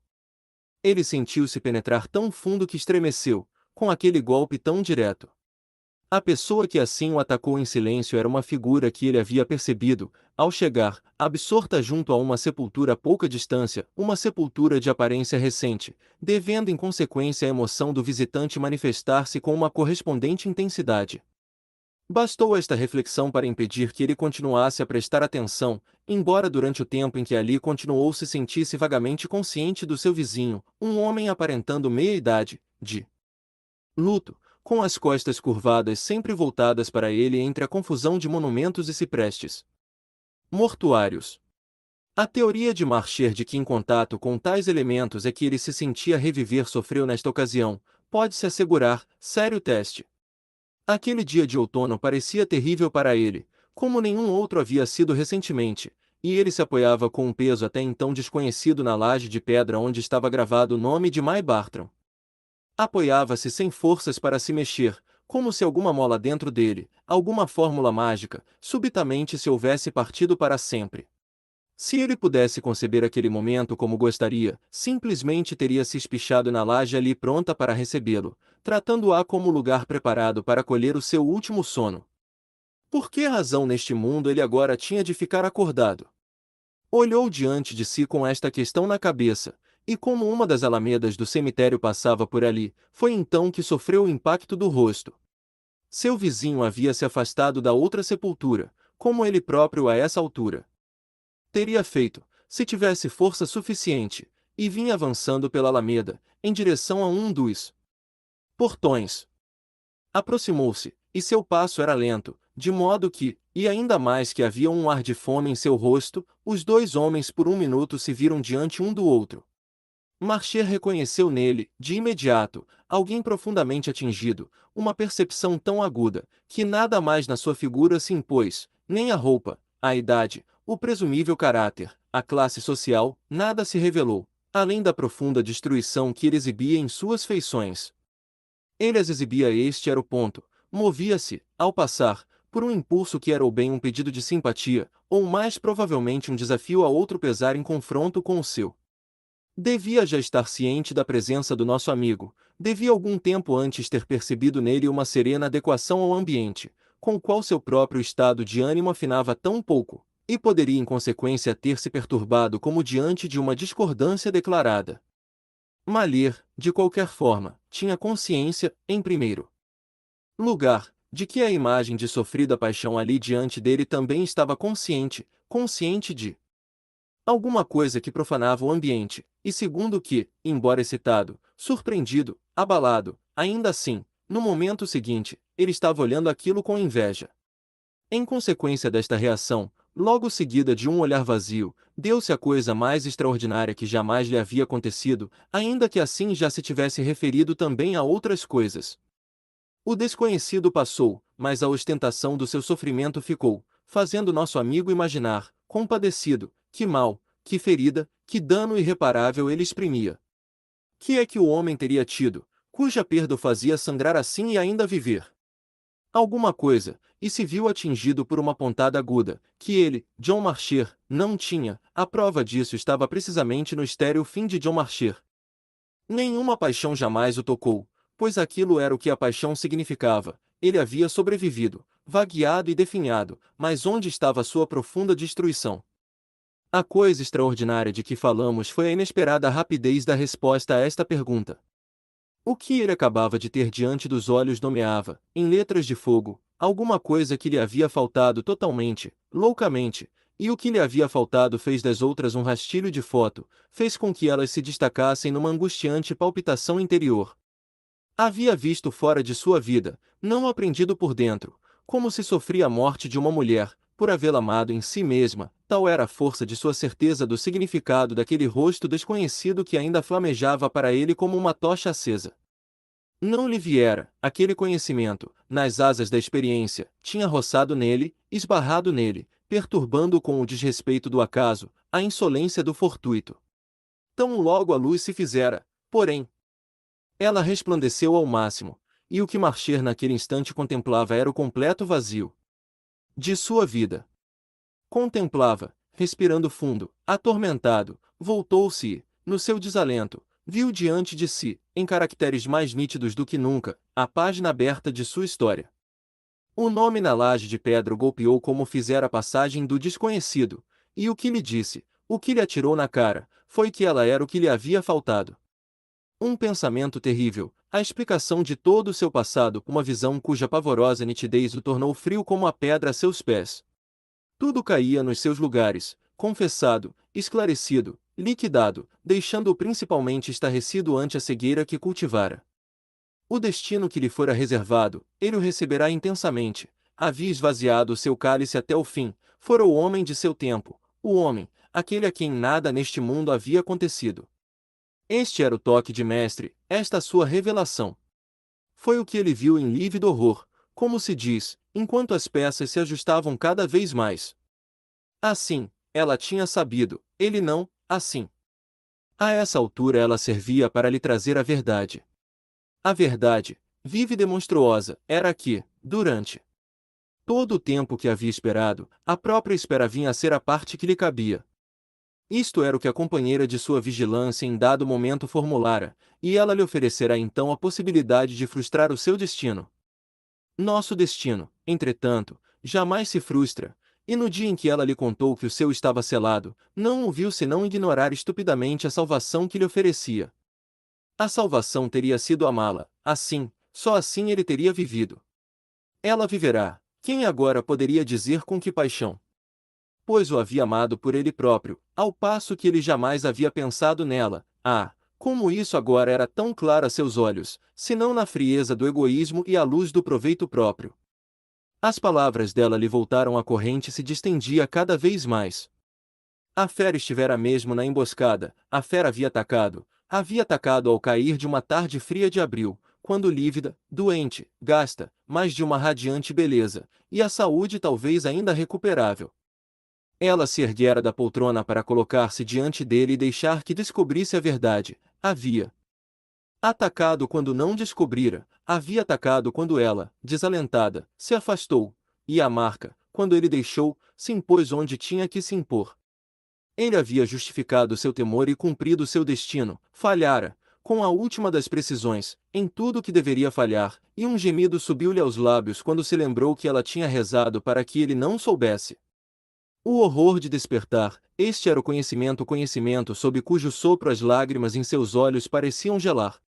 Ele sentiu-se penetrar tão fundo que estremeceu, com aquele golpe tão direto. A pessoa que assim o atacou em silêncio era uma figura que ele havia percebido, ao chegar, absorta junto a uma sepultura a pouca distância, uma sepultura de aparência recente, devendo em consequência a emoção do visitante manifestar-se com uma correspondente intensidade. Bastou esta reflexão para impedir que ele continuasse a prestar atenção, embora durante o tempo em que ali continuou se sentisse vagamente consciente do seu vizinho, um homem aparentando meia-idade, de luto, com as costas curvadas sempre voltadas para ele entre a confusão de monumentos e ciprestes mortuários. A teoria de Marcher de que em contato com tais elementos é que ele se sentia reviver sofreu nesta ocasião, pode-se assegurar, sério teste. Aquele dia de outono parecia terrível para ele, como nenhum outro havia sido recentemente, e ele se apoiava com um peso até então desconhecido na laje de pedra onde estava gravado o nome de May Bartram. Apoiava-se sem forças para se mexer, como se alguma mola dentro dele, alguma fórmula mágica, subitamente se houvesse partido para sempre. Se ele pudesse conceber aquele momento como gostaria, simplesmente teria se espichado na laje ali pronta para recebê-lo, tratando-a como lugar preparado para colher o seu último sono. Por que razão neste mundo ele agora tinha de ficar acordado? Olhou diante de si com esta questão na cabeça, e como uma das alamedas do cemitério passava por ali, foi então que sofreu o impacto do rosto. Seu vizinho havia se afastado da outra sepultura, como ele próprio a essa altura teria feito, se tivesse força suficiente, e vinha avançando pela alameda, em direção a um dos portões. Aproximou-se, e seu passo era lento, de modo que, e ainda mais que havia um ar de fome em seu rosto, os dois homens por um minuto se viram diante um do outro. Marcher reconheceu nele, de imediato, alguém profundamente atingido, uma percepção tão aguda, que nada mais na sua figura se impôs, nem a roupa, a idade, o presumível caráter, a classe social, nada se revelou, além da profunda destruição que ele exibia em suas feições. Ele as exibia, este era o ponto, movia-se, ao passar, por um impulso que era ou bem um pedido de simpatia, ou mais provavelmente um desafio a outro pesar em confronto com o seu. Devia já estar ciente da presença do nosso amigo, devia algum tempo antes ter percebido nele uma serena adequação ao ambiente, com o qual seu próprio estado de ânimo afinava tão pouco, e poderia em consequência ter se perturbado como diante de uma discordância declarada. Malher, de qualquer forma, tinha consciência, em primeiro lugar, de que a imagem de sofrida paixão ali diante dele também estava consciente, consciente de alguma coisa que profanava o ambiente, e segundo que, embora excitado, surpreendido, abalado, ainda assim, no momento seguinte, ele estava olhando aquilo com inveja. Em consequência desta reação, logo seguida de um olhar vazio, deu-se a coisa mais extraordinária que jamais lhe havia acontecido, ainda que assim já se tivesse referido também a outras coisas. O desconhecido passou, mas a ostentação do seu sofrimento ficou, fazendo nosso amigo imaginar, compadecido, que mal, que ferida, que dano irreparável ele exprimia. Que é que o homem teria tido, cuja perda o fazia sangrar assim e ainda viver? Alguma coisa, e se viu atingido por uma pontada aguda, que ele, John Marcher, não tinha. A prova disso estava precisamente no estéril fim de John Marcher. Nenhuma paixão jamais o tocou, pois aquilo era o que a paixão significava. Ele havia sobrevivido, vagueado e definhado, mas onde estava sua profunda destruição? A coisa extraordinária de que falamos foi a inesperada rapidez da resposta a esta pergunta. O que ele acabava de ter diante dos olhos nomeava, em letras de fogo, alguma coisa que lhe havia faltado totalmente, loucamente, e o que lhe havia faltado fez das outras um rastilho de foto, fez com que elas se destacassem numa angustiante palpitação interior. Havia visto fora de sua vida, não aprendido por dentro, como se sofria a morte de uma mulher, por havê-la amado em si mesma, tal era a força de sua certeza do significado daquele rosto desconhecido que ainda flamejava para ele como uma tocha acesa. Não lhe viera, aquele conhecimento, nas asas da experiência, tinha roçado nele, esbarrado nele, perturbando-o com o desrespeito do acaso, a insolência do fortuito. Tão logo a luz se fizera, porém, ela resplandeceu ao máximo, e o que Marcher naquele instante contemplava era o completo vazio de sua vida. Contemplava, respirando fundo, atormentado, voltou-se e, no seu desalento, viu diante de si, em caracteres mais nítidos do que nunca, a página aberta de sua história. O nome na laje de pedra o golpeou como fizera a passagem do desconhecido, e o que lhe disse, o que lhe atirou na cara, foi que ela era o que lhe havia faltado. Um pensamento terrível, a explicação de todo o seu passado, uma visão cuja pavorosa nitidez o tornou frio como a pedra a seus pés. Tudo caía nos seus lugares, confessado, esclarecido, liquidado, deixando-o principalmente estarrecido ante a cegueira que cultivara. O destino que lhe fora reservado, ele o receberá intensamente. Havia esvaziado o seu cálice até o fim, fora o homem de seu tempo, o homem, aquele a quem nada neste mundo havia acontecido. Este era o toque de mestre, esta sua revelação. Foi o que ele viu em lívido horror, como se diz, enquanto as peças se ajustavam cada vez mais. Assim, ela tinha sabido, ele não, assim. A essa altura ela servia para lhe trazer a verdade. A verdade, viva e demonstruosa, era que, durante todo o tempo que havia esperado, a própria espera vinha a ser a parte que lhe cabia. Isto era o que a companheira de sua vigilância em dado momento formulara, e ela lhe oferecerá então a possibilidade de frustrar o seu destino. Nosso destino, entretanto, jamais se frustra, e no dia em que ela lhe contou que o seu estava selado, não o viu senão ignorar estupidamente a salvação que lhe oferecia. A salvação teria sido amá-la, assim, só assim ele teria vivido. Ela viverá, quem agora poderia dizer com que paixão? Pois o havia amado por ele próprio, ao passo que ele jamais havia pensado nela. Ah, como isso agora era tão claro a seus olhos, senão na frieza do egoísmo e à luz do proveito próprio. As palavras dela lhe voltaram à corrente e se distendia cada vez mais. A fera estivera mesmo na emboscada, a fera havia atacado ao cair de uma tarde fria de abril, quando lívida, doente, gasta, mas de uma radiante beleza, e a saúde talvez ainda recuperável. Ela se erguera da poltrona para colocar-se diante dele e deixar que descobrisse a verdade. Havia atacado quando não descobrira, havia atacado quando ela, desalentada, se afastou, e a marca, quando ele deixou, se impôs onde tinha que se impor. Ele havia justificado seu temor e cumprido seu destino, falhara, com a última das precisões, em tudo que deveria falhar, e um gemido subiu-lhe aos lábios quando se lembrou que ela tinha rezado para que ele não soubesse. O horror de despertar, este era o conhecimento sob cujo sopro as lágrimas em seus olhos pareciam gelar.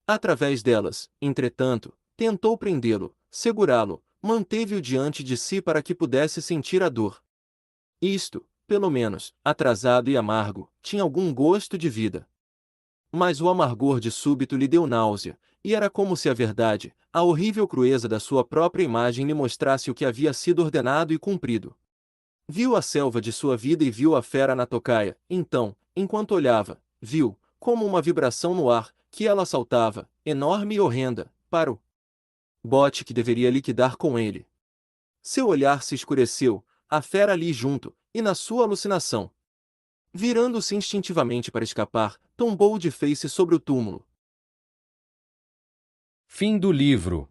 Através delas, entretanto, tentou prendê-lo, segurá-lo, manteve-o diante de si para que pudesse sentir a dor. Isto, pelo menos, atrasado e amargo, tinha algum gosto de vida. Mas o amargor de súbito lhe deu náusea, e era como se a verdade, a horrível crueza da sua própria imagem lhe mostrasse o que havia sido ordenado e cumprido. Viu a selva de sua vida e viu a fera na tocaia, então, enquanto olhava, viu, como uma vibração no ar, que ela saltava, enorme e horrenda, para o bote que deveria liquidar com ele. Seu olhar se escureceu, a fera ali junto, e na sua alucinação. Virando-se instintivamente para escapar, tombou de face sobre o túmulo. Fim do livro.